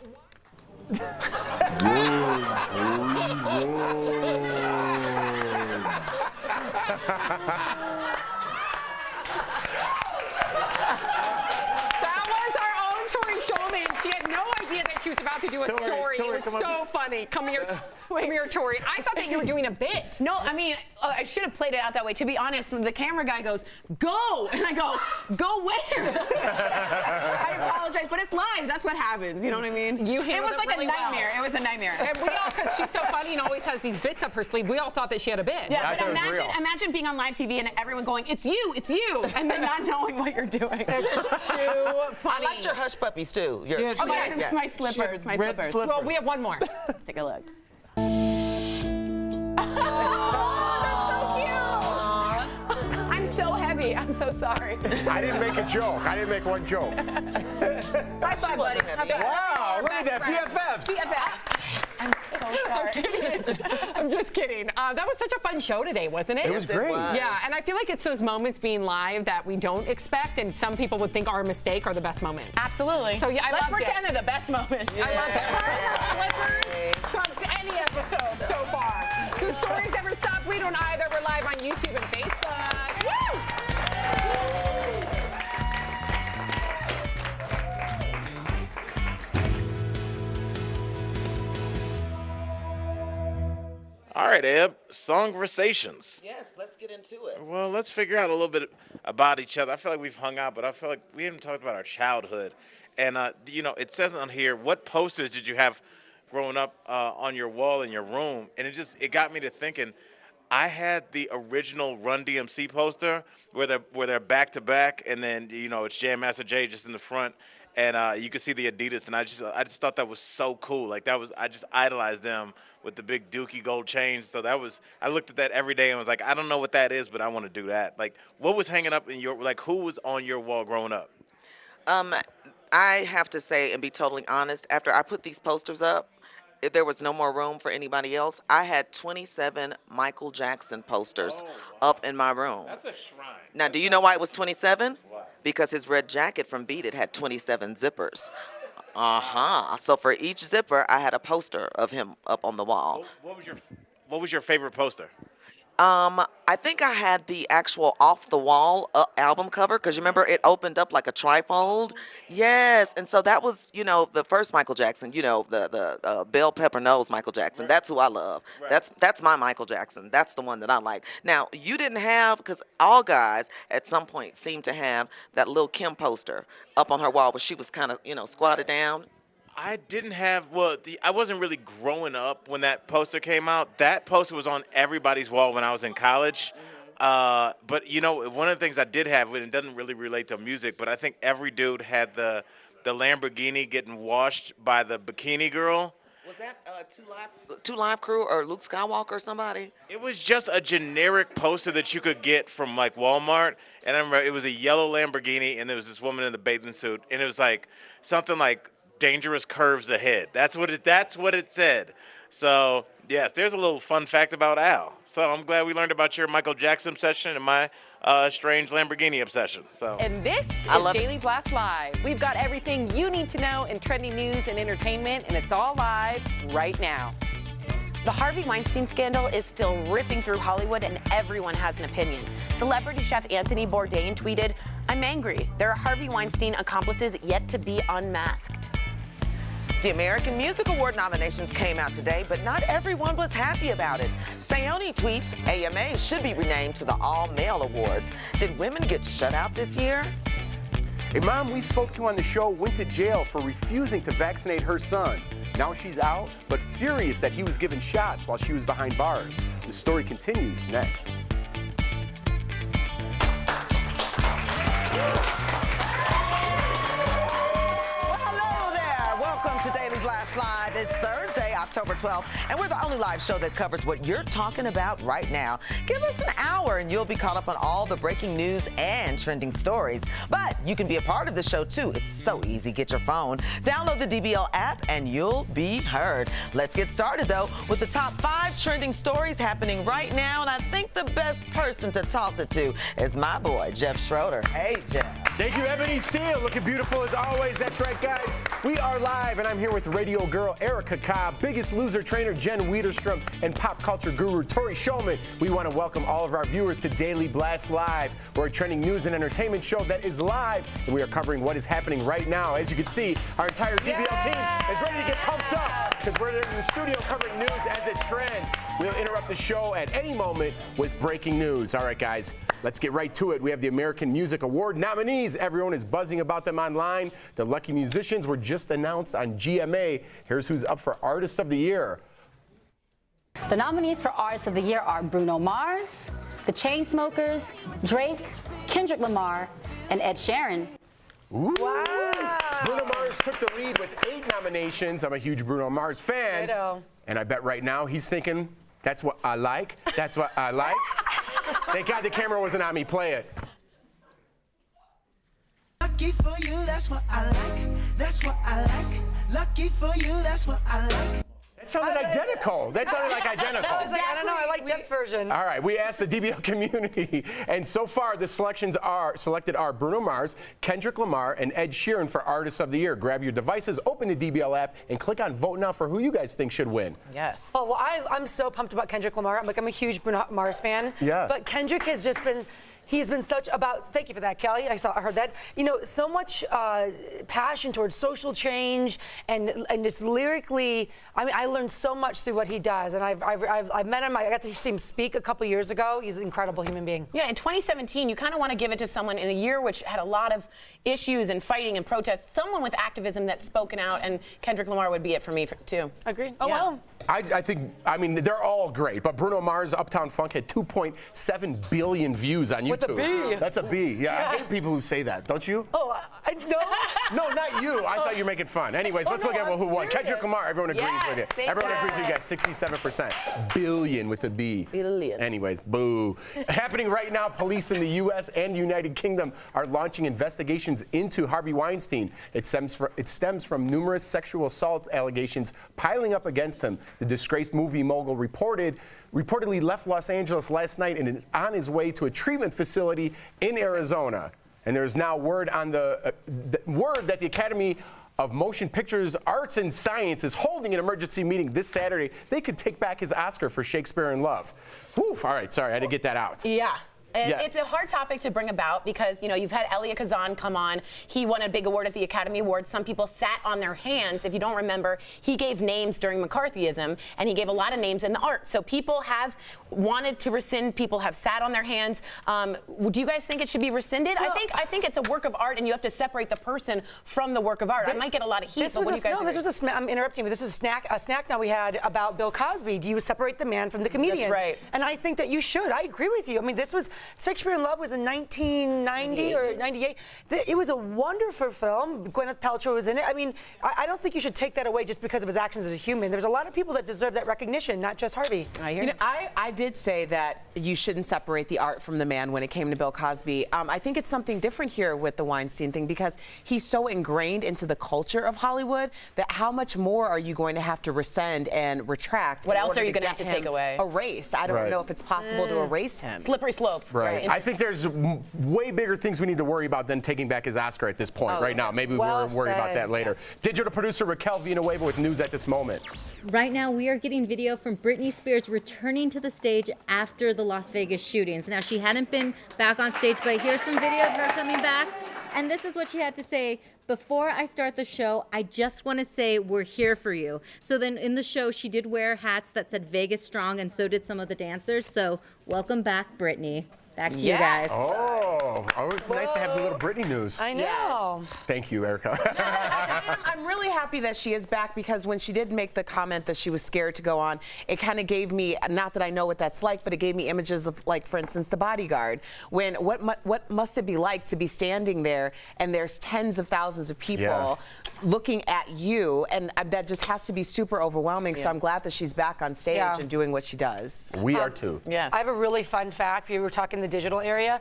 That was our own Tori Shulman. She had no idea that she was about to do a story. It was so funny. Come here, Tori. I thought that you were doing a bit. No, I mean, I should have played it out that way. To be honest, the camera guy goes, go! And I go, go where? I apologize, but it's live. That's what happens. You know what I mean? You it was like really a nightmare. Well. It was a nightmare. And we all, because she's so funny and always has these bits up her sleeve, we all thought that she had a bit. Yeah, but imagine being on live TV and everyone going, it's you, and then not knowing what you're doing. It's too funny. I liked your hush puppies, too. My slippers, my slippers. Well, we have one more. Let's take a look. I'm so heavy. I'm so sorry. I didn't make a joke. I didn't make one joke. High five, buddy. Wow, look at that. BFFs. BFFs. I'm so I'm just kidding. That was such a fun show today, wasn't it? It was great. Yeah, and I feel like it's those moments being live that we don't expect, and some people would think are a mistake are the best moments. Absolutely. So yeah, Let's loved pretend it. they're the best moments. I love that. Her slippers trumps any episode so far. The stories never stop. We don't either. We're live on YouTube and Facebook. Woo! All right, Eb, Songversations. Yes, let's get into it. Well, let's figure out a little bit about each other. I feel like we've hung out, but I feel like we haven't talked about our childhood. And, you know, it says on here, what posters did you have growing up on your wall in your room? And it got me to thinking, I had the original Run DMC poster where they're back to back, and then, you know, it's Jam Master Jay just in the front. And you could see the Adidas, and I just thought that was so cool. Like I just idolized them with the big Dookie gold chains. So I looked at that every day and was like, I don't know what that is, but I want to do that. Like, what was hanging up in who was on your wall growing up? I have to say and be totally honest, after I put these posters up, if there was no more room for anybody else, I had 27 Michael Jackson posters up in my room. That's a shrine. Now, do you know why it was 27? Why? Because his red jacket from Beat It had 27 zippers. So for each zipper, I had a poster of him up on the wall. What was your favorite poster? I think I had the actual Off the Wall album cover, because you remember it opened up like a trifold. Yes, and so that was, you know, the first Michael Jackson. You know, the bell pepper nose Michael Jackson. Right. That's who I love. Right. That's my Michael Jackson. That's the one that I like. Now you didn't have, because all guys at some point seemed to have that Lil' Kim poster up on her wall where she was kind of, you know, squatted down. I didn't have, I wasn't really growing up when that poster came out. That poster was on everybody's wall when I was in college. But, you know, one of the things I did have, and it doesn't really relate to music, but I think every dude had the Lamborghini getting washed by the bikini girl. Was that Two Live Crew or Luke Skywalker or somebody? It was just a generic poster that you could get from, like, Walmart. And I remember it was a yellow Lamborghini, and there was this woman in the bathing suit. And it was, like, something like, dangerous curves ahead. That's what it said. So yes, there's a little fun fact about Al. So I'm glad we learned about your Michael Jackson obsession and my strange Lamborghini obsession. So. And this is Daily Blast Live. We've got everything you need to know in trending news and entertainment, and it's all live right now. The Harvey Weinstein scandal is still ripping through Hollywood, and everyone has an opinion. Celebrity chef Anthony Bourdain tweeted, "I'm angry. There are Harvey Weinstein accomplices yet to be unmasked." The American Music Award nominations came out today, but not everyone was happy about it. Sayoni tweets, AMA should be renamed to the All-Male Awards. Did women get shut out this year? A mom we spoke to on the show went to jail for refusing to vaccinate her son. Now she's out, but furious that he was given shots while she was behind bars. The story continues next. Live. It's Thursday, October 12th, and we're the only live show that covers what you're talking about right now. Give us an hour and you'll be caught up on all the breaking news and trending stories. But you can be a part of the show too. It's so easy. Get your phone, download the DBL app, and you'll be heard. Let's get started though with the top 5 trending stories happening right now, and I think the best person to toss it to is my boy, Jeff Schroeder. Hey, Jeff. Thank you, Ebony Steele. Looking beautiful as always. That's right, guys. We are live, and I'm here with radio girl Erica Cobb, Biggest Loser trainer Jen Wiederstrom, and pop culture guru Tori Shulman. We want to welcome all of our viewers to Daily Blast Live. We're a trending news and entertainment show that is live, and we are covering what is happening right now. As you can see, our entire DBL team is ready to get pumped up because we're in the studio covering news as it trends. We'll interrupt the show at any moment with breaking news. All right, guys, let's get right to it. We have the American Music Award nominees. Everyone is buzzing about them online. The lucky musicians were just announced on GMA. Here's who's up for Artist of the Year. The nominees for Artist of the Year are Bruno Mars, The Chainsmokers, Drake, Kendrick Lamar, and Ed Sheeran. Ooh. Wow. Bruno Mars took the lead with 8 nominations. I'm a huge Bruno Mars fan. And I bet right now he's thinking, that's what I like. That's what I like. Thank God the camera wasn't on me. Play it. Lucky for you, that's what I like. That's what I like. Lucky for you, that's what I like. It sounded identical. That sounded like identical. I don't know. I like Jeff's version. All right, we asked the DBL community, and so far the selected are Bruno Mars, Kendrick Lamar, and Ed Sheeran for Artists of the Year. Grab your devices, open the DBL app, and click on Vote Now for who you guys think should win. Yes. Oh, well, I'm so pumped about Kendrick Lamar. I'm a huge Bruno Mars fan. Yeah. But Kendrick has just been. He's been such about, thank you for that, Kelly. I heard that. You know, so much passion towards social change and it's lyrically, I mean, I learned so much through what he does. And I've met him, I got to see him speak a couple years ago. He's an incredible human being. Yeah, in 2017, you kind of want to give it to someone in a year which had a lot of issues and fighting and protests, someone with activism that's spoken out, and Kendrick Lamar would be it for me, too. Agreed. Oh, yeah. well. I mean, they're all great, but Bruno Mars' Uptown Funk had 2.7 billion views on YouTube. With a B. That's a B. Yeah, I hate people who say that, don't you? Oh, no. No, not you. I thought you were making fun. Anyways, let's look at who won. Kendrick Lamar, everyone agrees with you. Everyone agrees you got 67%. Billion with a B. Billion. Anyways, boo. Happening right now, police in the U.S. and United Kingdom are launching investigations into Harvey Weinstein. It stems from numerous sexual assault allegations piling up against him. The disgraced movie mogul reportedly left Los Angeles last night and is on his way to a treatment facility in Arizona. And there's now word on the word that the Academy of Motion Pictures Arts and Science is holding an emergency meeting this Saturday. They could take back his Oscar for Shakespeare in Love. Whew, all right, sorry, I had to get that out. Yeah. Yeah. It's a hard topic to bring about because, you know, you've had Elia Kazan come on. He won a big award at the Academy Awards. Some people sat on their hands. If you don't remember, he gave names during McCarthyism, and he gave a lot of names in the art. So people have wanted to rescind. People have sat on their hands. Do you guys think it should be rescinded? Well, I think it's a work of art, and you have to separate the person from the work of art. I might get a lot of heat, but what do you guys think? This was I'm interrupting you, but this is a snack now we had about Bill Cosby. Do you separate the man from the comedian? That's right. And I think that you should. I agree with you. I mean, this was Shakespeare in Love was in 1990 or 98. It was a wonderful film. Gwyneth Paltrow was in it. I mean, I don't think you should take that away just because of his actions as a human. There's a lot of people that deserve that recognition, not just Harvey. I did say that you shouldn't separate the art from the man when it came to Bill Cosby. I think it's something different here with the Weinstein thing because he's so ingrained into the culture of Hollywood that how much more are you going to have to rescind and retract? What else are you going to have to take away? Erase. I don't know if it's possible to erase him. Slippery slope. Right. I think there's way bigger things we need to worry about than taking back his Oscar at this point right now. Maybe we'll worry about that later. Digital producer Raquel Villanueva with news at this moment. Right now, we are getting video from Britney Spears returning to the stage after the Las Vegas shootings. Now, she hadn't been back on stage, but here's some video of her coming back. And this is what she had to say. Before I start the show, I just want to say we're here for you. So then in the show, she did wear hats that said Vegas Strong, and so did some of the dancers. So welcome back, Britney. Back to you guys. Oh, it's nice to have the little Britney news. I know. Yes. Thank you, Erica. I'm really happy that she is back because when she did make the comment that she was scared to go on, it kind of gave me, not that I know what that's like, but it gave me images of, like, for instance, The Bodyguard. When what must it be like to be standing there and there's tens of thousands of people looking at you, and that just has to be super overwhelming. So I'm glad that she's back on stage and doing what she does. We are too. Yeah. I have a really fun fact. We were talking the digital area.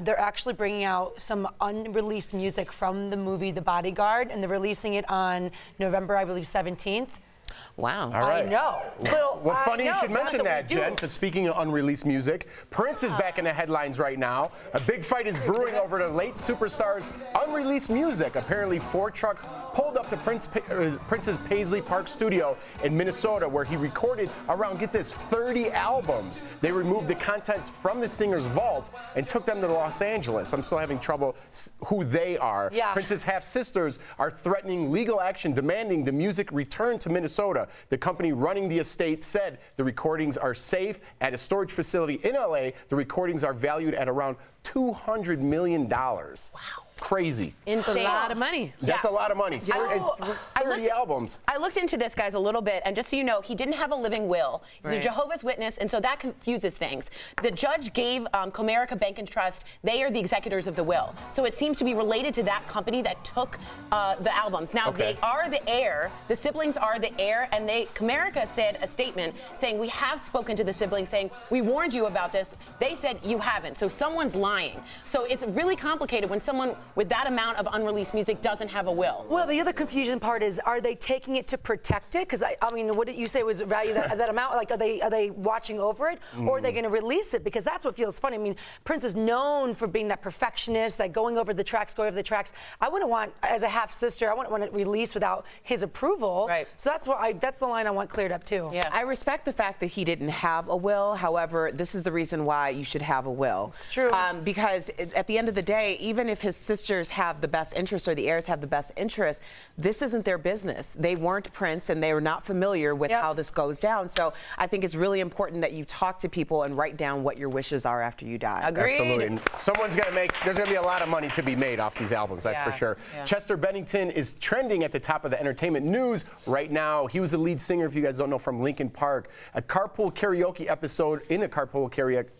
They're actually bringing out some unreleased music from the movie The Bodyguard, and they're releasing it on November, I believe, 17th. Wow. All right. I know. Well, funny you should mention that, we do. Jen, because speaking of unreleased music, Prince is back in the headlines right now. A big fight is brewing over the late superstar's unreleased music. Apparently, 4 trucks pulled up to Prince's Paisley Park studio in Minnesota, where he recorded around, get this, 30 albums. They removed the contents from the singer's vault and took them to Los Angeles. I'm still having trouble who they are. Yeah. Prince's half-sisters are threatening legal action, demanding the music return to Minnesota. The company running the estate said the recordings are safe at a storage facility in LA. The recordings are valued at around $200 million. Wow. Crazy. Insane. That's a lot of money. That's a lot of money. 30 albums. I looked into this, guys, a little bit, and just so you know, he didn't have a living will. He's a Jehovah's Witness, and so that confuses things. The judge gave Comerica Bank and Trust, they are the executors of the will. So it seems to be related to that company that took the albums. Now, they are the heir. The siblings are the heir, and Comerica said a statement saying, we have spoken to the siblings, saying, we warned you about this. They said, you haven't. So someone's lying. So it's really complicated when someone with that amount of unreleased music doesn't have a will. Well, the other confusion part is, are they taking it to protect it? Because I mean, what did you say was value that amount? Like, are they watching over it, or are they going to release it? Because that's what feels funny. I mean, Prince is known for being that perfectionist, like going over the tracks. I wouldn't want, as a half sister, I wouldn't want it released without his approval. Right. So that's the line I want cleared up too. Yeah. I respect the fact that he didn't have a will. However, this is the reason why you should have a will. It's true. Because at the end of the day, even if his sisters have the best interest or the heirs have the best interest, this isn't their business. They weren't Prince and they were not familiar with how this goes down. So I think it's really important that you talk to people and write down what your wishes are after you die. Agreed. Absolutely. And someone's going to there's going to be a lot of money to be made off these albums, that's for sure. Yeah. Chester Bennington is trending at the top of the entertainment news right now. He was the lead singer, if you guys don't know, from Linkin Park. In a Carpool Karaoke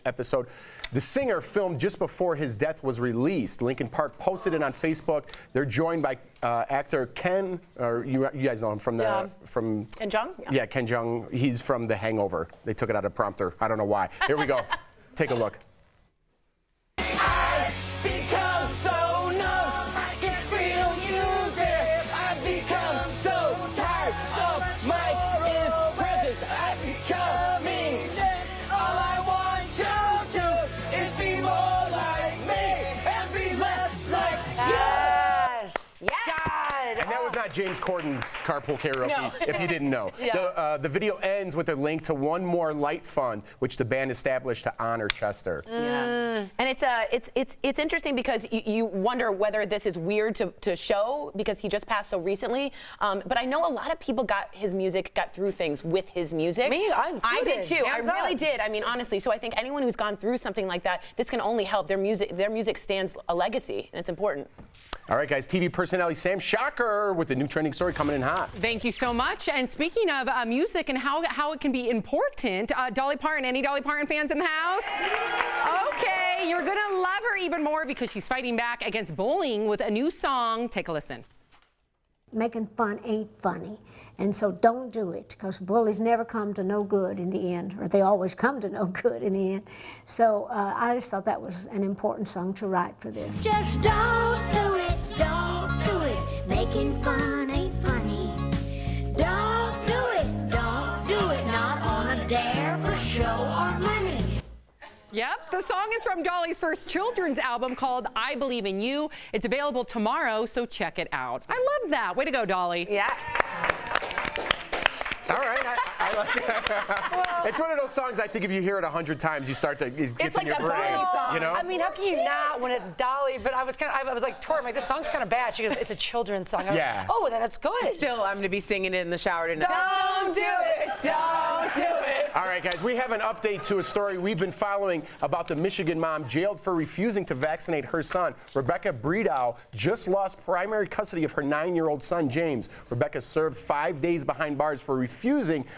episode, the singer filmed just before his death was released. Linkin Park posted it on Facebook. They're joined by actor Ken, or you guys know him from Ken Jeong? Yeah, Ken Jeong. He's from The Hangover. They took it out of prompter. I don't know why. Here we go. Take a look. Become so numb, I can feel you there. I've become so tired, so my presence. I'm becoming this. All I want to do is be more like me and be less like Yes. Yes. God. And that was not James Corden's Carpool Karaoke, No. if you didn't know. Yeah. The video ends with a link to One More Light Fund, which the band established to honor Chester. Yeah. And it's interesting because you wonder whether this is weird to show because he just passed so recently. But I know a lot of people got through things with his music. Me, I did too. Hands I really up. did. I mean, honestly. So I think anyone who's gone through something like that, this can only help. Their music stands a legacy, and it's important. All right, guys, TV personality Sam Shocker with the new trending story coming in hot. Thank you so much. And speaking of music and how it can be important, Dolly Parton, any Dolly Parton fans in the house? Okay, you're going to love her even more because she's fighting back against bullying with a new song. Take a listen. Making fun ain't funny, and so don't do it, because bullies never come to no good in the end, or they always come to no good in the end. So I just thought that was an important song to write for this. Just don't do it, don't do it. Making fun ain't funny. Don't do it, not on a dare for show or money. Yep, the song is from Dolly's first children's album called I Believe in You. It's available tomorrow, so check it out. I love that. Way to go, Dolly. Yeah. All right, I like that. It's one of those songs I think if you hear it 100 times, you start to, it gets like in your a brain. Bernie song. You know? I mean, how can you not when it's Dolly? But I was like, Tori, I'm like, this song's kind of bad. She goes, it's a children's song. I was Yeah. like, oh, then it's good. Still, I'm going to be singing it in the shower tonight. Don't do it. Don't do it. All right, guys, we have an update to a story we've been following about the Michigan mom jailed for refusing to vaccinate her son. Rebecca Bredow just lost primary custody of her 9-year-old son, James. Rebecca served 5 days behind bars for refusing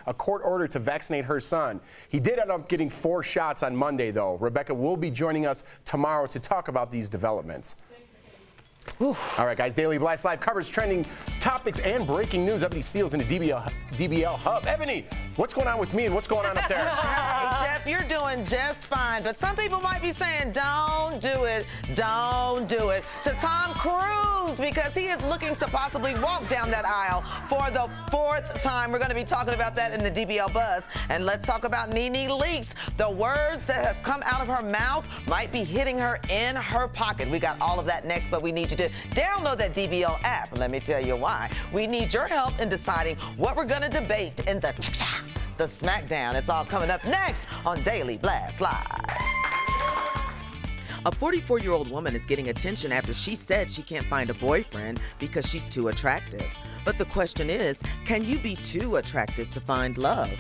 a court order to vaccinate her son. He did end up getting 4 shots on Monday, though. Rebecca will be joining us tomorrow to talk about these developments. All right, guys, Daily Blast Live covers trending topics and breaking news. Ebony Steele's in the DBL Hub. Ebony, what's going on with me and what's going on up there? Hey, Jeff, you're doing just fine, but some people might be saying, don't do it to Tom Cruise, because he is looking to possibly walk down that aisle for the 4th time. We're going to be talking about that in the DBL Buzz. And let's talk about NeNe Leakes. The words that have come out of her mouth might be hitting her in her pocket. We got all of that next, but we need you to download that DBL app. Let me tell you why. We need your help in deciding what we're going to debate in the Smackdown. It's all coming up next on Daily Blast Live. A 44-year-old woman is getting attention after she said she can't find a boyfriend because she's too attractive. But the question is, can you be too attractive to find love?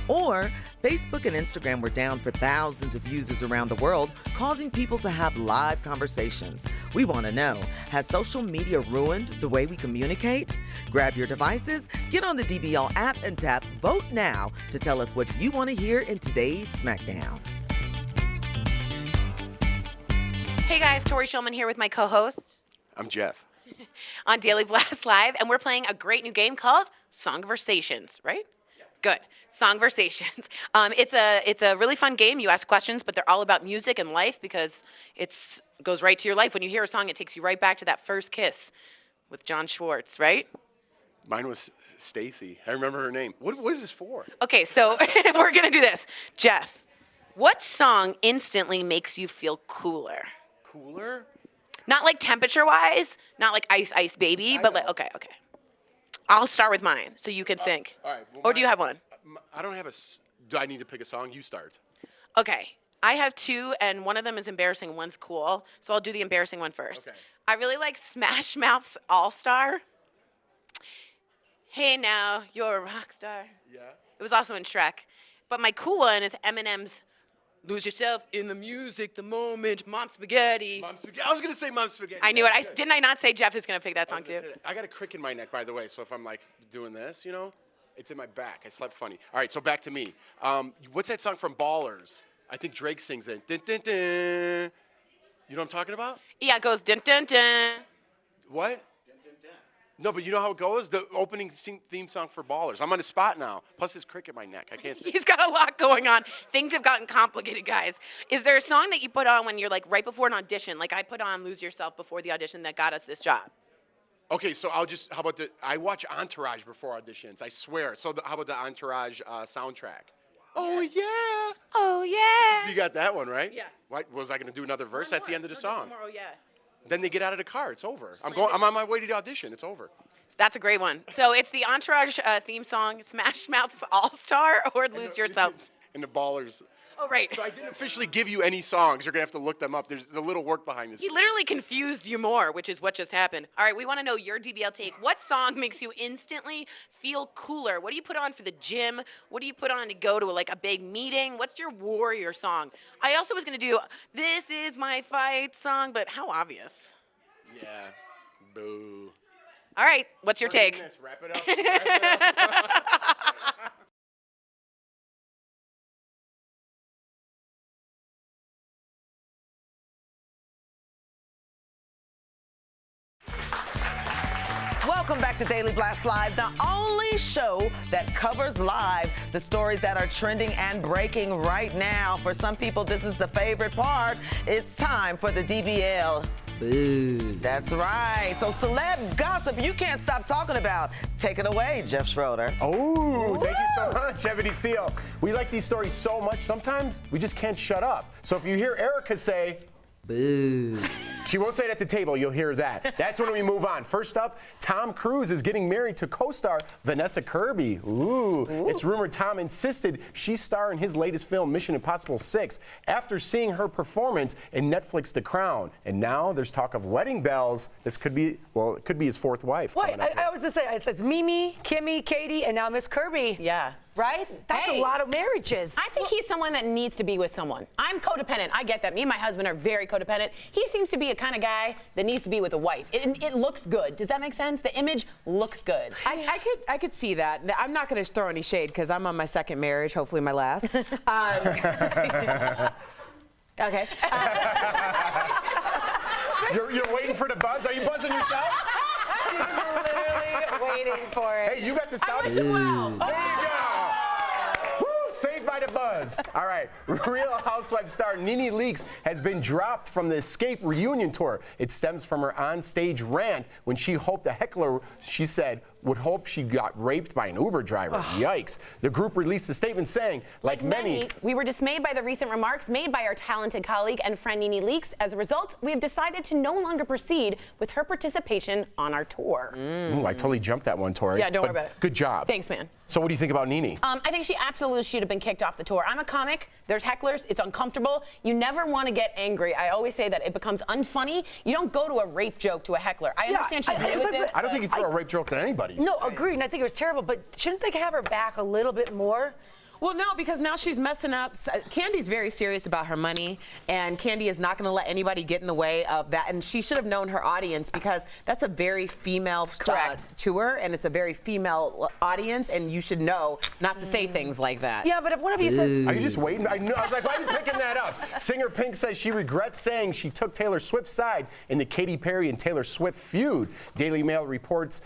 Or Facebook and Instagram were down for thousands of users around the world, causing people to have live conversations. We want to know, has social media ruined the way we communicate? Grab your devices, get on the DBL app, and tap Vote Now to tell us what you want to hear in today's Smackdown. Hey guys, Tori Shulman here with my co-host I'm Jeff. on Daily Blast Live, and we're playing a great new game called Songversations, right? Good. Songversations. It's a really fun game. You ask questions, but they're all about music and life because it goes right to your life. When you hear a song, it takes you right back to that first kiss with John Schwartz, right? Mine was Stacy. I remember her name. What is this for? Okay, so we're going to do this. Jeff, what song instantly makes you feel cooler? Cooler? Not like temperature-wise, not like Ice Ice Baby, but like, okay. I'll start with mine so you can think. All right. Well, or do you have one? I don't have do I need to pick a song? You start. Okay. I have two, and one of them is embarrassing, one's cool. So I'll do the embarrassing one first. Okay. I really like Smash Mouth's All-Star. Hey now, you're a rock star. Yeah. It was also in Shrek. But my cool one is Eminem's Lose Yourself in the Music, the Moment, Mom Spaghetti. Mom Spaghetti. I was going to say Mom Spaghetti. I knew it. Didn't I not say Jeff is going to pick that song too? I got a crick in my neck, by the way, so if I'm like doing this, it's in my back. I slept funny. All right, so back to me. What's that song from Ballers? I think Drake sings it. Dun, dun, dun. You know what I'm talking about? Yeah, it goes dun dun dun. What? No, but you know how it goes? The opening theme song for Ballers. I'm on the spot now. Plus his crick in my neck. I can't think. He's got a lot going on. Things have gotten complicated, guys. Is there a song that you put on when you're like right before an audition? Like I put on Lose Yourself before the audition that got us this job. Okay, so how about I watch Entourage before auditions. I swear. So how about the Entourage soundtrack? Oh, yeah. Oh, yeah. You got that one, right? Yeah. What, was I going to do another verse? That's the end of the song. Tomorrow, yeah. Then they get out of the car. It's over. I'm on my way to the audition. It's over. That's a great one. So it's the Entourage theme song, Smash Mouth's All-Star, or Lose Yourself. And the Ballers. Oh, right. So I didn't officially give you any songs. You're going to have to look them up. There's a little work behind this. He literally confused you more, which is what just happened. All right, we want to know your DBL take. What song makes you instantly feel cooler? What do you put on for the gym? What do you put on to go to a big meeting? What's your warrior song? I also was going to do This Is My Fight song, but how obvious. Yeah. Boo. All right, what's your take? Wrap it up. Wrap it up. Welcome back to Daily Blast Live, the only show that covers live the stories that are trending and breaking right now. For some people, this is the favorite part. It's time for the DBL. Boo. That's right. So celeb gossip you can't stop talking about. Take it away, Jeff Schroeder. Oh, thank you so much, Ebony Steele. We like these stories so much, sometimes we just can't shut up. So if you hear Erica say, boo. She won't say it at the table, you'll hear that. That's when we move on. First up, Tom Cruise is getting married to co-star Vanessa Kirby. Ooh. It's rumored Tom insisted she star in his latest film, Mission Impossible 6, after seeing her performance in Netflix The Crown. And now there's talk of wedding bells. This could be, well, it could be his fourth wife. Wait, I was going to say, it's Mimi, Kimmy, Katie, and now Miss Kirby. Yeah. Right? That's a lot of marriages. I think he's someone that needs to be with someone. I'm codependent. I get that. Me and my husband are very codependent. He seems to be a kind of guy that needs to be with a wife. It looks good. Does that make sense? The image looks good. I could see that. I'm not going to throw any shade because I'm on my second marriage, hopefully my last. Okay. You're waiting for the buzz? Are you buzzing yourself? She's literally waiting for it. Hey, you got the sound. I wish well. There you go. Woo, saved by the buzz. All right, Real Housewives star Nene Leakes has been dropped from the Escape reunion tour. It stems from her on-stage rant when she hoped a heckler, she said, would hope she got raped by an Uber driver. Yikes. The group released a statement saying, like many, we were dismayed by the recent remarks made by our talented colleague and friend Nene Leakes. As a result, we have decided to no longer proceed with her participation on our tour. Ooh, I totally jumped that one, Tori. Yeah, don't worry about it. Good job. Thanks, man. So what do you think about Nene? I think she absolutely should have been kicked off the tour. I'm a comic. There's hecklers. It's uncomfortable. You never want to get angry. I always say that it becomes unfunny. You don't go to a rape joke to a heckler. I understand she's new with this. I don't think you throw a rape joke to anybody. No, agreed. And I think it was terrible. But shouldn't they have her back a little bit more? Well, no, because now she's messing up. Candy's very serious about her money, and Candy is not going to let anybody get in the way of that. And she should have known her audience because that's a very female tour, and it's a very female audience, and you should know not to say things like that. Yeah, but if one of you says... Are you just waiting? I was like, why are you picking that up? Singer Pink says she regrets saying she took Taylor Swift's side in the Katy Perry and Taylor Swift feud. Daily Mail reports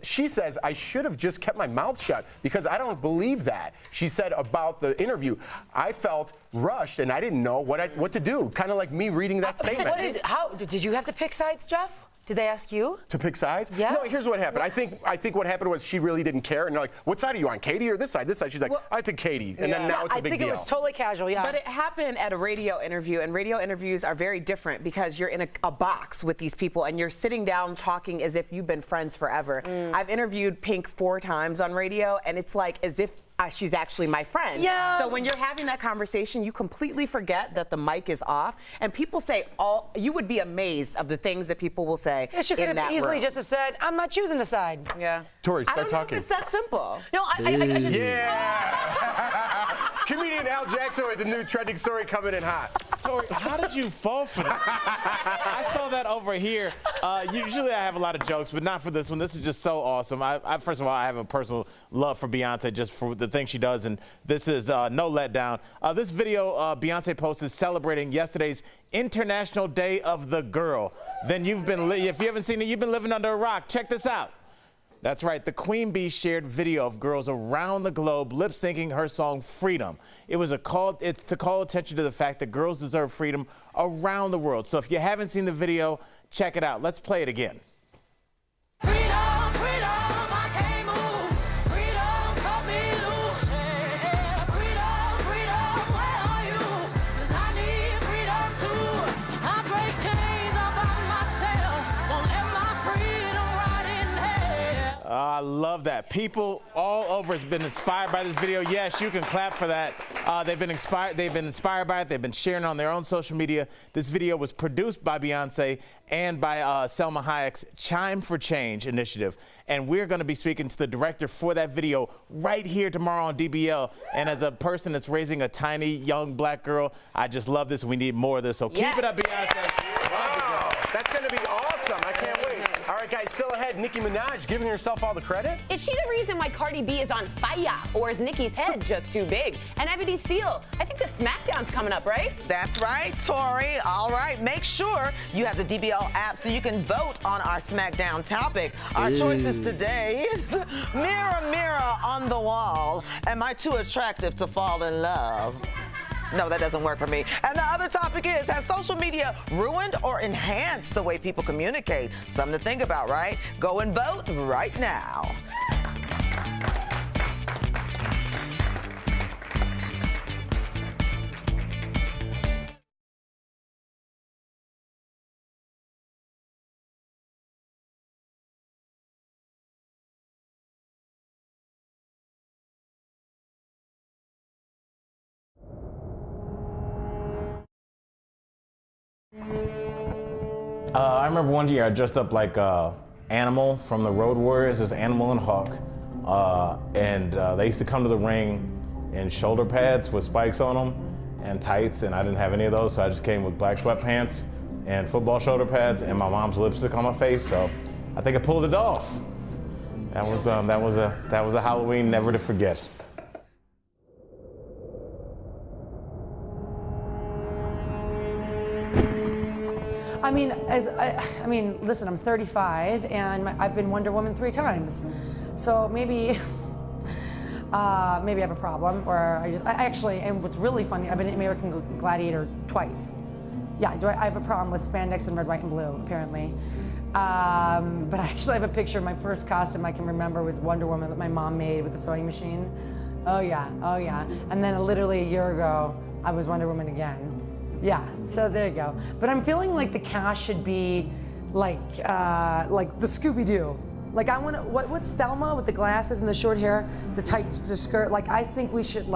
she says, I should have just kept my mouth shut because I don't believe that. She said about the interview, I felt rushed and I didn't know what to do. Kind of like me reading that statement. How did you have to pick sides, Jeff? Did they ask you? To pick sides? Yeah. No, here's what happened. I think what happened was she really didn't care. And they're like, what side are you on, Katie or this side? This side. She's like, I think Katie. And then now it's a big deal. I think it was totally casual, yeah. But it happened at a radio interview, and radio interviews are very different because you're in a box with these people and you're sitting down talking as if you've been friends forever. I've interviewed Pink 4 times on radio, and it's like as if she's actually my friend. Yeah. So when you're having that conversation, you completely forget that the mic is off, and people say you would be amazed of the things that people will say Yes, you could in have that easily room. just said, I'm not choosing a side. Yeah. Tori, start I don't know talking. if it's that simple. No, I just... Yeah. Comedian Al Jackson with the new trending story coming in hot. Tori, how did you fall for that? I saw that over here. Usually I have a lot of jokes, but not for this one. This is just so awesome. First of all, I have a personal love for Beyonce just for the thing she does, and this is no letdown. This video Beyonce posted celebrating yesterday's International Day of the Girl. Then if you haven't seen it, you've been living under a rock. Check this out. That's right, the Queen Bee shared video of girls around the globe lip-syncing her song Freedom. It's to call attention to the fact that girls deserve freedom around the world. So if you haven't seen the video, check it out. Let's play it again. I love that. People all over have been inspired by this video. Yes, you can clap for that. They've been inspired by it. They've been sharing on their own social media. This video was produced by Beyonce and by Selma Hayek's Chime for Change initiative. And we're going to be speaking to the director for that video right here tomorrow on DBL. And as a person that's raising a tiny young black girl, I just love this. We need more of this. So keep it up, Beyonce. Wow, that's going to be awesome. I can't wait. All right, guys, still ahead. Nicki Minaj giving herself all the credit? Is she the reason why Cardi B is on fire? Or is Nicki's head just too big? And Ebony Steele, I think the SmackDown's coming up, right? That's right, Tori. All right, make sure you have the DBL app so you can vote on our SmackDown topic. Our choices today is Mirror, Mirror on the Wall. Am I too attractive to fall in love? No, that doesn't work for me. And the other topic is, has social media ruined or enhanced the way people communicate? Something to think about, right? Go and vote right now. I remember one year I dressed up like Animal from the Road Warriors. There's Animal and Hawk. They used to come to the ring in shoulder pads with spikes on them and tights, and I didn't have any of those, so I just came with black sweatpants and football shoulder pads and my mom's lipstick on my face, so I think I pulled it off. That was a Halloween never to forget. I mean, listen, I'm 35 and I've been Wonder Woman 3 times. So maybe I have a problem, or and what's really funny, I've been an American Gladiator twice. Yeah, I have a problem with spandex and red, white, and blue, apparently. But I actually have a picture of my first costume I can remember was Wonder Woman that my mom made with the sewing machine. Oh yeah. And then literally a year ago, I was Wonder Woman again. Yeah, so there you go. But I'm feeling like the cast should be like the Scooby-Doo. Like I want to, what's Thelma with the glasses and the short hair, the skirt? Like I think we should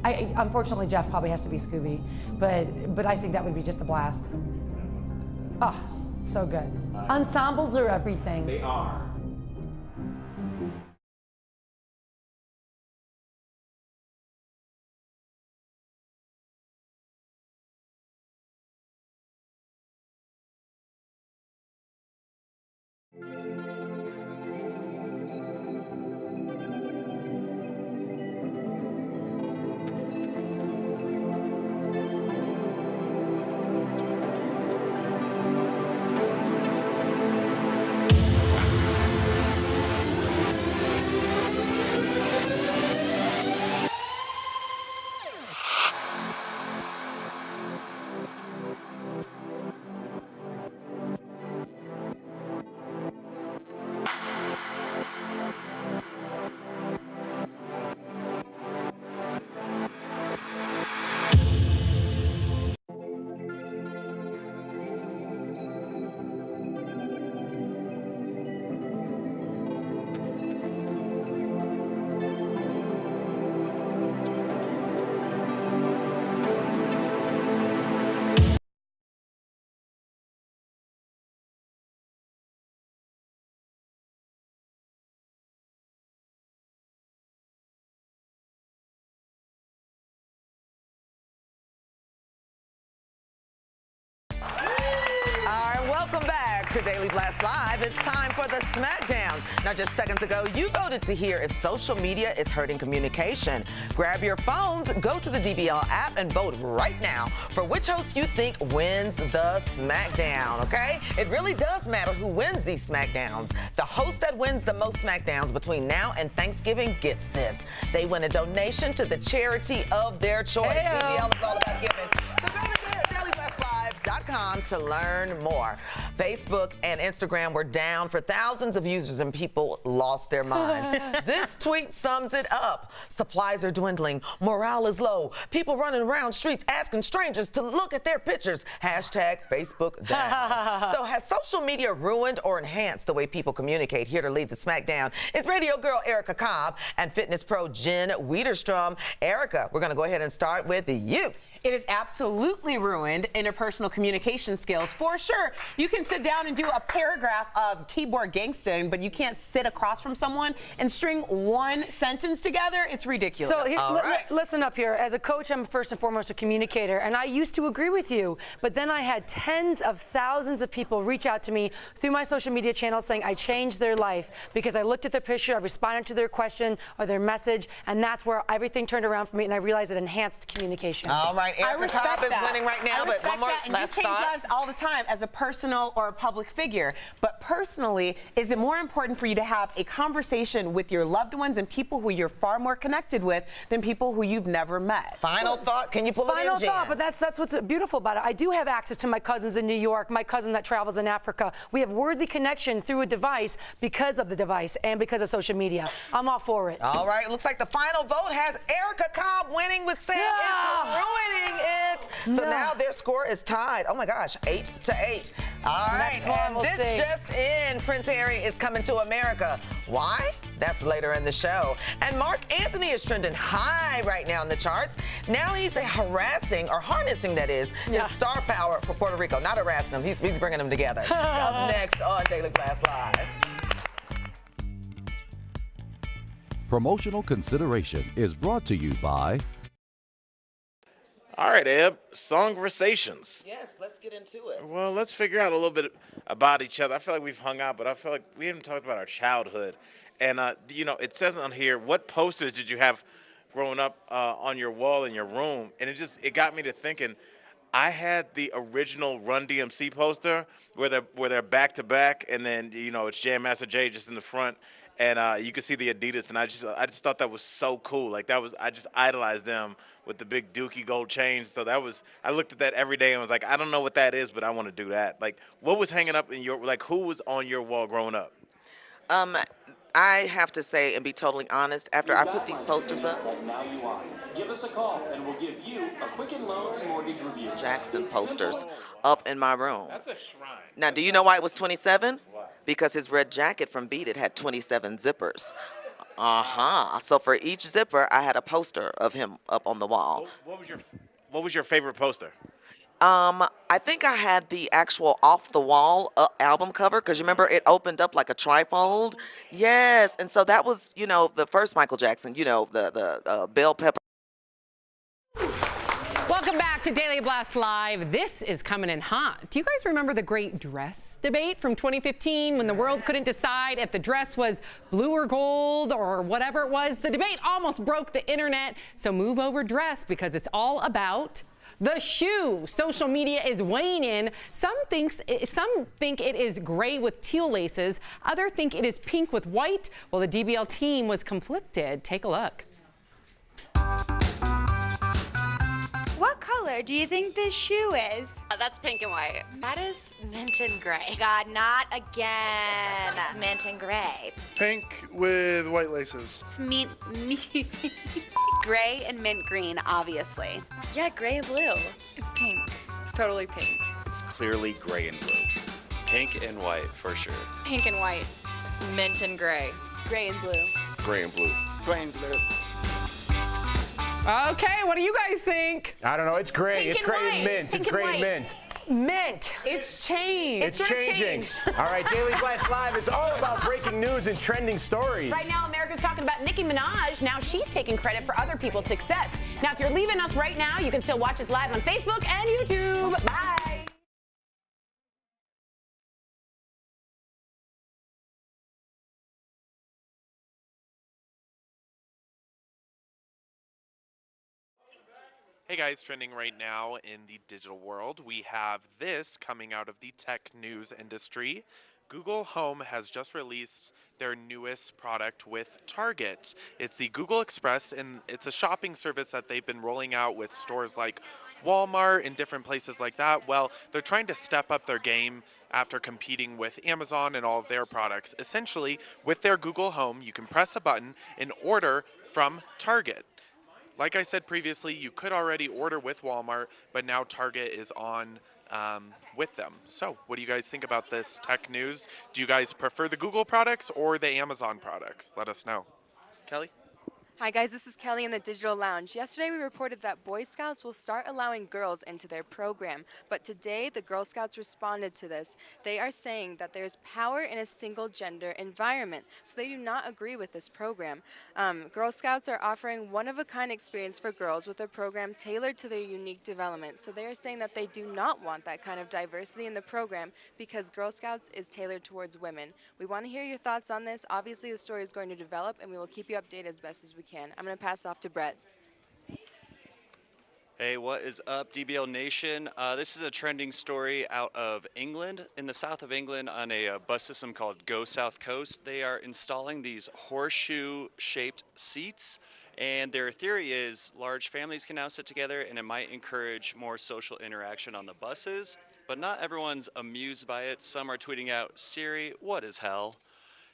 unfortunately Jeff probably has to be Scooby, but I think that would be just a blast. Oh, so good. Ensembles are everything. They are. to Daily Blast Live. It's time for the Smackdown. Now, just seconds ago, you voted to hear if social media is hurting communication. Grab your phones, go to the DBL app, and vote right now for which host you think wins the Smackdown, okay? It really does matter who wins these Smackdowns. The host that wins the most Smackdowns between now and Thanksgiving gets this. They win a donation to the charity of their choice. DBL is all about giving. So go to DailyBlastLive.com to learn more. Facebook and Instagram were down for thousands of users and people lost their minds. This tweet sums it up. Supplies are dwindling. Morale is low. People running around streets asking strangers to look at their pictures. Hashtag Facebook down. So has social media ruined or enhanced the way people communicate? Here to lead the Smackdown is radio girl Erica Cobb and fitness pro Jen Wiederstrom. Erica, we're going to go ahead and start with you. It has absolutely ruined interpersonal communication skills, for sure. You can sit down and do a paragraph of keyboard gangsting, but you can't sit across from someone and string one sentence together. It's ridiculous. So listen up here. As a coach, I'm first and foremost a communicator, and I used to agree with you, but then I had tens of thousands of people reach out to me through my social media channels saying I changed their life because I looked at their picture, I responded to their question or their message, and that's where everything turned around for me, and I realized it enhanced communication. All right. Erica Cobb is winning right now, but one more last you change thought. lives all the time as a personal or a public figure. But personally, is it more important for you to have a conversation with your loved ones and people who you're far more connected with than people who you've never met? Final thought. Can you pull it in, Jen? Final thought, but that's what's beautiful about it. I do have access to my cousins in New York, my cousin that travels in Africa. We have worthy connection through a device because of the device and because of social media. I'm all for it. All right. Looks like the final vote has Erica Cobb winning with Sam. It's ruining it. So now their score is tied. Oh my gosh, 8-8. All right, and this just in, Prince Harry is coming to America. Why? That's later in the show. And Mark Anthony is trending high right now in the charts. Now he's harnessing, that is, his star power for Puerto Rico. Not harassing him, he's bringing them together. Up next on Daily Blast Live. Promotional consideration is brought to you by... All right, Eb, Songversations. Yes, let's get into it. Well, let's figure out a little bit about each other. I feel like we've hung out, but I feel like we haven't talked about our childhood. And, you know, it says on here, what posters did you have growing up on your wall in your room? And it got me to thinking, I had the original Run DMC poster where they're back to back, and then, you know, it's Jam Master Jay just in the front. And you could see the Adidas, and I just thought that was so cool. Like I just idolized them with the big Dookie gold chains. So I looked at that every day and was like, I don't know what that is, but I want to do that. Like, what was hanging up in who was on your wall growing up? I have to say and be totally honest, after I put these posters up, now you are. Give us a call and we'll give you a Quicken Loans mortgage review. Jackson posters up in my room. That's a shrine. Now, do you know why it was 27? Because his red jacket from Beat It had 27 zippers. So for each zipper, I had a poster of him up on the wall. What was your favorite poster? I think I had the actual Off the Wall album cover, because you remember it opened up like a trifold. Yes, and so that was, you know, the first Michael Jackson, you know, the bell pepper. Welcome back to Daily Blast Live. This is coming in hot. Do you guys remember the great dress debate from 2015 when the world couldn't decide if the dress was blue or gold or whatever it was? The debate almost broke the internet. So move over dress, because it's all about the shoe. Social media is weighing in. Some think it is gray with teal laces. Others think it is pink with white. Well, the DBL team was conflicted. Take a look. What color do you think this shoe is? That's pink and white. That is mint and gray. God, not again. It's mint and gray. Pink with white laces. It's mint, gray and mint green, obviously. Yeah, gray and blue. It's pink. It's totally pink. It's clearly gray and blue. Pink and white, for sure. Pink and white. Mint and gray. Gray and blue. Gray and blue. Gray and blue. Okay, what do you guys think? I don't know. It's gray. Pink It's and gray white. and mint. Pink It's and gray white. and mint. Mint. It's changed. It's changing. All right, Daily Blast Live. It's all about breaking news and trending stories. Right now, America's talking about Nicki Minaj. Now she's taking credit for other people's success. Now, if you're leaving us right now, you can still watch us live on Facebook and YouTube. Bye. Hey guys, trending right now in the digital world, we have this coming out of the tech news industry. Google Home has just released their newest product with Target. It's the Google Express, and it's a shopping service that they've been rolling out with stores like Walmart and different places like that. Well, they're trying to step up their game after competing with Amazon and all of their products. Essentially, with their Google Home, you can press a button and order from Target. Like I said previously, you could already order with Walmart, but now Target is on with them. So what do you guys think about this tech news? Do you guys prefer the Google products or the Amazon products? Let us know. Kelly? Hi guys, this is Kelly in the Digital Lounge. Yesterday we reported that Boy Scouts will start allowing girls into their program, but today the Girl Scouts responded to this. They are saying that there's power in a single gender environment, so they do not agree with this program. Girl Scouts are offering one-of-a-kind experience for girls with a program tailored to their unique development, so they are saying that they do not want that kind of diversity in the program because Girl Scouts is tailored towards women. We want to hear your thoughts on this. Obviously the story is going to develop and we will keep you updated as best as we can. I'm going to pass off to Brett. Hey, what is up, DBL Nation? This is a trending story out of England, in the south of England, on a bus system called Go South Coast. They are installing these horseshoe-shaped seats, and their theory is large families can now sit together, and it might encourage more social interaction on the buses. But not everyone's amused by it. Some are tweeting out, "Siri, what is hell?"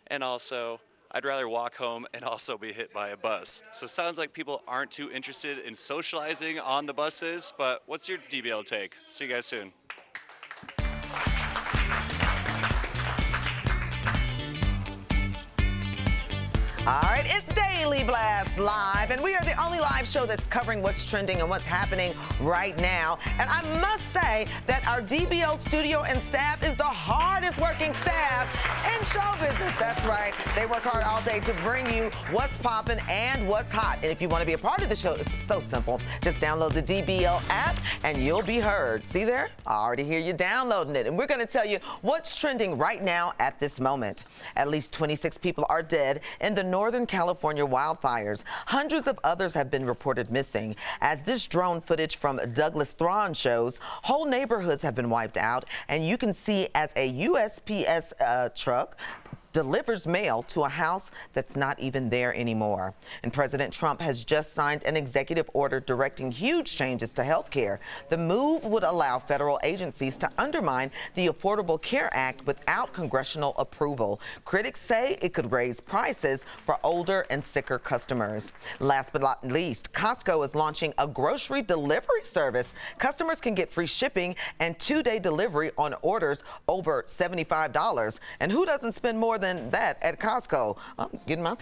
And also, "I'd rather walk home and also be hit by a bus." So it sounds like people aren't too interested in socializing on the buses, but what's your DBL take? See you guys soon. All right, it's Daily Blast Live, and we are the only live show that's covering what's trending and what's happening right now. And I must say that our DBL studio and staff is the hardest working staff in show business. That's right. They work hard all day to bring you what's popping and what's hot. And if you want to be a part of the show, it's so simple. Just download the DBL app and you'll be heard. See there? I already hear you downloading it. And we're going to tell you what's trending right now at this moment. At least 26 people are dead in the Northern California wildfires. Hundreds of others have been reported missing. As this drone footage from Douglas Thron shows, whole neighborhoods have been wiped out, and you can see as a USPS truck delivers mail to a house that's not even there anymore. And President Trump has just signed an executive order directing huge changes to health care. The move would allow federal agencies to undermine the Affordable Care Act without congressional approval. Critics say it could raise prices for older and sicker customers. Last but not least, Costco is launching a grocery delivery service. Customers can get free shipping and 2-day delivery on orders over $75. And who doesn't spend more than that at Costco? I'm getting my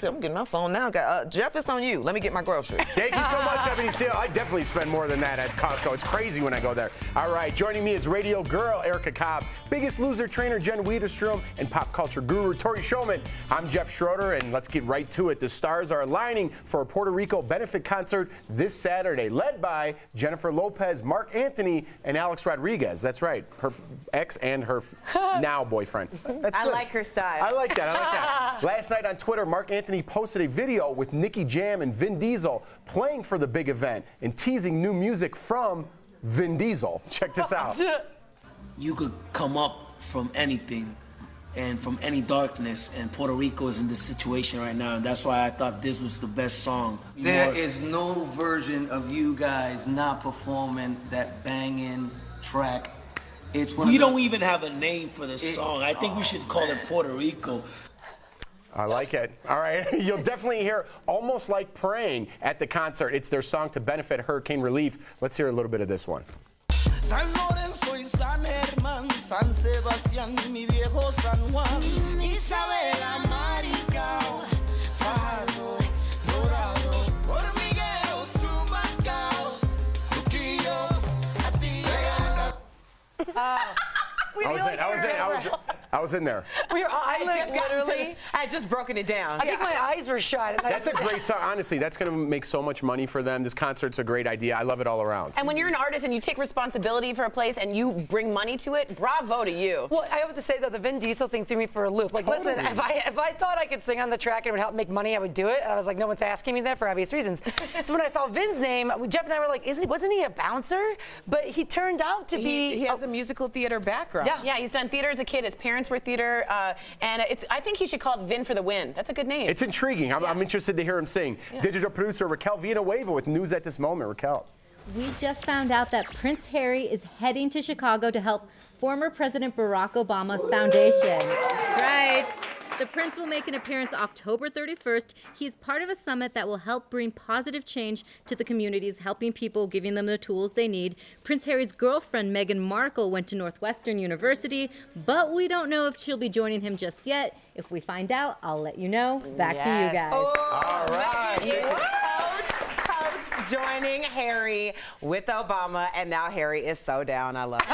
phone now. Jeff, it's on you. Let me get my groceries. Thank you so much, Ebony Seal. I definitely spend more than that at Costco. It's crazy when I go there. All right, joining me is radio girl Erica Cobb, Biggest Loser trainer Jen Wiederstrom, and pop culture guru Tori Showman. I'm Jeff Schroeder, and let's get right to it. The stars are aligning for a Puerto Rico benefit concert this Saturday, led by Jennifer Lopez, Mark Anthony, and Alex Rodriguez. That's right, her ex and her now boyfriend. That's good. I like her style. I like that. Last night on Twitter, Mark Anthony posted a video with Nicky Jam and Vin Diesel playing for the big event and teasing new music from Vin Diesel. Check this out. You could come up from anything and from any darkness, and Puerto Rico is in this situation right now, and that's why I thought this was the best song. There is no version of you guys not performing that banging track. We don't even have a name for this song. I think we should call it Puerto Rico. I like it. All right. You'll definitely hear Almost Like Praying at the concert. It's their song to benefit hurricane relief. Let's hear a little bit of this one. San Lorenzo y San Germán, San Sebastián, mi viejo San Juan, Isabela, Maricao, Fajardo, Dorado, Hormiguero, Zumacao, Trujillo, Atillo. I I was in there. I had just broken it down. I think my eyes were shut. That's a great song. Honestly, that's going to make so much money for them. This concert's a great idea. I love it all around. And when you're an artist and you take responsibility for a place and you bring money to it, bravo to you. Well, I have to say though, the Vin Diesel thing threw me for a loop. Like, listen, if I thought I could sing on the track and it would help make money, I would do it. And I was like, no one's asking me that for obvious reasons. So when I saw Vin's name, Jeff and I were like, wasn't he a bouncer? But he turned out to be. He has a musical theater background. Yeah, he's done theater as a kid. His parents were theater, and I think he should call it Vin for the win. That's a good name. It's intriguing. I'm interested to hear him sing. Yeah. Digital producer Raquel Villanueva with news at this moment. Raquel. We just found out that Prince Harry is heading to Chicago to help former President Barack Obama's foundation. That's right. The prince will make an appearance October 31st. He's part of a summit that will help bring positive change to the communities, helping people, giving them the tools they need. Prince Harry's girlfriend, Meghan Markle, went to Northwestern University, but we don't know if she'll be joining him just yet. If we find out, I'll let you know. Back to you guys. All right. Totes joining Harry with Obama, and now Harry is so down. I love it.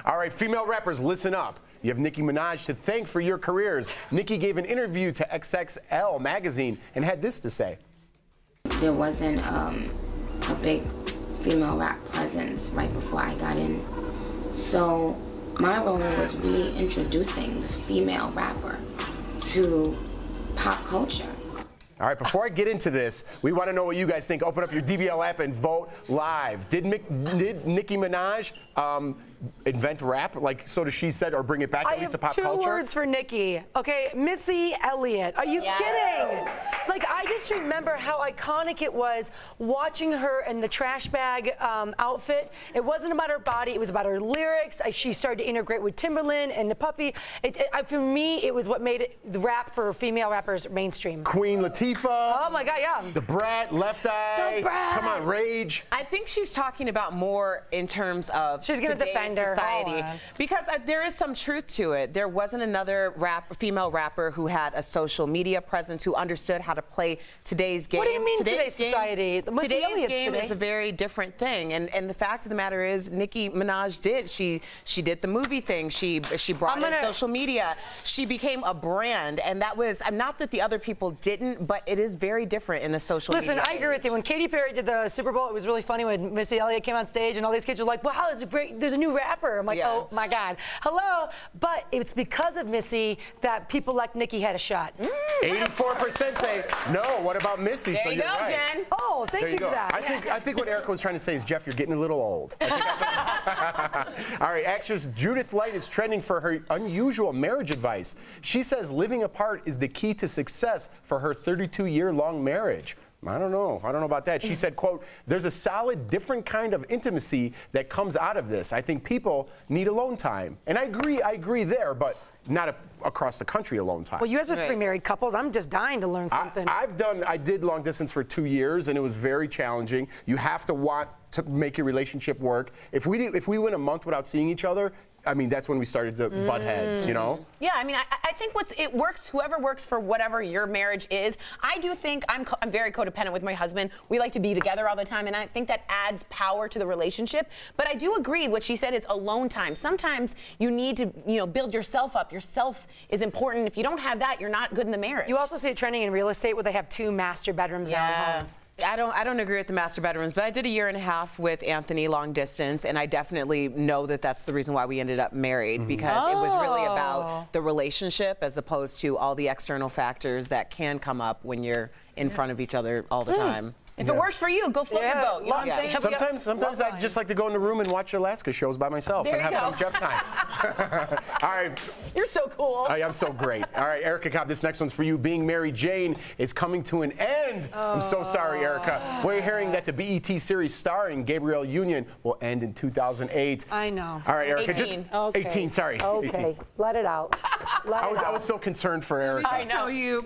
All right, female rappers, listen up. You have Nicki Minaj to thank for your careers. Nicki gave an interview to XXL magazine and had this to say. There wasn't a big female rap presence right before I got in. So my role was really introducing the female rapper to pop culture. All right, before I get into this, we want to know what you guys think. Open up your DBL app and vote live. Did Nicki Minaj invent rap, like So Does She said, or bring it back at least to pop culture? I have two words for Nicki. Okay, Missy Elliott. Are you kidding? Like, I just remember how iconic it was watching her in the trash bag outfit. It wasn't about her body, it was about her lyrics. She started to integrate with Timberland and the Puffy. For me, it was what made it the rap for female rappers mainstream. Queen Latifah. Oh my God, yeah. The Brat, Left Eye. The Brat. Come on, Rage. I think she's talking about more in terms of she's gonna today's defend her. society, because there is some truth to it. There wasn't another female rapper who had a social media presence, who understood how to play today's game. What do you mean today's society? Today's game is a very different thing, and the fact of the matter is, Nicki Minaj did. She did the movie thing. She brought in social media. She became a brand, and that was not that the other people didn't, but it is very different in the social media. Listen, I agree with you. When Katy Perry did the Super Bowl, it was really funny when Missy Elliott came on stage and all these kids were like, wow, there's a new rapper. I'm like, oh my God. Hello. But it's because of Missy that people like Nicki had a shot. 84% say no. What about Missy? There so you you're go, right. Jen. Oh, thank you for that. I think what Erica was trying to say is, Jeff, you're getting a little old. All right, actress Judith Light is trending for her unusual marriage advice. She says living apart is the key to success for her 32-year-long marriage. I don't know about that. She said, quote, there's a solid, different kind of intimacy that comes out of this. I think people need alone time. And I agree there, but not across the country alone time. Well, you guys are three married couples. I'm just dying to learn something. I did long distance for 2 years, and it was very challenging. You have to want to make your relationship work. If we went a month without seeing each other, I mean, that's when we started to butt heads, you know? Yeah, I mean, I think it works, whoever works for whatever your marriage is. I do think I'm very codependent with my husband. We like to be together all the time, and I think that adds power to the relationship. But I do agree what she said is alone time. Sometimes you need to, build yourself up. Yourself is important. If you don't have that, you're not good in the marriage. You also see it trending in real estate where they have 2 master bedrooms in homes. I don't agree with the master bedrooms, but I did a 1.5 years with Anthony long distance, and I definitely know that that's the reason why we ended up married, because it was really about the relationship as opposed to all the external factors that can come up when you're in front of each other all the time. If it works for you, go float your boat. You know what I'm saying? Sometimes I just like to go in the room and watch Alaska shows by myself and have some Jeff time. All right. You're so cool. I'm so great. All right, Erica Cobb, this next one's for you. Being Mary Jane is coming to an end. I'm so sorry, Erica. We're hearing that the BET series starring Gabrielle Union will end in 2008. I know. All right, Erica, 18. just 18, sorry. Okay, 18. let it out. I was so concerned for Erica. I know you.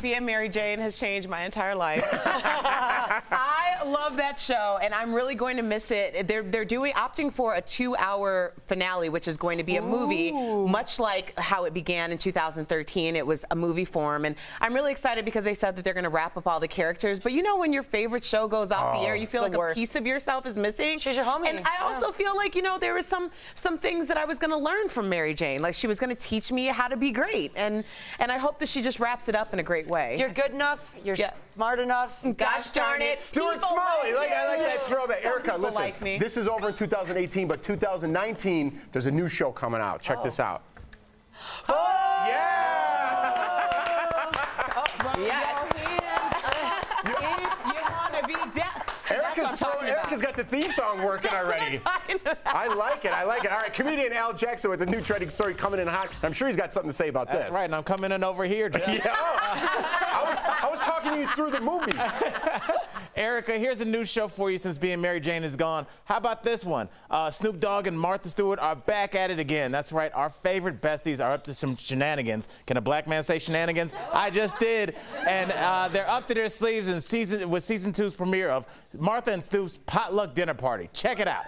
Being Mary Jane has changed my entire life. I love love that show, and I'm really going to miss it. They're opting for a 2-hour finale, which is going to be a movie, much like how it began in 2013. It was a movie form, and I'm really excited because they said that they're going to wrap up all the characters. But you know, when your favorite show goes off the air, you feel like a piece of yourself is missing. She's your homie. And I also feel like, you know, there was some things that I was going to learn from Mary Jane. Like, she was going to teach me how to be great, and I hope that she just wraps it up in a great way. You're good enough. You're smart enough. Gosh darn it. Stuart Smalley, I like that throwback. Erica, listen, like me. this is over in 2018, but 2019, there's a new show coming out. Check this out. Erica's got the theme song working already. I like it. All right, comedian Al Jackson with the new trending story coming in hot. I'm sure he's got something to say about this. That's right, and I'm coming in over here, Jeff. Yeah. I was talking to you through the movie. Erica, here's a new show for you since being Mary Jane is gone. How about this one? Snoop Dogg and Martha Stewart are back at it again. That's right, our favorite besties are up to some shenanigans. Can a black man say shenanigans? I just did. And they're up to their sleeves with season 2's premiere of Martha and Snoop's Potluck Dinner Party. Check it out.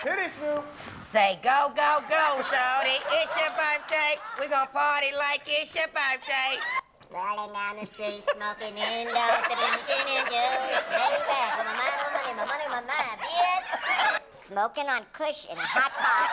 Hit it, Snoop. Say go, go, go, shorty. It's your birthday. We're gonna party like it's your birthday. Rolling down the street, smoking in love, sipping in juice. Lay back with my money, my mind, bitch. Smoking on Kush in a hot pot.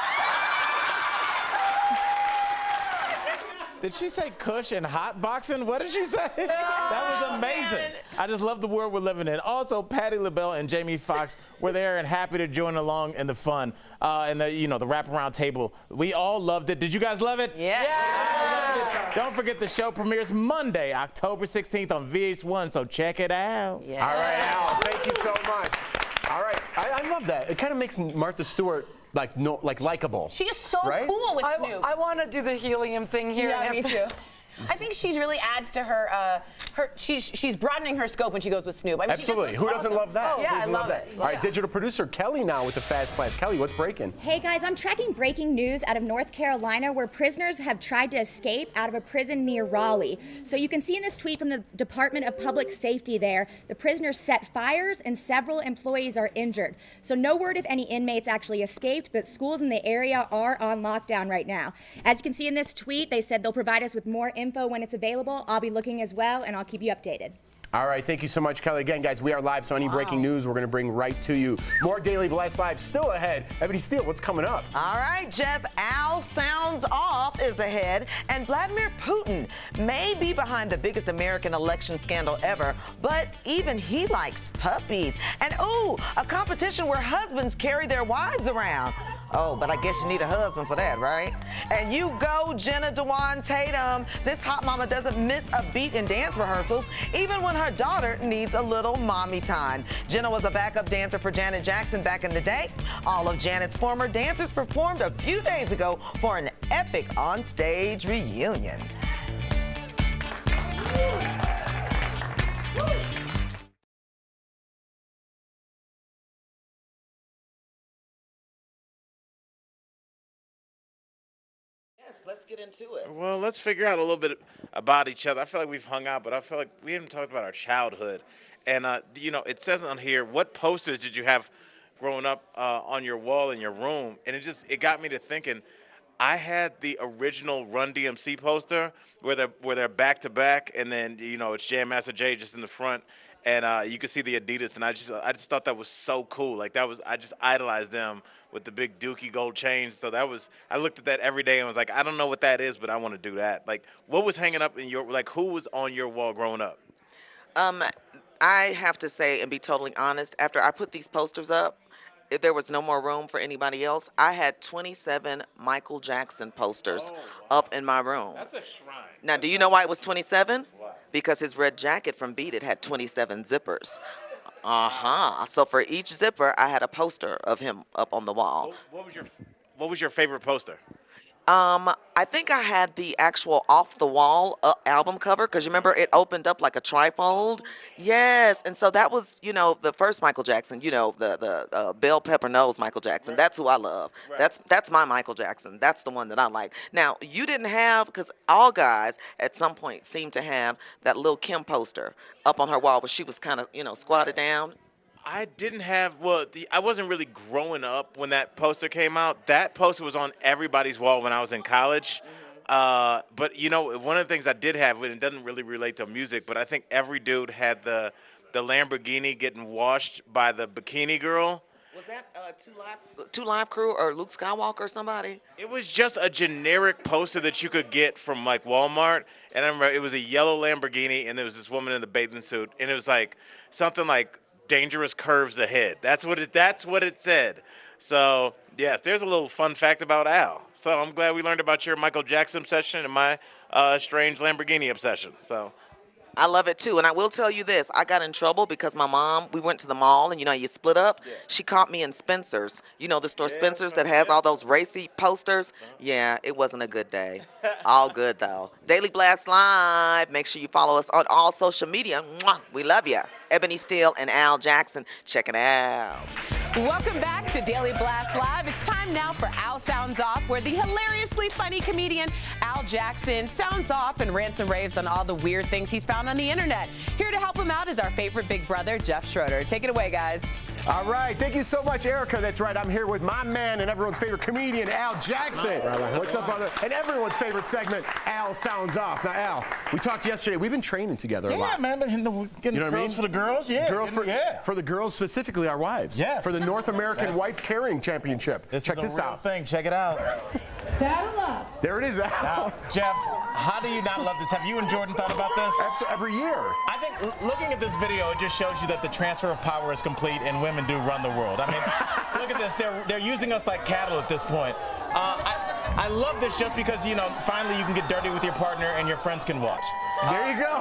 Did she say Kush and hot boxing? What did she say? That was amazing. I just love the world we're living in. Also, Patti LaBelle and Jamie Foxx were there and happy to join along in the fun and the wraparound table. We all loved it. Did you guys love it? Yeah. I loved it. Don't forget the show premieres Monday, October 16th on VH1, so check it out. Yeah. All right, Al, thank you so much. All right, I love that. It kind of makes Martha Stewart likable. She is so right? cool with Snoop. I want to do the helium thing here. Yeah, me too. I think she really adds to her. She's broadening her scope when she goes with Snoop. I mean, Absolutely. Who doesn't love that? Oh, yeah, I love it. All right, digital producer Kelly now with the Fast Pass. Kelly, what's breaking? Hey guys, I'm tracking breaking news out of North Carolina where prisoners have tried to escape out of a prison near Raleigh. So you can see in this tweet from the Department of Public Safety there, the prisoners set fires and several employees are injured. So no word if any inmates actually escaped, but schools in the area are on lockdown right now. As you can see in this tweet, they said they'll provide us with more info when it's available. I'll be looking as well, and I'll keep you updated. All right, thank you so much, Kelly. Again, guys, we are live, so any breaking news we're going to bring right to you. More Daily Blast Live still ahead. Ebony Steele, what's coming up? All right, Jeff, Al Sounds Off is ahead, and Vladimir Putin may be behind the biggest American election scandal ever, but even he likes puppies. And ooh, a competition where husbands carry their wives around. Oh, but I guess you need a husband for that, right? And you go, Jenna Dewan Tatum. This hot mama doesn't miss a beat in dance rehearsals, even when her daughter needs a little mommy time. Jenna was a backup dancer for Janet Jackson back in the day. All of Janet's former dancers performed a few days ago for an epic onstage reunion. Let's get into it. Well, let's figure out a little bit about each other. I feel like we've hung out, but I feel like we haven't talked about our childhood. And, it says on here, what posters did you have growing up on your wall in your room? And it got me to thinking, I had the original Run DMC poster where they're back to back, and then, it's Jam Master Jay just in the front. And you could see the Adidas, and I just thought that was so cool. Like I just idolized them with the big Dookie gold chains. So I looked at that every day and was like, I don't know what that is, but I want to do that. Like, what was hanging up in who was on your wall growing up? I have to say and be totally honest, after I put these posters up, if there was no more room for anybody else, I had 27 Michael Jackson posters up in my room. That's a shrine. Now, do you know why it was 27? Why? Because his red jacket from Beat It had 27 zippers. So for each zipper, I had a poster of him up on the wall. What was your favorite poster? I think I had the actual Off the Wall album cover because you remember it opened up like a trifold. Yes, and so that was, you know, the first Michael Jackson. You know, the bell pepper nose Michael Jackson. That's who I love. That's my Michael Jackson. That's the one that I like. Now you didn't have, because all guys at some point seemed to have that Lil' Kim poster up on her wall where she was kind of, you know, squatted down. I didn't have, I wasn't really growing up when that poster came out. That poster was on everybody's wall when I was in college. But, you know, one of the things I did have, and it doesn't really relate to music, but I think every dude had the Lamborghini getting washed by the bikini girl. Was that Two Live Crew or Luke Skywalker or somebody? It was just a generic poster that you could get from, like, Walmart. And I remember it was a yellow Lamborghini, and there was this woman in the bathing suit. And it was, like, something like, dangerous curves ahead. That's what it said. So yes, there's a little fun fact about Al. So I'm glad we learned about your Michael Jackson obsession and my strange Lamborghini obsession. So I love it too. And I will tell you this, I got in trouble because my mom, we went to the mall and you know, you split up. Yeah. She caught me in Spencer's. You know the store Spencer's that has all those racy posters? Yeah, it wasn't a good day. All good though. Daily Blast Live. Make sure you follow us on all social media. Mwah, we love you. Ebony Steele and Al Jackson. Check it out. Welcome back to Daily Blast Live. It's time now for Al Sounds Off, where the hilariously funny comedian Al Jackson sounds off and rants and raves on all the weird things he's found on the internet. Here to help him out is our favorite big brother, Jeff Schroeder. Take it away, guys. All right, thank you so much, Erica. That's right, I'm here with my man and everyone's favorite comedian, Al Jackson. What's up, brother? And everyone's favorite segment, Al Sounds Off. Now, Al, we talked yesterday. We've been training together a lot. Yeah, man, getting girls for the girls, yeah. Girls for the girls, specifically our wives. Yes. For the North American Wife Carrying Championship. Check this out. Thing. Check it out. Saddle up. There it is, Al. Now, Jeff, how do you not love this? Have you and Jordan thought about this? Every year. I think looking at this video, it just shows you that the transfer of power is complete and women do run the world. I mean, look at this. They're using us like cattle at this point. I love this just because, you know, finally you can get dirty with your partner and your friends can watch. There you go.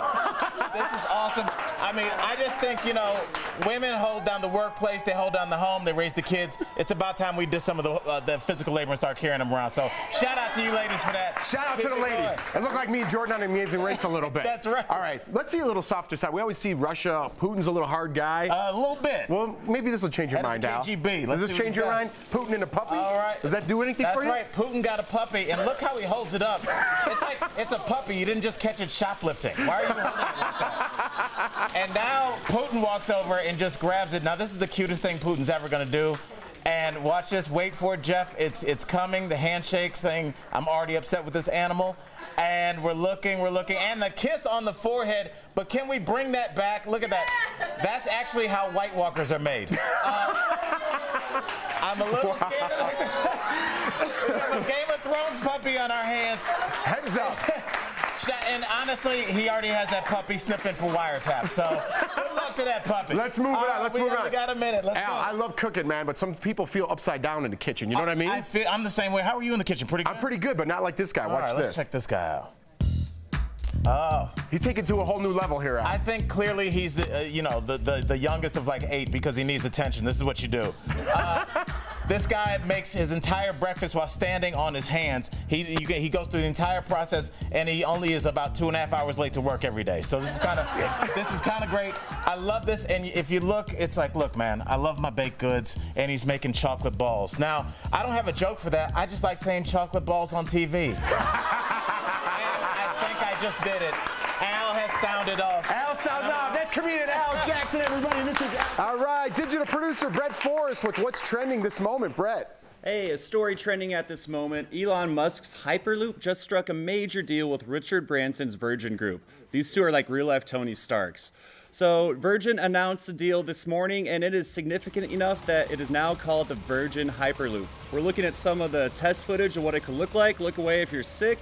This is awesome. I mean, I just think, you know, women hold down the workplace, they hold down the home, they raise the kids. It's about time we did some of the physical labor and start carrying them around. So shout out to you ladies for that. Shout out to the ladies. It looked like me and Jordan on Amazing Race a little bit. That's right. All right, let's see a little softer side. We always see Russia. Putin's a little hard guy. A little bit. Well, maybe this will change your mind, Al. KGB. Does this change your mind? Putin and a puppy? All right. Does that do anything for you? That's right. Putin got a puppy, and look how he holds it up. It's like it's a puppy. You didn't just catch it shoplifting. Why are you holding it like that? And now Putin walks over and just grabs it. Now this is the cutest thing Putin's ever going to do. And watch this. Wait for it, Jeff. It's coming. The handshake saying, I'm already upset with this animal. And we're looking, and the kiss on the forehead. But can we bring that back? Look at that. That's actually how White Walkers are made. I'm a little scared of we have a Game of Thrones puppy on our hands. Heads up. And honestly, he already has that puppy sniffing for wiretap. So good luck to that puppy. Let's move it on. We got a minute. Let's Al, go. I love cooking, man, but some people feel upside down in the kitchen. You know what I mean? I'm the same way. How are you in the kitchen? Pretty good? I'm pretty good, but not like this guy. Watch right, this. Let's check this guy out. Oh, he's taken to a whole new level here, Al. I think clearly he's the youngest of like 8 because he needs attention. This is what you do. This guy makes his entire breakfast while standing on his hands. He goes through the entire process, and he only is about 2.5 hours late to work every day. So this is kind of great. I love this, and if you look, it's like, look, man, I love my baked goods, and he's making chocolate balls. Now, I don't have a joke for that. I just like saying chocolate balls on TV. I think I just did it. Al has sounded off. Al sounds off. That's comedian Al Jackson, everybody. This is Al. All right, digital producer Brett Forrest with what's trending this moment. Brett. Hey, a story trending at this moment. Elon Musk's Hyperloop just struck a major deal with Richard Branson's Virgin Group. These two are like real-life Tony Starks. So Virgin announced the deal this morning, and it is significant enough that it is now called the Virgin Hyperloop. We're looking at some of the test footage of what it could look like. Look away if you're sick.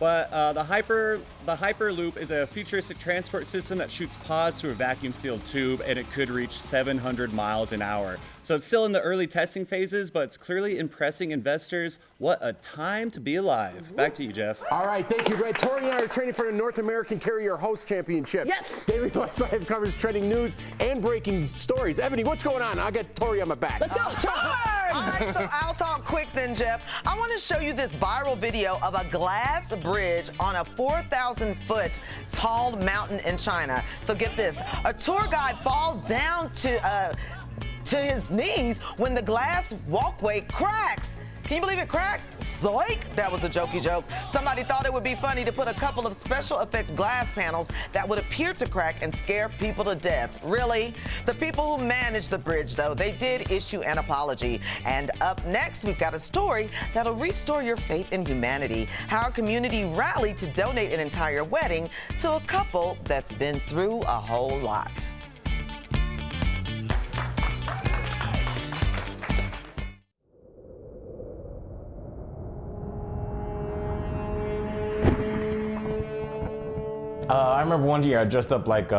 But the Hyperloop is a futuristic transport system that shoots pods through a vacuum-sealed tube, and it could reach 700 miles an hour. So it's still in the early testing phases, but it's clearly impressing investors. What a time to be alive. Back to you, Jeff. All right, thank you, Brett. Tori and I are training for the North American Carrier Host Championship. Yes. Daily Blast Live covers trending news and breaking stories. Ebony, what's going on? I got Tori on my back. Let's go, Tori! All right, so I'll talk quick then, Jeff. I want to show you this viral video of a glass bridge on a 4,000-foot tall mountain in China. So get this, a tour guide falls down to his knees when the glass walkway cracks. Can you believe it cracks? Zoink! That was a jokey joke. Somebody thought it would be funny to put a couple of special effect glass panels that would appear to crack and scare people to death. Really? The people who managed the bridge, though, they did issue an apology. And up next, we've got a story that'll restore your faith in humanity. How our community rallied to donate an entire wedding to a couple that's been through a whole lot. I remember one year I dressed up like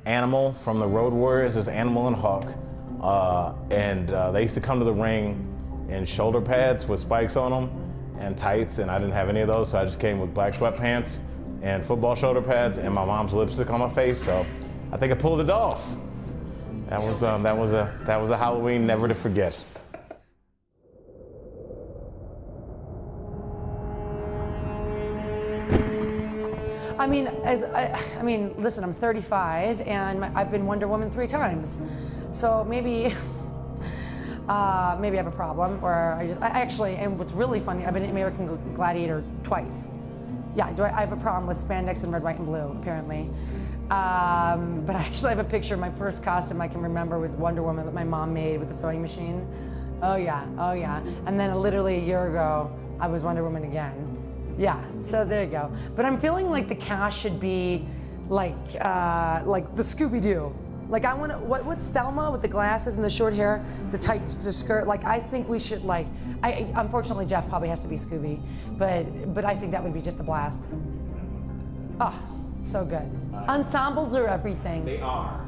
Animal from the Road Warriors, as Animal and Hawk. They used to come to the ring in shoulder pads with spikes on them and tights, and I didn't have any of those, so I just came with black sweatpants and football shoulder pads and my mom's lipstick on my face, so I think I pulled it off. That was a Halloween never to forget. Listen, I'm 35 and I've been Wonder Woman 3 times, so maybe I have a problem, or and what's really funny, I've been American Gladiator twice. Yeah, I have a problem with spandex and red, white, and blue, apparently. But I actually have a picture of my first costume I can remember was Wonder Woman that my mom made with a sewing machine. Oh yeah. And then literally a year ago, I was Wonder Woman again. Yeah, so there you go. But I'm feeling like the cast should be like the Scooby-Doo. Like I want to, what's Thelma with the glasses and the short hair, the skirt? Like I think we should unfortunately Jeff probably has to be Scooby, but I think that would be just a blast. Oh, so good. Ensembles are everything. They are.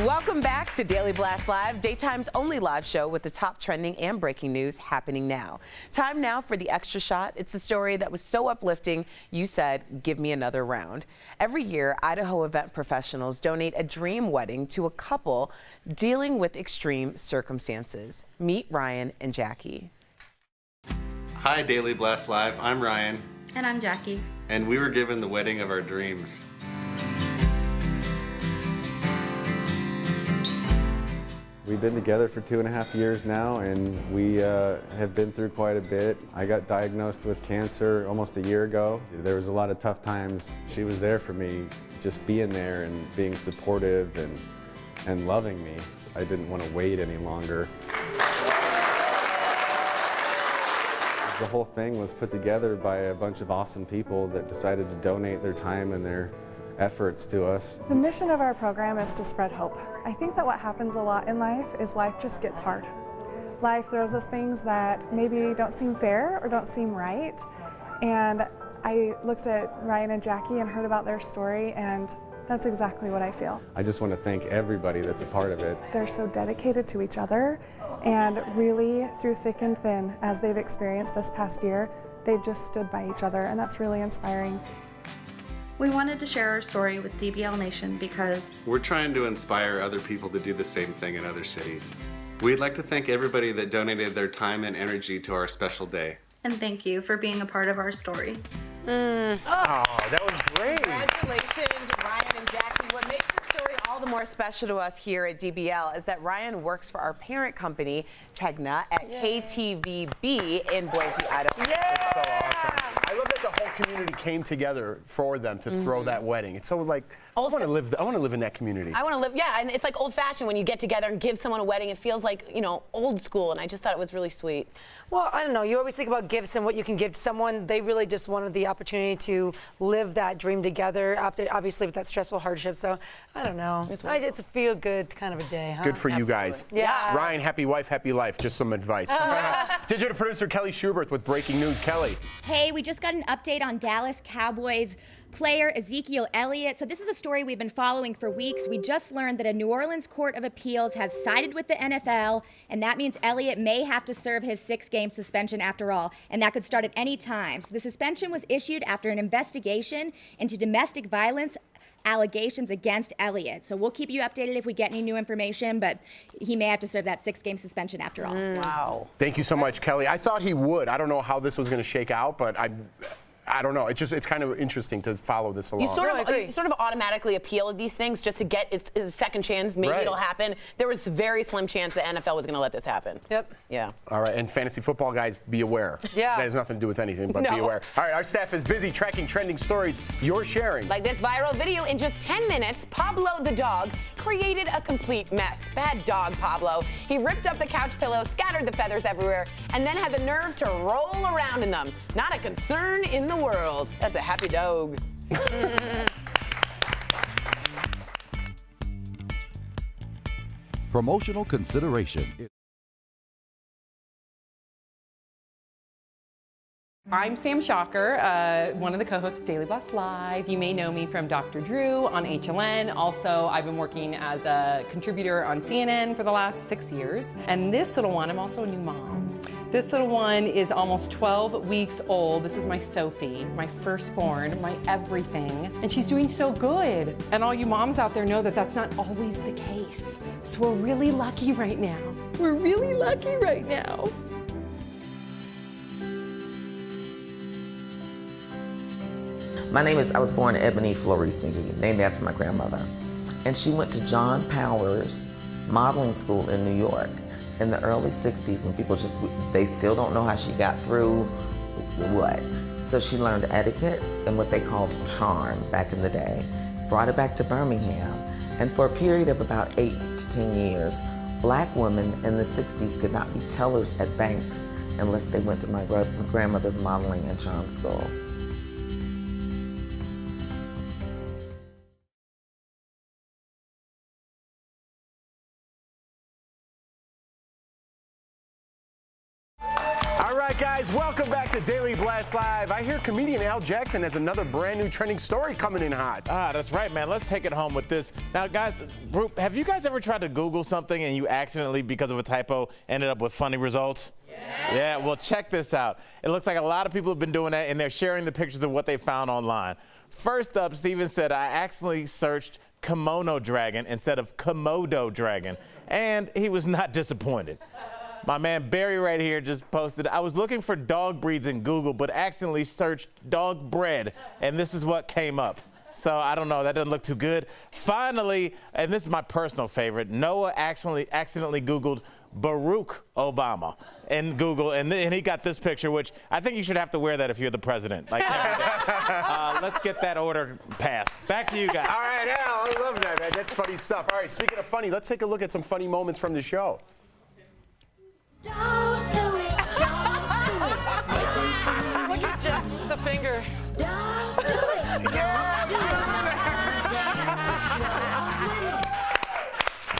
Welcome back to Daily Blast Live, daytime's only live show with the top trending and breaking news happening now. Time now for the extra shot. It's the story that was so uplifting, you said, give me another round. Every year, Idaho event professionals donate a dream wedding to a couple dealing with extreme circumstances. Meet Ryan and Jackie. Hi, Daily Blast Live. I'm Ryan. And I'm Jackie. And we were given the wedding of our dreams. We've been together for 2.5 years now, and we have been through quite a bit. I got diagnosed with cancer almost a year ago. There was a lot of tough times. She was there for me, just being there and being supportive and loving me. I didn't want to wait any longer. The whole thing was put together by a bunch of awesome people that decided to donate their time and their efforts to us. The mission of our program is to spread hope. I think that what happens a lot in life is life just gets hard. Life throws us things that maybe don't seem fair or don't seem right, and I looked at Ryan and Jackie and heard about their story, and that's exactly what I feel. I just want to thank everybody that's a part of it. They're so dedicated to each other, and really, through thick and thin, as they've experienced this past year, they've just stood by each other, and that's really inspiring. We wanted to share our story with DBL Nation because We're trying to inspire other people to do the same thing in other cities. We'd like to thank everybody that donated their time and energy to our special day. and thank you for being a part of our story. Oh, that was great. Congratulations, Ryan and Jackie. What makes this story all the more special to us here at DBL is that Ryan works for our parent company, Tegna, at KTVB in Boise, Idaho. It's so awesome. I love that the whole community came together for them to throw that wedding. It's so like, I want to live in that community. I want to live, yeah, and it's like old-fashioned when you get together and give someone a wedding. It feels like, you know, old school, and I just thought it was really sweet. Well, I don't know. You always think about gifts and what you can give to someone. They really just wanted the opportunity to live that dream together after, obviously, with that stressful hardship. So, I don't know. It's a feel-good kind of a day, huh? Good for you guys. Yeah. Ryan, happy wife, happy life. Just some advice. Digital producer Kelly Schubert with breaking news. Kelly. Hey, we just got an update on Dallas Cowboys player Ezekiel Elliott. So this is a story we've been following for weeks. We just learned that a New Orleans Court of Appeals has sided with the NFL, and that means Elliott may have to serve his 6-game suspension after all, and that could start at any time. So the suspension was issued after an investigation into domestic violence allegations against Elliott. So we'll keep you updated if we get any new information, but he may have to serve that 6-game suspension after all. Wow. Thank you so much, Kelly. I thought he would. I don't know how this was going to shake out, but I don't know. It's kind of interesting to follow this along. You sort of automatically appeal these things just to get its second chance. Maybe it'll happen. There was a very slim chance the NFL was going to let this happen. Yep. Yeah. All right, and fantasy football guys, be aware. Yeah. That has nothing to do with anything, but be aware. All right, our staff is busy tracking trending stories you're sharing. Like this viral video, in just 10 minutes, Pablo the dog created a complete mess. Bad dog, Pablo. He ripped up the couch pillows, scattered the feathers everywhere, and then had the nerve to roll around in them. Not a concern in the world. That's a happy dog. Promotional consideration. I'm Sam Shocker, one of the co-hosts of Daily Blast Live. You may know me from Dr. Drew on HLN. Also, I've been working as a contributor on CNN for the last 6 years. And this little one, I'm also a new mom. This little one is almost 12 weeks old. This is my Sophie, my firstborn, my everything. And she's doing so good. And all you moms out there know that that's not always the case. So we're really lucky right now. We're really lucky right now. I was born Ebony Florece McGee, named after my grandmother. And she went to John Powers Modeling School in New York in the early 60s when people they still don't know how she got through what. So she learned etiquette and what they called charm back in the day, brought it back to Birmingham. And for a period of about 8 to 10 years, Black women in the 60s could not be tellers at banks unless they went through my grandmother's modeling and charm school. All right, guys, welcome back to Daily Blast Live. I hear comedian Al Jackson has another brand new trending story coming in hot. That's right, man. Let's take it home with this. Now, guys, group, have you guys ever tried to Google something and you accidentally, because of a typo, ended up with funny results? Yeah, well, check this out. It looks like a lot of people have been doing that, and they're sharing the pictures of what they found online. First up, Steven said, I accidentally searched kimono dragon instead of Komodo dragon, and he was not disappointed. My man Barry right here just posted, I was looking for dog breeds in Google, but accidentally searched dog bread, and this is what came up. So I don't know, that doesn't look too good. Finally, and this is my personal favorite, Noah accidentally Googled Barack Obama in Google, and he got this picture, which I think you should have to wear that if you're the president. Like, let's get that order passed. Back to you guys. All right, Al, I love that, man. That's funny stuff. All right, speaking of funny, let's take a look at some funny moments from the show. Look at Jeff, the finger.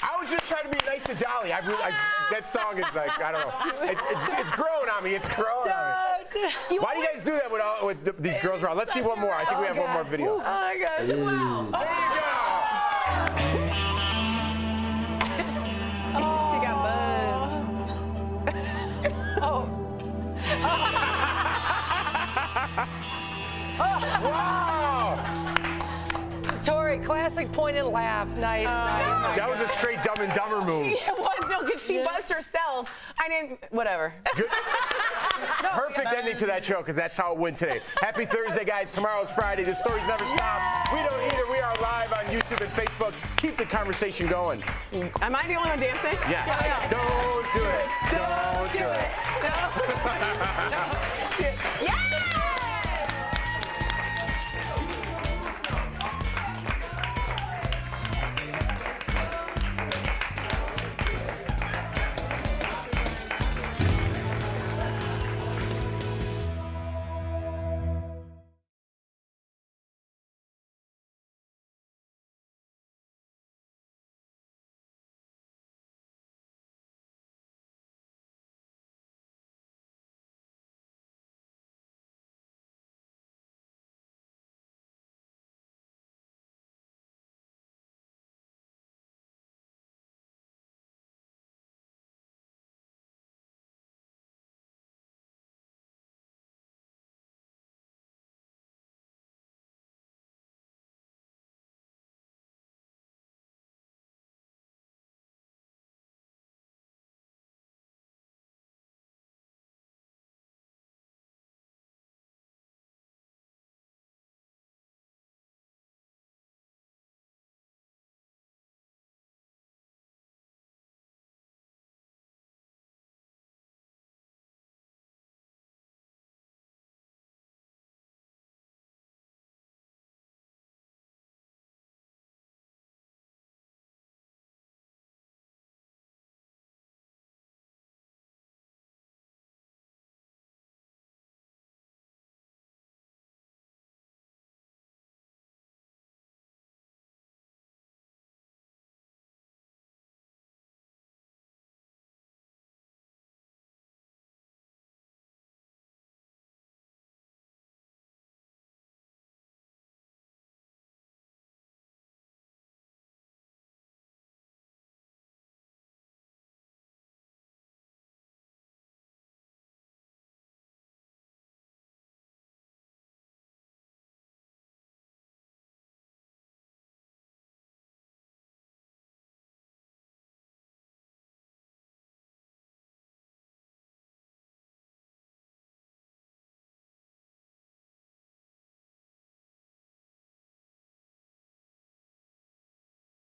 I was just trying to be nice to Dolly. that song is like, I don't know. It's growing on me. It's growing on me. Why do you guys do that with these girls around? Let's see one more. I think we have one more video. Oh my gosh! Wow. There you go. She got buzz. Wow! Tori, classic point and laugh. Nice, nice. That was a straight Dumb and Dumber move. It was, no, because she buzzed herself. I didn't, whatever. Perfect ending to that show, because that's how it went today. Happy Thursday, guys. Tomorrow's Friday. The stories never stop. We don't either. We are live on YouTube and Facebook. Keep the conversation going. Am I the only one dancing? Yeah. Don't do it. Don't do it. No.